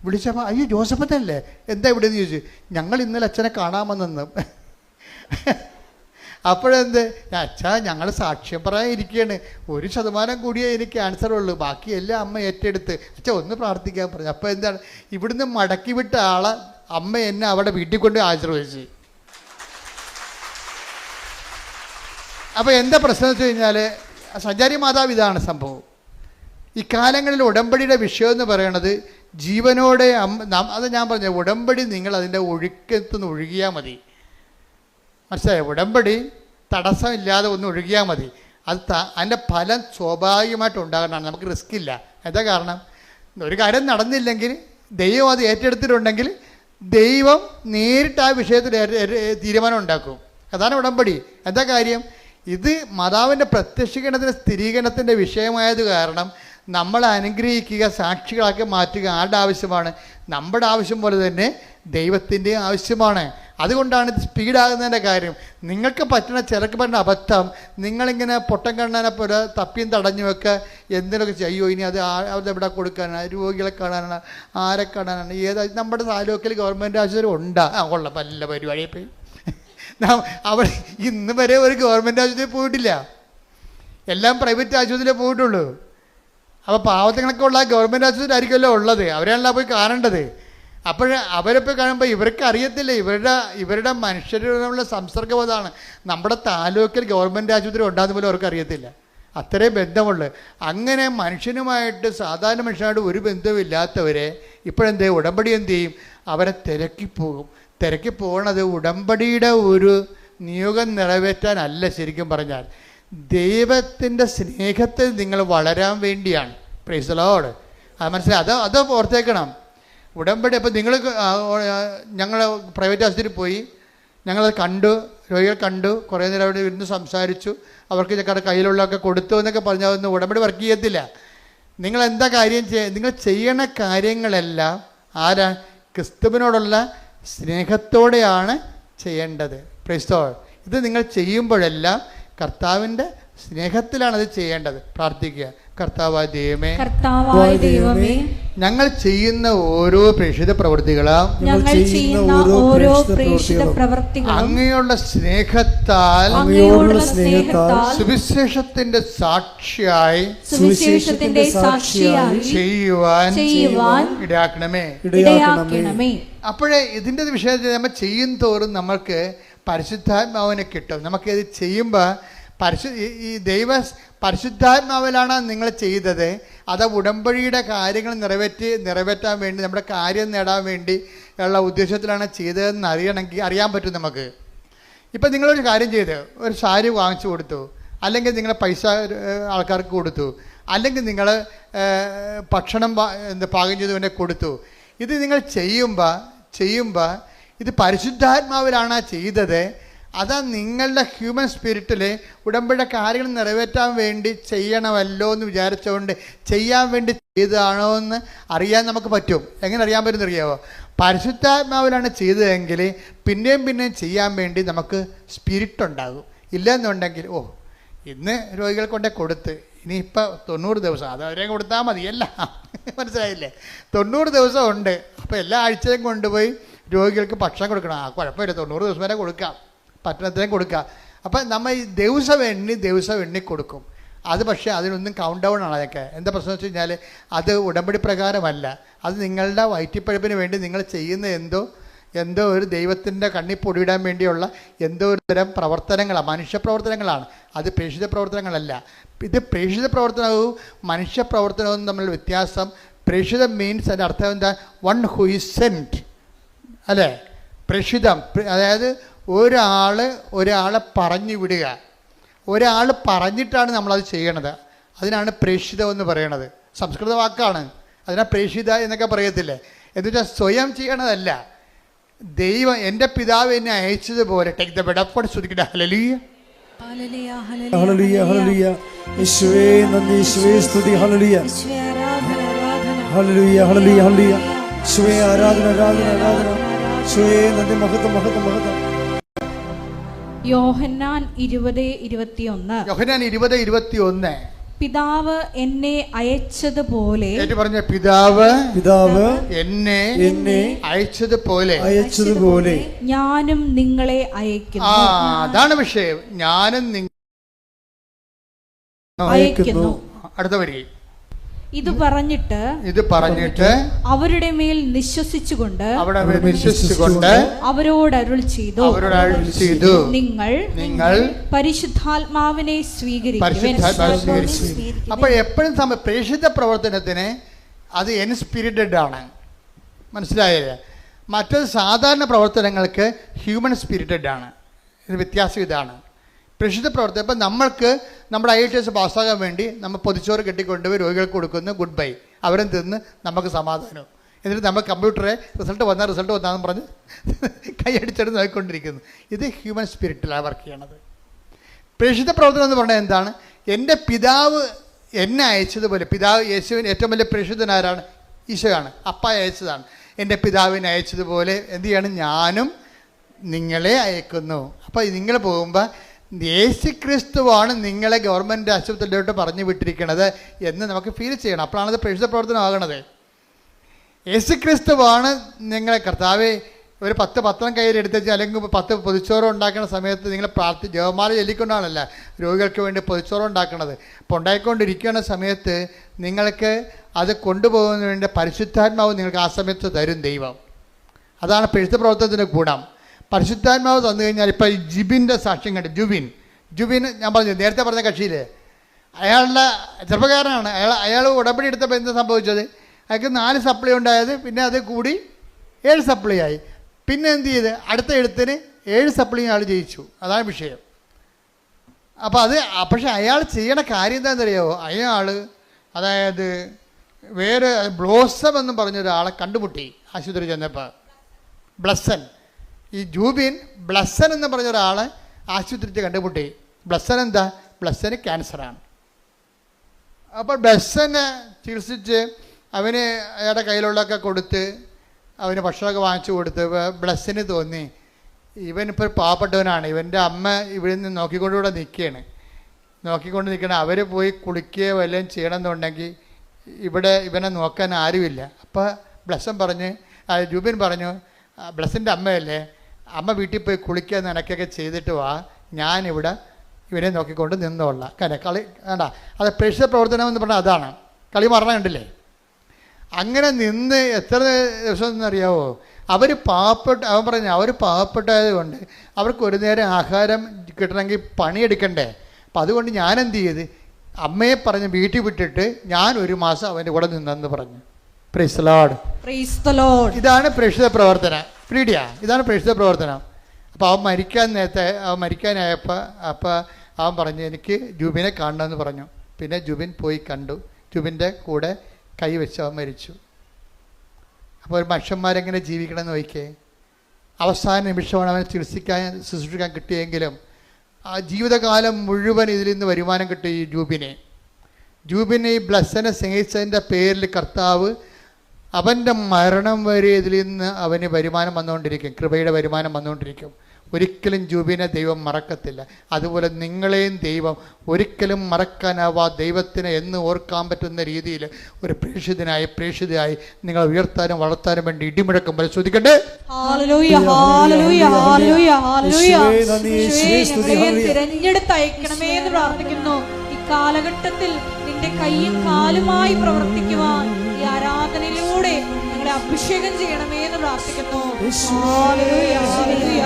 വിളിച്ചപ്പോൾ അയ്യോ ജോസഫത്തല്ലേ, എന്താ ഇവിടെ എന്ന് ചോദിച്ചു. ഞങ്ങൾ ഇന്നലെ അച്ഛനെ കാണാമെന്നു. അപ്പോഴെന്ത്, അച്ഛാ ഞങ്ങൾ സാക്ഷ്യം പറയാൻ ഇരിക്കുകയാണ്, 1% കൂടിയേ എനിക്ക് ആൻസർ ഉള്ളൂ, ബാക്കിയെല്ലാം അമ്മ ഏറ്റെടുത്ത്. അച്ഛാ ഒന്ന് പ്രാർത്ഥിക്കാൻ പറഞ്ഞു. അപ്പോൾ എന്താണ്, ഇവിടുന്ന് മടക്കി വിട്ട ആളെ അമ്മ എന്നെ അവിടെ വീട്ടിൽ കൊണ്ട് ആശീർവദിച്ചു. അപ്പോൾ എന്താ പ്രശ്നം എന്ന് വെച്ച് കഴിഞ്ഞാൽ, സഞ്ചാരി മാതാവ് ഇതാണ് സംഭവം. ഇക്കാലങ്ങളിൽ ഉടമ്പടിയുടെ വിഷയം എന്ന് പറയണത് ജീവനോടെ അത് ഞാൻ പറഞ്ഞ ഉടമ്പടി നിങ്ങൾ അതിൻ്റെ ഒഴുക്കത്തുനിന്ന് ഒഴുകിയാൽ മതി. മനസ്സിലായോ? ഉടമ്പടി തടസ്സമില്ലാതെ ഒന്ന് ഒഴുകിയാൽ മതി. അതിൻ്റെ ഫലം സ്വാഭാവികമായിട്ട് ഉണ്ടാകണമെന്നാണ്. നമുക്ക് റിസ്ക് ഇല്ല. എന്താ കാരണം, ഒരു കാര്യം നടന്നില്ലെങ്കിൽ ദൈവം അത് ഏറ്റെടുത്തിട്ടുണ്ടെങ്കിൽ ദൈവം നേരിട്ട് ആ വിഷയത്തിൽ തീരുമാനം ഉണ്ടാക്കും. അതാണ് ഉടമ്പടി. എന്താ കാര്യം, ഇത് മാതാവിൻ്റെ പ്രത്യക്ഷീകരണത്തിൻ്റെ സ്ഥിരീകരണത്തിൻ്റെ വിഷയമായത് കാരണം നമ്മളെ അനുഗ്രഹിക്കുക, സാക്ഷികളാക്കി മാറ്റുക ആരുടെ ആവശ്യമാണ്? നമ്മുടെ ആവശ്യം പോലെ തന്നെ ദൈവത്തിൻ്റെ ആവശ്യമാണ്. അതുകൊണ്ടാണ് ഇത് സ്പീഡാകുന്നതിൻ്റെ കാര്യം. നിങ്ങൾക്ക് ചിലർക്ക് പറ്റുന്ന അബദ്ധം, നിങ്ങളിങ്ങനെ പൊട്ടം കണ്ണാനെ പോലെ തപ്പിയും തടഞ്ഞു വെക്കുക, എന്തിനൊക്കെ ചെയ്യോ, ഇനി അത് എവിടെ കൊടുക്കാനാണ്, രോഗികളെ കാണാനാണ്, ആരെ കാണാനാണ്, നമ്മുടെ താലൂക്കിൽ ഗവൺമെൻറ് ആശുപത്രി ഉണ്ടാ കൊള്ളാം, നല്ല പരിപാടിയെ പോയി. അവിടെ ഇന്ന് വരെ ഒരു ഗവൺമെൻറ് ആശുപത്രി പോയിട്ടില്ല, എല്ലാം പ്രൈവറ്റ് ആശുപത്രിയിലേ പോയിട്ടുള്ളൂ. അപ്പോൾ പാവത്തങ്ങളൊക്കെ ഉള്ള ഗവൺമെൻറ് ആശുപത്രി ആയിരിക്കുമല്ലോ ഉള്ളത്, അവരാണല്ലോ പോയി കാണേണ്ടത്. അപ്പോൾ അവരെപ്പോൾ കാണുമ്പോൾ ഇവർക്ക് അറിയത്തില്ല, ഇവരുടെ മനുഷ്യരുടെ സംസർഗം അതാണ്. നമ്മുടെ താലൂക്കിൽ ഗവൺമെൻറ് ആശുപത്രി ഉണ്ടാകുന്ന പോലും അവർക്ക് അറിയത്തില്ല, അത്രയും ബന്ധമുള്ളു. അങ്ങനെ മനുഷ്യനുമായിട്ട്, സാധാരണ മനുഷ്യനായിട്ട് ഒരു ബന്ധമില്ലാത്തവരെ ഇപ്പോഴെന്ത് ഉടമ്പടി എന്ത് ചെയ്യും, അവരെ തിരക്കിപ്പോകും. തിരക്കിപ്പോകണത് ഉടമ്പടിയുടെ ഒരു നിയോഗം നിറവേറ്റാനല്ല, ശരിക്കും പറഞ്ഞാൽ ദൈവത്തിൻ്റെ സ്നേഹത്തിൽ നിങ്ങൾ വളരാൻ വേണ്ടിയാണ്. Price the Lord. അത് മനസ്സിലായി, അത് ഓർത്തേക്കണം. ഉടമ്പടി അപ്പോൾ നിങ്ങൾ ഞങ്ങൾ പ്രൈവറ്റ് ആശുപത്രിയിൽ പോയി, ഞങ്ങളത് കണ്ടു, രോഗികൾ കണ്ടു, കുറേ നേരം അവിടെ ഇരുന്ന് സംസാരിച്ചു, അവർക്ക് ഞങ്ങളുടെ കയ്യിലുള്ളതൊക്കെ കൊടുത്തു എന്നൊക്കെ പറഞ്ഞാൽ ഒന്നും ഉടമ്പടി വർക്ക് ചെയ്യത്തില്ല. നിങ്ങളെന്താ കാര്യം നിങ്ങൾ ചെയ്യണ കാര്യങ്ങളെല്ലാം ആരാ? ക്രിസ്തുവിനോടുള്ള സ്നേഹത്തോടെയാണ് ചെയ്യേണ്ടത്. Price the Lord. ഇത് നിങ്ങൾ ചെയ്യുമ്പോഴെല്ലാം കർത്താവിൻ്റെ സ്നേഹത്തിലാണ് അത് ചെയ്യേണ്ടത്. പ്രാർത്ഥിക്കുക. കർത്താവായ ദൈവമേ, ഞങ്ങൾ ചെയ്യുന്ന ഓരോ പ്രേക്ഷിത പ്രവൃത്തികളും അങ്ങയുള്ള സ്നേഹത്താൽ സുവിശേഷത്തിന്റെ സാക്ഷിയായി ചെയ്യുവാൻ ഇടയാക്കണമേ. അപ്പോഴേ ഇതിൻ്റെ വിഷയത്തിൽ നമ്മൾ ചെയ്യും തോറും നമ്മൾക്ക് പരിശുദ്ധാത്മാവിനെ കിട്ടും. നമുക്കിത് ചെയ്യുമ്പോൾ ഈ പരിശുദ്ധാത്മാവിലാണ് നിങ്ങൾ ചെയ്തത്, അത് ഉടമ്പടിയുടെ കാര്യങ്ങൾ നിറവേറ്റാൻ വേണ്ടി, നമ്മുടെ കാര്യം നേടാൻ വേണ്ടി ഉള്ള ഉദ്ദേശത്തിലാണ് ചെയ്തതെന്ന് അറിയാൻ പറ്റും നമുക്ക്. ഇപ്പം നിങ്ങളൊരു കാര്യം ചെയ്ത് ഒരു സാരി വാങ്ങിച്ചു കൊടുത്തു, അല്ലെങ്കിൽ നിങ്ങൾ പൈസ ആൾക്കാർക്ക് കൊടുത്തു, അല്ലെങ്കിൽ നിങ്ങൾ ഭക്ഷണം പാകം ചെയ്തുകൊണ്ട് കൊടുത്തു. ഇത് നിങ്ങൾ ചെയ്യുമ്പോൾ ഇത് പരിശുദ്ധാത്മാവിലാണ് ചെയ്തത്. അതാ നിങ്ങളുടെ ഹ്യൂമൻ സ്പിരിറ്റിൽ ഉടമ്പടിയുടെ കാര്യങ്ങൾ നിറവേറ്റാൻ വേണ്ടി ചെയ്യണമല്ലോ എന്ന് വിചാരിച്ചുകൊണ്ട് ചെയ്യാൻ വേണ്ടി ചെയ്തതാണോ എന്ന് അറിയാൻ നമുക്ക് പറ്റും. എങ്ങനെ അറിയാൻ പറ്റുമെന്ന് അറിയാമോ? പരിശുദ്ധാത്മാവിലാണ് ചെയ്തതെങ്കിൽ പിന്നെയും ചെയ്യാൻ വേണ്ടി നമുക്ക് സ്പിരിറ്റ് ഉണ്ടാകും. ഇല്ലെന്നുണ്ടെങ്കിൽ ഇന്ന് രോഗികൾ കൊണ്ടേ കൊടുത്ത് ഇനിയിപ്പോൾ 90 ദിവസം അത് അവരെ കൊടുത്താൽ മതിയല്ല. മനസ്സിലായില്ലേ? 90 ദിവസം ഉണ്ട്. അപ്പോൾ എല്ലാ ആഴ്ചയും കൊണ്ടുപോയി രോഗികൾക്ക് ഭക്ഷണം കൊടുക്കണം. കുഴപ്പമില്ല, 90 ദിവസം വരെ കൊടുക്കാം, പട്ടണത്തിനും കൊടുക്കാം. അപ്പം നമ്മൾ ഈ ദിവസം എണ്ണി കൊടുക്കും. അത് പക്ഷേ അതിനൊന്നും കൗണ്ട് ഡൗൺ ആണ്. അതൊക്കെ എന്താ പ്രശ്നം വെച്ച് കഴിഞ്ഞാൽ അത് ഉടമ്പടി പ്രകാരമല്ല. അത് നിങ്ങളുടെ വയറ്റിപ്പഴപ്പിന് വേണ്ടി നിങ്ങൾ ചെയ്യുന്ന എന്തോ എന്തോ ഒരു ദൈവത്തിൻ്റെ കണ്ണി പൊടിയിടാൻ വേണ്ടിയുള്ള എന്തോ ഒരു തരം പ്രവർത്തനങ്ങളാണ്, മനുഷ്യ പ്രവർത്തനങ്ങളാണ്. അത് പ്രേക്ഷിത പ്രവർത്തനങ്ങളല്ല. ഇത് പ്രേക്ഷിത പ്രവർത്തനവും മനുഷ്യ പ്രവർത്തനവും തമ്മിലുള്ള വ്യത്യാസം. പ്രേക്ഷിതം മീൻസ് അതിൻ്റെ അർത്ഥം എന്താ? വൺ ഹു ഈസ് സെൻറ്റ്, അല്ലേ? പ്രേക്ഷിതം അതായത് ഒരാളെ പറഞ്ഞു വിടുക. ഒരാൾ പറഞ്ഞിട്ടാണ് നമ്മളത് ചെയ്യണത്. അതിനാണ് പ്രേക്ഷിതം എന്ന് പറയണത്. സംസ്കൃത വാക്കാണ്. അതിനാ പ്രേക്ഷിത എന്നൊക്കെ പറയത്തില്ലേ. എന്നുവെച്ചാൽ സ്വയം ചെയ്യണതല്ല. ദൈവം എൻ്റെ പിതാവ് എന്നെ അയച്ചതുപോലെ ടേക്ക് ദ ബെഡപ്പോട് ശ്രദ്ധിക്കട്ടെ. ഹല്ലേലൂയ ഹല്ലേലൂയ ഹല്ലേലൂയ. യേശുവേ നന്ദി, യേശുവേ സ്തുതി. ഹല്ലേലൂയ ഹല്ലേലൂയ ഹല്ലേലൂയ ഹല്ലേലൂയ. യേശുവേ ആരാധന ആരാധന ആരാധന. യേശുവേ നന്ദി, മഹത്വം മഹത്വം മഹത്വം. യോഹന്നാൻ 20:21. യോഹന്നാൻ 20:21. പിതാവ് എന്നെ അയച്ചതുപോലെ, പറഞ്ഞ പിതാവ് എന്നെ അയച്ചതുപോലെ ഞാനും നിങ്ങളെ അയക്കുന്നു. അതാണ് വിഷയം. ഞാനും അയക്കുന്നു. അടുത്ത വരി. ഇത് പറഞ്ഞിട്ട് അവരുടെ മേൽ വിശ്വസിച്ചുകൊണ്ട് അവരോട് അരുൾ ചെയ്തു, നിങ്ങൾ പരിശുദ്ധാത്മാവിനെ സ്വീകരിക്കുവിൻ. അപ്പോൾ എപ്പോഴും പ്രേക്ഷിത പ്രവർത്തനത്തിന് അത് എൻസ്പിരിറ്റഡ് ആണ്, മനസ്സിലായില്ലേ? മറ്റൊരു സാധാരണ പ്രവർത്തനങ്ങൾക്ക് ഹ്യൂമൻ സ്പിരിറ്റഡ് ആണ്. ഇത് വ്യത്യാസം ഇതാണ്. പ്രേക്ഷിത പ്രവർത്തനം. ഇപ്പം നമ്മൾക്ക് നമ്മുടെ IELTS പാസ്സാകാൻ വേണ്ടി നമ്മൾ പൊതിച്ചോറ് കെട്ടിക്കൊണ്ടുപോയി രോഗികൾക്ക് കൊടുക്കുന്നു, ഗുഡ് ബൈ, അവരും തിന്ന് നമുക്ക് സമാധാനം. എന്നിട്ട് നമ്മൾ കമ്പ്യൂട്ടറെ റിസൾട്ട് വന്നാന്ന് പറഞ്ഞ് കൈയടിച്ചെടുത്ത് നോക്കിക്കൊണ്ടിരിക്കുന്നു. ഇത് ഹ്യൂമൻ സ്പിരിറ്റിലാണ് വർക്ക് ചെയ്യണത്. പ്രേക്ഷിത പ്രവർത്തനം എന്ന് പറഞ്ഞാൽ എന്താണ്? എൻ്റെ പിതാവ് എന്നെ അയച്ചതുപോലെ. പിതാവ് യേശുവിന് ഏറ്റവും വലിയ പ്രേക്ഷിതനാരാണ്? ഈശോയാണ്. അപ്പ അയച്ചതാണ്. എൻ്റെ പിതാവിനെ അയച്ചതുപോലെ എന്ത് ചെയ്യാണ്? ഞാനും നിങ്ങളെ അയക്കുന്നു. അപ്പോൾ നിങ്ങൾ പോകുമ്പോൾ യേശുക്രിസ്തുവാണ് നിങ്ങളെ ഗവൺമെൻറ് ആശുപത്രിയിലോട്ട് പറഞ്ഞു വിട്ടിരിക്കുന്നത് എന്ന് നമുക്ക് ഫീൽ ചെയ്യണം. അപ്പോഴാണത് പ്രേക്ഷിത പ്രവർത്തനമാകണത്. യേശുക്രിസ്തുവാണ് നിങ്ങളെ. കർത്താവേ, ഒരു 10 പത്രം കയ്യിലെടുത്ത് വെച്ചാൽ അല്ലെങ്കിൽ 10 പൊതിച്ചോറ് ഉണ്ടാക്കുന്ന സമയത്ത് നിങ്ങൾ ജപമാല ചൊല്ലിക്കൊണ്ടാണല്ല രോഗികൾക്ക് വേണ്ടി പൊതിച്ചോറ് ഉണ്ടാക്കുന്നത്. അപ്പോൾ ഉണ്ടായിക്കൊണ്ടിരിക്കുന്ന സമയത്ത് നിങ്ങൾക്ക് അത് കൊണ്ടുപോകുന്നതിന് വേണ്ടി പരിശുദ്ധാത്മാവ് നിങ്ങൾക്ക് ആ സമയത്ത് തരും ദൈവം. അതാണ് പ്രേക്ഷിത പ്രവർത്തനത്തിൻ്റെ ഗുണം. പരിശുദ്ധാത്മാവ് തന്നു കഴിഞ്ഞാൽ ഇപ്പോൾ ഈ ജിബിൻ്റെ സാക്ഷ്യം കണ്ട് ജുബിൻ ഞാൻ പറഞ്ഞു, നേരത്തെ പറഞ്ഞ കക്ഷിയില്ലേ, അയാളുടെ ചെറുപ്പക്കാരനാണ്. അയാൾ ഉടമ്പടി എടുത്തപ്പോൾ എന്താ സംഭവിച്ചത്? അയാൾക്ക് 4 സപ്ലൈ ഉണ്ടായത്, പിന്നെ അത് കൂടി 7 സപ്ലൈ ആയി. പിന്നെ എന്ത് ചെയ്ത്? അടുത്ത എഴുത്തിന് 7 സപ്ലൈ ആൾ ജയിച്ചു. അതാണ് വിഷയം. അപ്പോൾ പക്ഷെ അയാൾ ചെയ്യണ കാര്യം എന്താണെന്നറിയാമോ? അതായത് വേറെ ബ്ലോസം എന്ന് പറഞ്ഞൊരാളെ കണ്ടുമുട്ടി ആശുപത്രി ചെന്നപ്പോൾ. ബ്ലസ്സൻ. ഈ ജൂബിൻ ബ്ലസ്സൻ എന്ന് പറഞ്ഞ ഒരാളെ ആശുപത്രിയിൽ കണ്ടുമുട്ടി. ബ്ലസ്സൻ എന്താ? ബ്ലസ്സന് ക്യാൻസറാണ്. അപ്പോൾ ബ്ലസ്സനെ ചികിത്സിച്ച് അവന് അയാളുടെ കയ്യിലുള്ളതൊക്കെ കൊടുത്ത് അവന് ഭക്ഷണമൊക്കെ വാങ്ങിച്ചു കൊടുത്ത് ബ്ലസ്സിന് തോന്നി ഇവനിപ്പോൾ പാവപ്പെട്ടവനാണ്, ഇവൻ്റെ അമ്മ ഇവിടെ നിന്ന് നോക്കിക്കൊണ്ടുകൂടെ നിൽക്കണം, അവർ പോയി കുളിക്കുകയോ വല്ലതും ചെയ്യണമെന്നുണ്ടെങ്കിൽ ഇവിടെ ഇവനെ നോക്കാൻ ആരുമില്ല. അപ്പോൾ ജൂബിൻ പറഞ്ഞു, ബ്ലസ്സിൻ്റെ അമ്മയല്ലേ, അമ്മ വീട്ടിൽ പോയി കുളിക്കുക നനക്കൊക്കെ ചെയ്തിട്ട് വാ, ഞാനിവിടെ ഇവനെ നോക്കിക്കൊണ്ട് നിന്നോളാം. കളി വേണ്ട, അത് പ്രേക്ഷിത പ്രവർത്തനം എന്ന് പറഞ്ഞാൽ അതാണ്. കളി മരണം കണ്ടില്ലേ? അങ്ങനെ നിന്ന് എത്ര ദിവസം എന്നറിയാവോ? അവൻ പാവപ്പെട്ടത് കൊണ്ട് അവർക്ക് ഒരു നേരം ആഹാരം കിട്ടണമെങ്കിൽ പണിയെടുക്കണ്ടേ. അപ്പം അതുകൊണ്ട് ഞാൻ എന്ത് ചെയ്ത്, അമ്മയെ പറഞ്ഞ് വീട്ടിൽ വിട്ടിട്ട് ഞാൻ 1 മാസം അവൻ്റെ കൂടെ നിന്നെന്ന് പറഞ്ഞു. Price the Lord. ഇതാണ് പ്രേക്ഷിത പ്രവർത്തനം. ഇതാണ് പ്രേക്ഷിത പ്രവർത്തനം. അപ്പോൾ അവൻ മരിക്കാനായപ്പോൾ അവൻ പറഞ്ഞു, എനിക്ക് ജൂബിനെ കാണണമെന്ന് പറഞ്ഞു. പിന്നെ ജൂബിൻ പോയി കണ്ടു. ജൂബിൻ്റെ കൂടെ കൈവച്ച് അവൻ മരിച്ചു. അപ്പോൾ ഒരു മനുഷ്യന്മാരെങ്ങനെ ജീവിക്കണമെന്ന് നോക്കിയേ. അവസാന നിമിഷമാണ് അവനെ ശുശ്രൂഷിക്കാൻ കിട്ടിയെങ്കിലും ആ ജീവിതകാലം മുഴുവൻ ഇതിൽ നിന്ന് വരുമാനം കിട്ടി. ഈ ജൂബിനെ ഈ ബ്ലസ്സനെ സ്നേഹിച്ചതിൻ്റെ പേരിൽ കർത്താവ് അവൻ്റെ മരണം വരെ ഇതിൽ നിന്ന് അവന് വരുമാനം വന്നുകൊണ്ടിരിക്കും, കൃപയുടെ വരുമാനം വന്നുകൊണ്ടിരിക്കും. ഒരിക്കലും ജൂബിനെ ദൈവം മറക്കത്തില്ല. അതുപോലെ നിങ്ങളെയും ദൈവം ഒരിക്കലും മറക്കാനാവാ ദൈവത്തിന് എന്ന് ഓർക്കാൻ പറ്റുന്ന രീതിയിൽ ഒരു പ്രേക്ഷിതയായി നിങ്ങൾ ഉയർത്താനും വളർത്താനും വേണ്ടി ഇടിമുഴക്കം പരിശോധിക്കണ്ടേ. തിരഞ്ഞെടുത്തയക്കണമേ എന്ന് പ്രാർത്ഥിക്കുന്നു. ഈ കാലഘട്ടത്തിൽ നിന്റെ കൈയും കാലുമായി പ്രവർത്തിക്കുവാൻ ഈ ആരാധനയിലൂടെ നിങ്ങളെ അഭിഷേകം ചെയ്യണമേ എന്ന് പ്രാർത്ഥിക്കുന്നു. യേശുവേ. Hallelujah, hallelujah.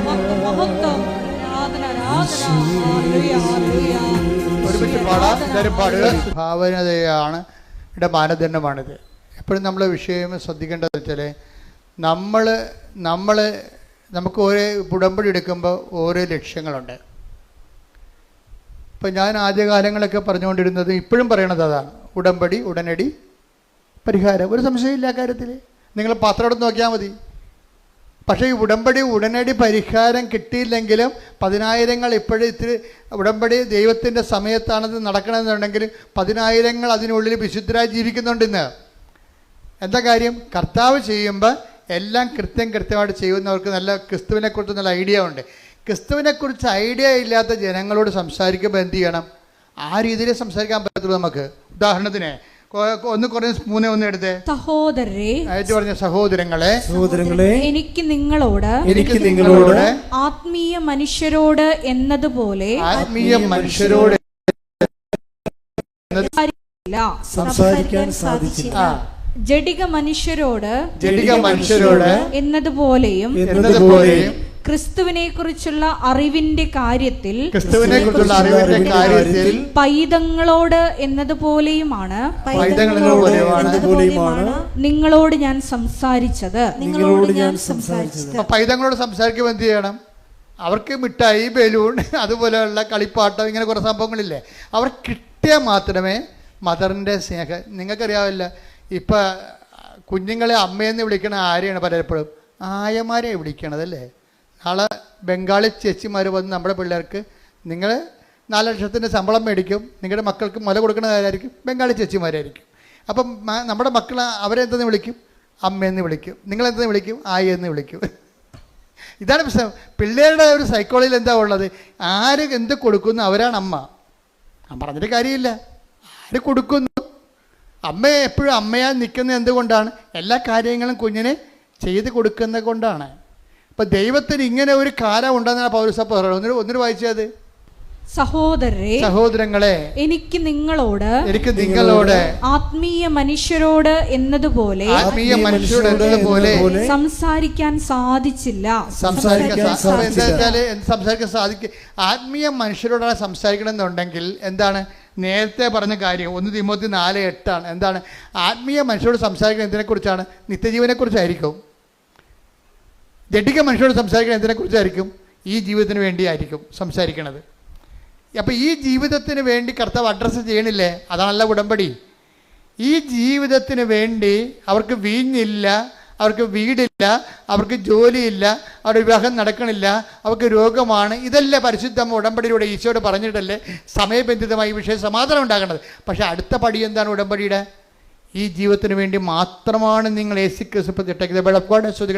മഹത്വം, മഹത്വം. ആരാധന, ആരാധന. ഹല്ലേലൂയ, ഹല്ലേലൂയ. ഒരുമിച്ച് പാടാം. എല്ലാവരും പാടുക. ഭാവനതയാണ് ഇവിടെ മാനദണ്ഡമാണിത്. എപ്പോഴും നമ്മൾ വിഷയം ശ്രദ്ധിക്കേണ്ടത് വെച്ചാൽ നമുക്ക് ഓരോ ഉടമ്പടി എടുക്കുമ്പോൾ ഓരോ ലക്ഷ്യങ്ങളുണ്ട്. ഇപ്പം ഞാൻ ആദ്യകാലങ്ങളൊക്കെ പറഞ്ഞുകൊണ്ടിരുന്നത് ഇപ്പോഴും പറയണത് അതാണ്, ഉടമ്പടി ഉടനടി പരിഹാരം. ഒരു സംശയമില്ല കാര്യത്തിൽ. നിങ്ങൾ പാത്രം എടുത്ത് നോക്കിയാൽ മതി. പക്ഷേ ഈ ഉടമ്പടി ഉടനടി പരിഹാരം കിട്ടിയില്ലെങ്കിലും 10,000 ഇപ്പോഴും ഇത്തിരി ഉടമ്പടി ദൈവത്തിൻ്റെ സമയത്താണത് നടക്കണമെന്നുണ്ടെങ്കിൽ 10,000 അതിനുള്ളിൽ വിശുദ്ധരായി ജീവിക്കുന്നുണ്ട് ഇന്ന്. എന്താ കാര്യം? കർത്താവ് ചെയ്യുമ്പോൾ എല്ലാം കൃത്യമായിട്ട് ചെയ്യുന്നവർക്ക് നല്ല ക്രിസ്തുവിനെക്കുറിച്ച് നല്ല ഐഡിയ ഉണ്ട്. ക്രിസ്തുവിനെക്കുറിച്ച് ഐഡിയ ഇല്ലാത്ത ജനങ്ങളോട് സംസാരിക്കുമ്പോൾ എന്ത് ചെയ്യണം? ആ രീതിയിൽ സംസാരിക്കാൻ പറ്റത്തുള്ളൂ നമുക്ക്. ഉദാഹരണത്തിന് 1 Corinthians 3:1 എടുത്തേ. സഹോദരരെ, പറഞ്ഞ സഹോദരങ്ങളെ, എനിക്ക് നിങ്ങളോട് ആത്മീയ മനുഷ്യരോട് എന്നതുപോലെ സംസാരിക്കാൻ സാധിച്ചില്ല. ജഡിക മനുഷ്യരോട് എന്നതുപോലെയും ക്രിസ്തുവിനെ കുറിച്ചുള്ള അറിവിന്റെ കാര്യത്തിൽ പൈതങ്ങളോട് എന്നതുപോലെയുമാണ് നിങ്ങളോട് ഞാൻ സംസാരിച്ചത്. പൈതങ്ങളോട് സംസാരിക്കുമ്പോൾ എന്ത് ചെയ്യണം? അവർക്ക് മിഠായി, ബലൂൺ, അതുപോലെയുള്ള കളിപ്പാട്ടം, ഇങ്ങനെ കുറേ സംഭവങ്ങളില്ലേ, അവർ കിട്ടിയാൽ മാത്രമേ മദറിൻ്റെ സ്നേഹം. നിങ്ങൾക്കറിയാവില്ല, ഇപ്പം കുഞ്ഞുങ്ങളെ അമ്മയെന്ന് വിളിക്കണ ആരെയാണ് പലപ്പോഴും? ആയമാരെ വിളിക്കണതല്ലേ. നാളെ ബംഗാളി ചേച്ചിമാർ വന്ന് നമ്മുടെ പിള്ളേർക്ക് നിങ്ങൾ 4 ലക്ഷത്തിൻ്റെ ശമ്പളം മേടിക്കും, നിങ്ങളുടെ മക്കൾക്ക് മുല കൊടുക്കുന്നതായിരിക്കും ബംഗാളി ചേച്ചിമാരായിരിക്കും. അപ്പം നമ്മുടെ മക്കൾ അവരെന്തെന്ന് വിളിക്കും? അമ്മയെന്ന് വിളിക്കും. നിങ്ങളെന്തെന്ന് വിളിക്കും? ആയെന്ന് വിളിക്കും. ഇതാണ് പ്രശ്നം. പിള്ളേരുടെ ഒരു സൈക്കോളജിയിൽ എന്താ ഉള്ളത്? ആര് എന്ത് കൊടുക്കുന്നു അവരാണ് അമ്മ. ഞാൻ പറഞ്ഞിട്ട് കാര്യമില്ല. ആര് കൊടുക്കുന്നു? അമ്മയെ എപ്പോഴും അമ്മയായി നിൽക്കുന്നത് എന്തുകൊണ്ടാണ്? എല്ലാ കാര്യങ്ങളും കുഞ്ഞിനെ ചെയ്ത് കൊടുക്കുന്നത് കൊണ്ടാണ്. അപ്പം ദൈവത്തിന് ഇങ്ങനെ ഒരു കാലം ഉണ്ടെന്നാണ് പൗരസഭ പറയുന്നത്. ഒന്നിനു വായിച്ചത്. സഹോദരങ്ങളെ, എനിക്ക് നിങ്ങളോട് ആത്മീയ മനുഷ്യരോട് എന്നതുപോലെ സംസാരിക്കാൻ സാധിച്ചില്ല. സംസാരിക്കാൻ സാധിക്കും. ആത്മീയ മനുഷ്യരോടാണ് സംസാരിക്കണമെന്നുണ്ടെങ്കിൽ എന്താണ്? നേരത്തെ പറഞ്ഞ കാര്യം 1 തിമോത്തി 4:8 എന്താണ്? ആത്മീയ മനുഷ്യരോട് സംസാരിക്കുന്നത് എന്തിനെക്കുറിച്ചാണ്? നിത്യജീവനെക്കുറിച്ചായിരിക്കും. ജഡിക മനുഷ്യരോട് സംസാരിക്കുന്നത് എന്തിനെക്കുറിച്ചായിരിക്കും? ഈ ജീവിതത്തിന് വേണ്ടിയായിരിക്കും സംസാരിക്കണത്. അപ്പോൾ ഈ ജീവിതത്തിന് വേണ്ടി കർത്താവ് അഡ്രസ്സ് ചെയ്യണില്ലേ? അതാണല്ല ഉടമ്പടി. ഈ ജീവിതത്തിന് വേണ്ടി അവർക്ക് വീഞ്ഞില്ല, അവർക്ക് വീടില്ല, അവർക്ക് ജോലിയില്ല, അവരുടെ വിവാഹം നടക്കണില്ല, അവർക്ക് രോഗമാണ്. ഇതല്ലേ പരിശുദ്ധ ഉടമ്പടിയിലൂടെ ഈശോയോട് പറഞ്ഞിട്ടല്ലേ സമയബന്ധിതമായി ഈ വിഷയം സമാധാനം ഉണ്ടാകേണ്ടത്. പക്ഷേ അടുത്ത പടി എന്താണ് ഉടമ്പടിയുടെ? ഈ ജീവിതത്തിന് വേണ്ടി മാത്രമാണ് നിങ്ങൾ യേശു ക്രിസ്തു പ്രതിഷ്ഠിക്കുന്നത്.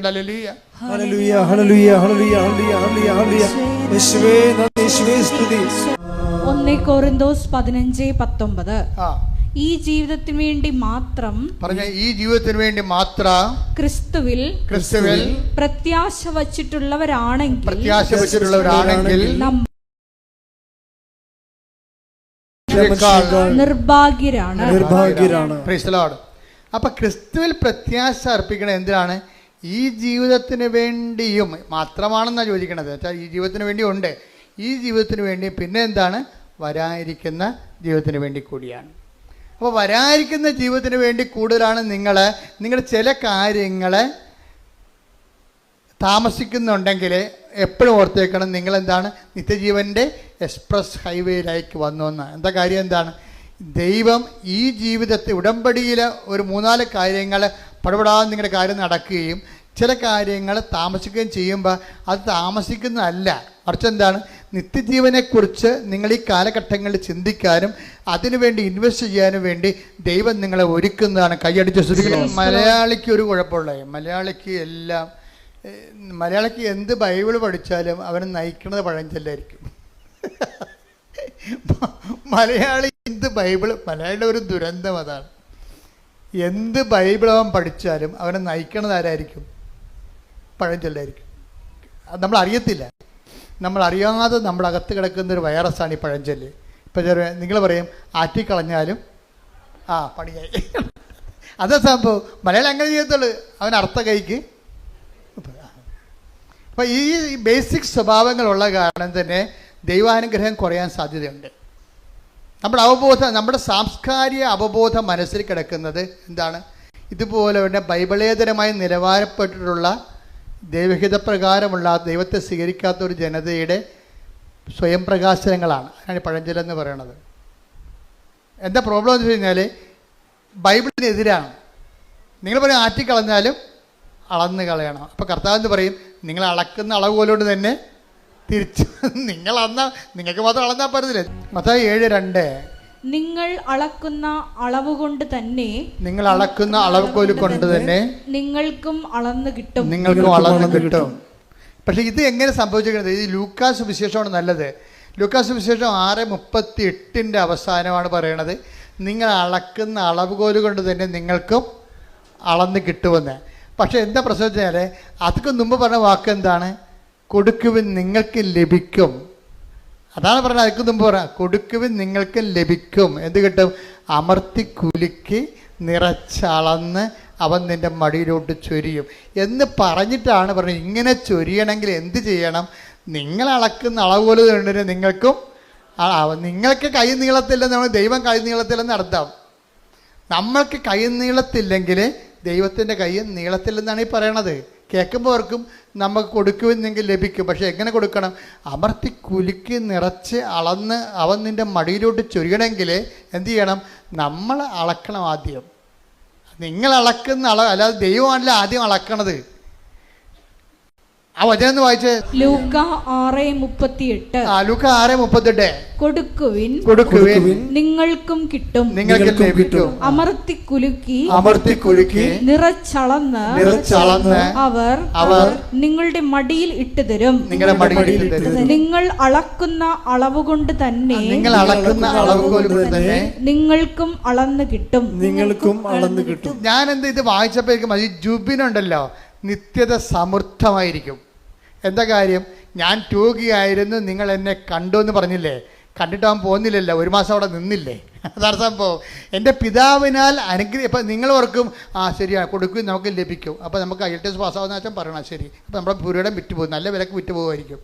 ഹല്ലേലൂയ, ഹല്ലേലൂയ, ഹല്ലേലൂയ, ഹല്ലേലൂയ, ഹല്ലേലൂയ. യേശുവേ നന്ദി, യേശുവേ സ്തുതി. 1 Corinthians 15:19 ഈ ജീവിതത്തിന് വേണ്ടി മാത്രം പറഞ്ഞ ഈ ജീവിതത്തിന് വേണ്ടി മാത്രം ക്രിസ്തുവിൽ പ്രത്യാശ വച്ചിട്ടുള്ളവരാണെങ്കിൽ നിർഭാഗ്യരാണ്. അപ്പൊ ക്രിസ്തുവിൽ പ്രത്യാശ അർപ്പിക്കണത് എന്തിനാണ്? ഈ ജീവിതത്തിന് വേണ്ടിയും മാത്രമാണെന്നാണ് ചോദിക്കണത്. വെച്ചാൽ ഈ ജീവിതത്തിന് വേണ്ടി ഉണ്ട്, ഈ ജീവിതത്തിന് വേണ്ടി, പിന്നെ എന്താണ്? വരാനിരിക്കുന്ന ജീവിതത്തിന് വേണ്ടി കൂടിയാണ്. അപ്പോൾ വരാനിരിക്കുന്ന ജീവിതത്തിന് വേണ്ടി കൂടുതലാണ് നിങ്ങൾ ചില കാര്യങ്ങൾ താമസിക്കുന്നുണ്ടെങ്കിൽ എപ്പോഴും ഓർത്തേക്കണം, നിങ്ങളെന്താണ്? നിത്യജീവൻ്റെ എക്സ്പ്രസ് ഹൈവേയിലേക്ക് വന്നു എന്ന്. എന്താ കാര്യം? എന്താണ്? ദൈവം ഈ ജീവിതത്തെ ഉടമ്പടിയിൽ ഒരു 3-4 കാര്യങ്ങൾ പടപെടാതെ നിങ്ങളുടെ കാര്യം നടക്കുകയും ചില കാര്യങ്ങൾ താമസിക്കുകയും ചെയ്യുമ്പോൾ അത് താമസിക്കുന്നതല്ല, മറിച്ച് എന്താണ്? നിത്യജീവനെക്കുറിച്ച് നിങ്ങൾ ഈ കാലഘട്ടങ്ങളിൽ ചിന്തിക്കാനും അതിനുവേണ്ടി ഇൻവെസ്റ്റ് ചെയ്യാനും വേണ്ടി ദൈവം നിങ്ങളെ ഒരുക്കുന്നതാണ്. കൈയടിച്ച് ശ്രദ്ധിക്കണം. മലയാളിക്ക് ഒരു കുഴപ്പമുള്ളത്, മലയാളിക്ക് എന്ത് ബൈബിൾ പഠിച്ചാലും അവനെ നയിക്കുന്നത് പഴഞ്ചൊല്ലായിരിക്കും. മലയാളി എന്ത് മലയാളിയുടെ ഒരു ദുരന്തം അതാണ്. എന്ത് ബൈബിൾ അവൻ പഠിച്ചാലും അവനെ നയിക്കണത് ആരായിരിക്കും? പഴഞ്ചൊല്ലായിരിക്കും. അത് നമ്മൾ അറിയത്തില്ല. നമ്മളറിയാതെ നമ്മുടെ അകത്ത് കിടക്കുന്നൊരു വൈറസാണ് ഈ പഴഞ്ചൊല്ല്. ഇപ്പം നിങ്ങൾ പറയും ആറ്റിക്കളഞ്ഞാലും പണിയായി. അതേ സംഭവം മലയാളം അങ്ങനെ ചെയ്യത്തുള്ളൂ. അവൻ അർത്ഥ കൈക്ക് അപ്പം ഈ ബേസിക് സ്വഭാവങ്ങളുള്ള കാരണം തന്നെ ദൈവാനുഗ്രഹം കുറയാൻ സാധ്യതയുണ്ട്. നമ്മുടെ സാംസ്കാരിക അവബോധം മനസ്സിൽ കിടക്കുന്നത് എന്താണ്? ഇതുപോലെ തന്നെ ബൈബിളേതരമായി നിലവാരപ്പെട്ടിട്ടുള്ള ദൈവഹിതപ്രകാരമുള്ള ദൈവത്തെ സ്വീകരിക്കാത്ത ഒരു ജനതയുടെ സ്വയം പ്രകാശനങ്ങളാണ്. അതിനാണ് പഴഞ്ചൊല്ലെന്ന് പറയണത്. എന്താ പ്രോബ്ലം എന്ന് വെച്ച് കഴിഞ്ഞാൽ ബൈബിളിനെതിരാണ്. നിങ്ങൾ പറയും ആറ്റിക്കളഞ്ഞാലും അളന്ന് കളയണം. അപ്പോൾ കർത്താവ് എന്ന് പറയും, നിങ്ങൾ അളക്കുന്ന അളവ് പോലോട്ട് തന്നെ തിരിച്ച് നിങ്ങൾക്ക് മാത്രം അളന്നാൽ പറ്റത്തില്ല. മത്തായി 7:2 നിങ്ങൾ അളക്കുന്ന അളവ് കൊണ്ട് തന്നെ നിങ്ങൾക്കും അളന്ന് കിട്ടും. പക്ഷെ ഇത് എങ്ങനെ സംഭവിച്ചിരിക്കുന്നത്? ഈ ലൂക്കാസ് വിശേഷമാണ് നല്ലത്. ലൂക്കാസ് വിശേഷം 6:38 അവസാനമാണ് പറയണത്, നിങ്ങൾ അളക്കുന്ന അളവുകോല് കൊണ്ട് തന്നെ നിങ്ങൾക്കും അളന്ന് കിട്ടുമെന്ന്. പക്ഷെ എന്താ പ്രശ്നം വെച്ചാൽ അതൊക്കെ മുമ്പ് പറഞ്ഞ വാക്ക് എന്താണ്? കൊടുക്കുവിൻ നിങ്ങൾക്ക് ലഭിക്കും. അതാണ് പറഞ്ഞത്. അതിക്ക് മുമ്പ് പറയാം, കൊടുക്കുവിൻ നിങ്ങൾക്ക് ലഭിക്കും. എന്ത് കിട്ടും? അമർത്തി കുലുക്കി നിറച്ചളന്ന് അവൻ നിൻ്റെ മടിയിലോട്ട് ചൊരിയും എന്ന് പറഞ്ഞിട്ടാണ് പറഞ്ഞത്. ഇങ്ങനെ ചൊരിയണമെങ്കിൽ എന്ത് ചെയ്യണം? നിങ്ങൾ അളക്കുന്ന അളവുപോലെ കണ്ടിട്ട് നിങ്ങൾക്ക് കൈ നീളത്തില്ലെന്ന് നമ്മൾ ദൈവം കൈ നീളത്തില്ലെന്ന് അർത്ഥം. നമ്മൾക്ക് കൈ നീളത്തില്ലെങ്കിൽ ദൈവത്തിൻ്റെ കൈ നീളത്തില്ലെന്നാണ് ഈ പറയണത്. കേൾക്കുമ്പോൾ ഓർക്കും നമുക്ക് കൊടുക്കുമെന്നെങ്കിൽ ലഭിക്കും. പക്ഷെ എങ്ങനെ കൊടുക്കണം? അമർത്തി കുലുക്കി നിറച്ച് അളന്ന് അവൻ നിൻ്റെ മടിയിലോട്ട് ചൊരിയണമെങ്കിൽ എന്ത് ചെയ്യണം? നമ്മൾ അളക്കണം ആദ്യം. നിങ്ങൾ അളക്കുന്ന അളവ് അല്ലാതെ ദൈവമാണല്ലോ ആദ്യം അളക്കണത്. ആ വചനം ഒന്ന് വായിച്ചേ. ലൂക്ക 6:38. ലൂക്ക 6:38. കൊടുക്കുവിൻ നിങ്ങൾക്കും കിട്ടും, അമർത്തി കുലുക്കി നിറച്ചളന്ന് അവർ നിങ്ങളുടെ മടിയിൽ ഇട്ടുതരും. നിങ്ങൾ അളക്കുന്ന അളവ് കൊണ്ട് തന്നെ നിങ്ങൾക്കും അളന്ന് കിട്ടും. ഞാൻ എന്താ ഇത് വായിച്ചപ്പോഴേക്കും ഈ ജുബിനുണ്ടല്ലോ നിത്യത സമൃദ്ധമായിരിക്കും. എന്താ കാര്യം? ഞാൻ രോഗിയായിരുന്നു, നിങ്ങൾ എന്നെ കണ്ടു എന്ന് പറഞ്ഞില്ലേ? കണ്ടിട്ട് അവൻ പോകുന്നില്ലല്ലോ, 1 മാസം അവിടെ നിന്നില്ലേ? അതാണ് സംഭവം. എൻ്റെ പിതാവിനാൽ ഇപ്പം നിങ്ങൾ ഓർക്കും ശരിയാണ്, കൊടുക്കും നമുക്ക് ലഭിക്കും. അപ്പോൾ നമുക്ക് IELTS പാസ്സാവുന്ന വെച്ചാൽ പറയണം. ശരി, അപ്പോൾ നമ്മുടെ പുരയിടം വിറ്റ് പോകും, നല്ല വിലക്ക് വിറ്റ് പോകുമായിരിക്കും.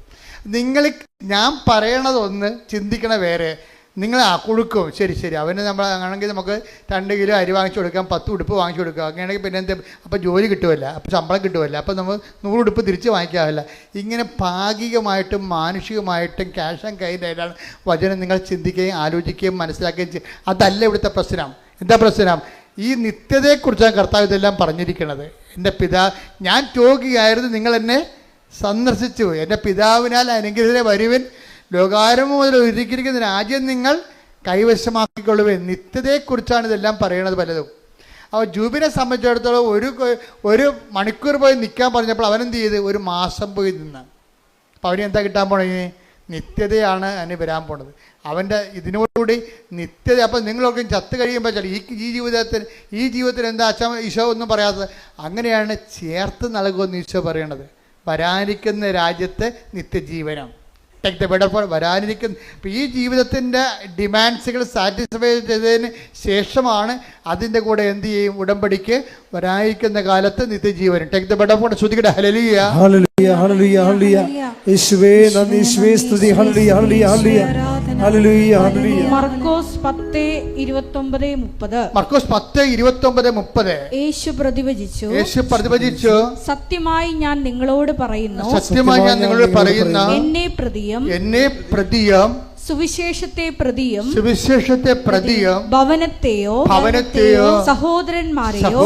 ഞാൻ പറയണതൊന്ന് ചിന്തിക്കണ വേറെ. നിങ്ങൾ കൊടുക്കും, ശരി അവന് നമ്മൾ ആണെങ്കിൽ നമുക്ക് 2 കിലോ അരി വാങ്ങിച്ചു കൊടുക്കാം, 10 ഉടുപ്പ് വാങ്ങിച്ചു കൊടുക്കാം. അങ്ങനെയാണെങ്കിൽ പിന്നെ എന്താ? അപ്പോൾ ജോലി കിട്ടുമല്ല, അപ്പോൾ ശമ്പളം കിട്ടുമല്ല, അപ്പോൾ നമ്മൾ 100 ഉടുപ്പ് തിരിച്ച് വാങ്ങിക്കാമല്ല. ഇങ്ങനെ ഭാഗികമായിട്ടും മാനുഷികമായിട്ടും ക്യാഷ് ആൻഡ് കൈയിലാണ് വചനം നിങ്ങൾ ചിന്തിക്കുകയും ആലോചിക്കുകയും മനസ്സിലാക്കുകയും ചെയ്യും. അതല്ല ഇവിടുത്തെ പ്രശ്നം. എന്താ പ്രശ്നം? ഈ നിത്യതയെക്കുറിച്ചാണ് കർത്താവ് ഇതെല്ലാം പറഞ്ഞിരിക്കുന്നത്. ഞാൻ രോഗിയായിരുന്നു, നിങ്ങൾ എന്നെ സന്ദർശിച്ചു, എൻ്റെ പിതാവിനാൽ അനുഗ്രഹീതരെ വരുവിൻ, ലോകാരംഭം മുതൽ ഒരുക്കിയിരിക്കുന്ന രാജ്യം നിങ്ങൾ കൈവശമാക്കിക്കൊള്ളുവേ. നിത്യതയെക്കുറിച്ചാണ് ഇതെല്ലാം പറയണത് പലതും. അപ്പോൾ ജൂബിനെ സംബന്ധിച്ചിടത്തോളം ഒരു മണിക്കൂർ പോയി നിൽക്കാൻ പറഞ്ഞപ്പോൾ അവനെന്ത് ചെയ്ത്? 1 മാസം പോയി നിന്ന്. അപ്പോൾ അവന് എന്താ കിട്ടാൻ പോണേ? നിത്യതയാണ് അവന് വരാൻ പോണത്. അവൻ്റെ ഇതിനോടുകൂടി നിത്യത. അപ്പം നിങ്ങളൊക്കെ ചത്ത് കഴിയുമ്പോൾ ഈ ജീവിതത്തിൽ എന്താ അച്ഛൻ ഈശോ ഒന്നും പറയാത്തത്? അങ്ങനെയാണ് ചേർത്ത് നൽകുമെന്ന് ഈശോ പറയണത്. വരാനിരിക്കുന്ന രാജ്യത്തെ നിത്യജീവനം. ടേക്ക് ദ ബെഡ് ഫോർ വരാനിരിക്കുന്ന. ഇപ്പം ഈ ജീവിതത്തിൻ്റെ ഡിമാൻഡ്സുകൾ സാറ്റിസ്ഫൈ ചെയ്തതിന് ശേഷമാണ് അതിൻ്റെ കൂടെ എന്ത് ചെയ്യും? ഉടമ്പടിക്ക് വരാനിരിക്കുന്ന കാലത്ത് നിത്യജീവനം. Take the word for. ശ്രുതികട ഹല്ലേലൂയ ഹല്ലേലൂയ ഹല്ലേലൂയ ഹല്ലേലൂയ. യേശുവേ നന്ദി, യേശുവേ സ്തുതി. ഹല്ലേലൂയ ഹല്ലേലൂയ ഹല്ലേലൂയ ഹല്ലേലൂയ ഹല്ലേലൂയ. മർക്കോസ് 10:29-30. മർക്കോസ് 10:29-30. യേശു പ്രതിവചിച്ചു, സത്യമായി ഞാൻ നിങ്ങളോട് പറയുന്നു, എന്നെ പ്രതിയും സുവിശേഷത്തെ പ്രതിയും ഭവനത്തെയോ സഹോദരന്മാരെയോ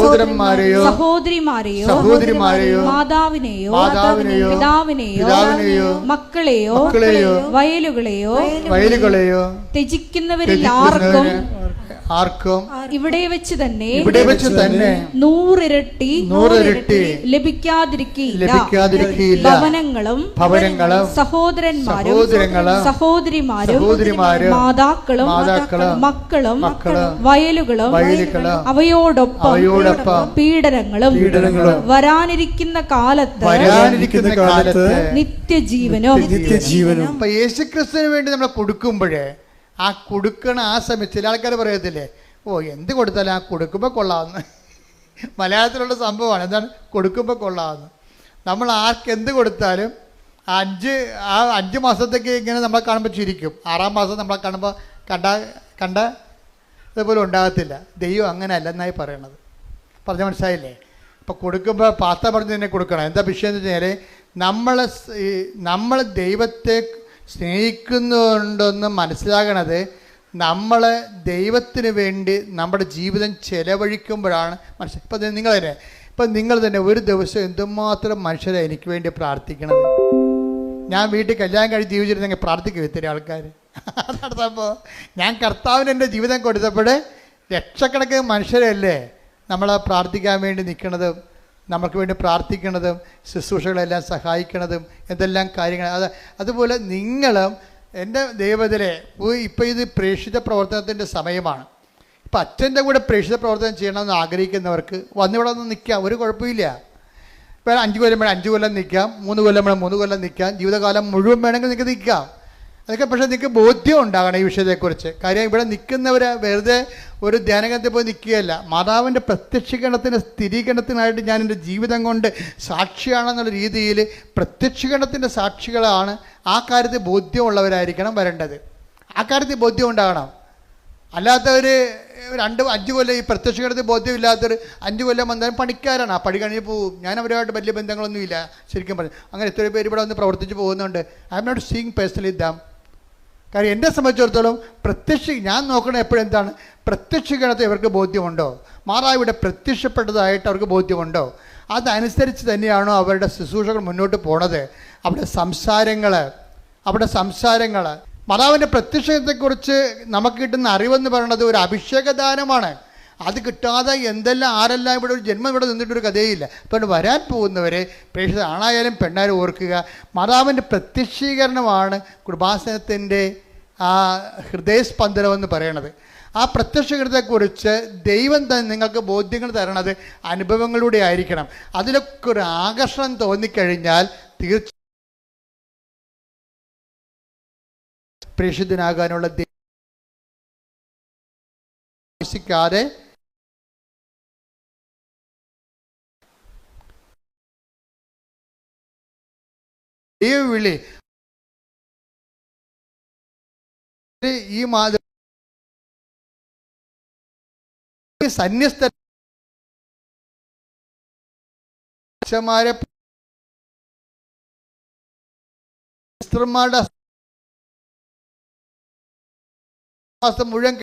സഹോദരിമാരെയോ മാതാവിനെയോ പിതാവിനെയോ മക്കളെയോ വയലുകളെയോ ത്യജിക്കുന്നവരിൽ ആർക്കും ഇവിടെ വെച്ച് തന്നെ 100 ഇരട്ടി ലഭിക്കാതിരിക്കില്ല. ഭവനങ്ങളും സഹോദരന്മാരും സഹോദരിമാരും മാതാക്കളും മക്കളും വയലുകളും അവയോടൊപ്പം പീഡനങ്ങളും വരാനിരിക്കുന്ന കാലത്ത് നിത്യജീവനും. യേശുക്രിസ്തുവിന് വേണ്ടി നമ്മൾ കൊടുക്കുമ്പോഴേ ആ കൊടുക്കണ ആ സമയത്ത് ചില ആൾക്കാർ പറയത്തില്ലേ, എന്ത് കൊടുത്താലും ആ കൊടുക്കുമ്പോൾ കൊള്ളാമെന്ന്. മലയാളത്തിലുള്ള സംഭവമാണ്. എന്താണ്? കൊടുക്കുമ്പോൾ കൊള്ളാമെന്ന്. നമ്മൾ ആർക്ക് എന്ത് കൊടുത്താലും ആ 5 മാസത്തേക്ക് ഇങ്ങനെ നമ്മളെ കാണുമ്പോൾ ചിരിക്കും. 6-ാം മാസം നമ്മളെ കാണുമ്പോൾ കണ്ട ഇതുപോലെ ഉണ്ടാകത്തില്ല. ദൈവം അങ്ങനെ അല്ലെന്നായി പറയണത്. പറഞ്ഞ മനസ്സിലായില്ലേ? ഇപ്പോൾ കൊടുക്കുമ്പോൾ പാസ്ത പറഞ്ഞ് തന്നെ കൊടുക്കണം. എന്താ വിഷയം എന്ന് വെച്ചാൽ നമ്മൾ ദൈവത്തെ സ്നേഹിക്കുന്നുണ്ടെന്ന് മനസ്സിലാകണത് നമ്മൾ ദൈവത്തിന് വേണ്ടി നമ്മുടെ ജീവിതം ചെലവഴിക്കുമ്പോഴാണ് മനസ്സിലായി. ഇപ്പം നിങ്ങൾ തന്നെ ഒരു ദിവസം എന്തുമാത്രം മനുഷ്യരെ എനിക്ക് വേണ്ടി പ്രാർത്ഥിക്കണത്. ഞാൻ വീട്ടിൽ കല്യാണം കഴിച്ച് ജീവിച്ചിരുന്നെങ്കിൽ പ്രാർത്ഥിക്കും ഇത്തിരി ആൾക്കാർ. നടത്തപ്പോൾ ഞാൻ കർത്താവിന് എൻ്റെ ജീവിതം കൊടുത്തപ്പോൾ ലക്ഷക്കണക്കിന് മനുഷ്യരല്ലേ നമ്മളെ പ്രാർത്ഥിക്കാൻ വേണ്ടി നിൽക്കണതും നമുക്ക് വേണ്ടി പ്രാർത്ഥിക്കണതും ശുശ്രൂഷകളെല്ലാം സഹായിക്കണതും എന്തെല്ലാം കാര്യങ്ങൾ. അതുപോലെ നിങ്ങളും എൻ്റെ ദൈവത്തിലെ ഇപ്പോൾ ഇത് പ്രേക്ഷിത പ്രവർത്തനത്തിൻ്റെ സമയമാണ്. ഇപ്പം അച്ഛൻ്റെ കൂടെ പ്രേക്ഷിത പ്രവർത്തനം ചെയ്യണമെന്ന് ആഗ്രഹിക്കുന്നവർക്ക് വന്നിവിടെ ഒന്ന് നിൽക്കാം, ഒരു കുഴപ്പമില്ല. ഇപ്പോൾ 5 കൊല്ലം വേണം 5 കൊല്ലം നിൽക്കാം, 3 കൊല്ലം വേണം 3 കൊല്ലം നിൽക്കാം, ജീവിതകാലം മുഴുവൻ വേണമെങ്കിൽ നിങ്ങൾക്ക് നിൽക്കാം. അതൊക്കെ പക്ഷേ നിങ്ങൾക്ക് ബോധ്യം ഉണ്ടാകണം ഈ വിഷയത്തെക്കുറിച്ച്. കാര്യം ഇവിടെ നിൽക്കുന്നവർ വെറുതെ ഒരു ധ്യാനകത്തിൽ പോയി നിൽക്കുകയല്ല. മാതാവിൻ്റെ പ്രത്യക്ഷീകരണത്തിന് സ്ഥിരീകരണത്തിനായിട്ട് ഞാൻ എൻ്റെ ജീവിതം കൊണ്ട് സാക്ഷിയാണെന്നുള്ള രീതിയിൽ പ്രത്യക്ഷീകരണത്തിൻ്റെ സാക്ഷികളാണ്. ആ കാര്യത്തിൽ ബോധ്യമുള്ളവരായിരിക്കണം വരേണ്ടത്. ആ കാര്യത്തിൽ ബോധ്യം ഉണ്ടാകണം. അല്ലാത്തവർ 5 കൊല്ലം ഈ പ്രത്യക്ഷീകരണത്തിൽ ബോധ്യമില്ലാത്തവർ 5 കൊല്ലം വന്നാലും പണിക്കാരാണ്. ആ പണി കഴിഞ്ഞ് പോവും. ഞാൻ അവരുമായിട്ട് വലിയ ബന്ധങ്ങളൊന്നുമില്ല ശരിക്കും പറഞ്ഞു. അങ്ങനെ എത്ര പേര് ഇവിടെ വന്ന് പ്രവർത്തിച്ച് പോകുന്നുണ്ട്. I'm not seeing personally them. കാര്യം എന്നെ സംബന്ധിച്ചിടത്തോളം ഞാൻ നോക്കണത് എപ്പോഴെന്താണ് പ്രത്യക്ഷീകരണത്തിൽ ഇവർക്ക് ബോധ്യമുണ്ടോ, മാതാവിടെ പ്രത്യക്ഷപ്പെട്ടതായിട്ട് അവർക്ക് ബോധ്യമുണ്ടോ, അതനുസരിച്ച് തന്നെയാണോ അവരുടെ ശുശ്രൂഷകൾ മുന്നോട്ട് പോണത്. അവിടെ സംസാരങ്ങൾ മാതാവിൻ്റെ പ്രത്യക്ഷത്തെക്കുറിച്ച് നമുക്ക് കിട്ടുന്ന അറിവെന്ന് പറയുന്നത് ഒരു അഭിഷേകദാനമാണ്. അത് കിട്ടാതെ ആരെല്ലാം ഇവിടെ ഒരു ജന്മം ഇവിടെ നിന്നിട്ടൊരു കഥയില്ല. അപ്പോൾ വരാൻ പോകുന്നവരെ പ്രേക്ഷിത ആണായാലും പെണ്ണായാലും ഓർക്കുക, മാതാവിൻ്റെ പ്രത്യക്ഷീകരണമാണ് കൃപാസനത്തിൻ്റെ ആ ഹൃദയസ്പന്ദനമെന്ന് പറയണത്. ആ പ്രത്യക്ഷീകരണത്തെക്കുറിച്ച് ദൈവം തന്നെ നിങ്ങൾക്ക് ബോധ്യങ്ങൾ തരണത് അനുഭവങ്ങളിലൂടെ ആയിരിക്കണം. അതിലൊക്കെ ഒരു ആകർഷണം തോന്നിക്കഴിഞ്ഞാൽ തീർച്ചയായും പ്രേക്ഷിതനാകാനുള്ള ആവശ്യിക്കാതെ വിളി ഈ സന്യസ്തന്മാരെ മുഴുവൻ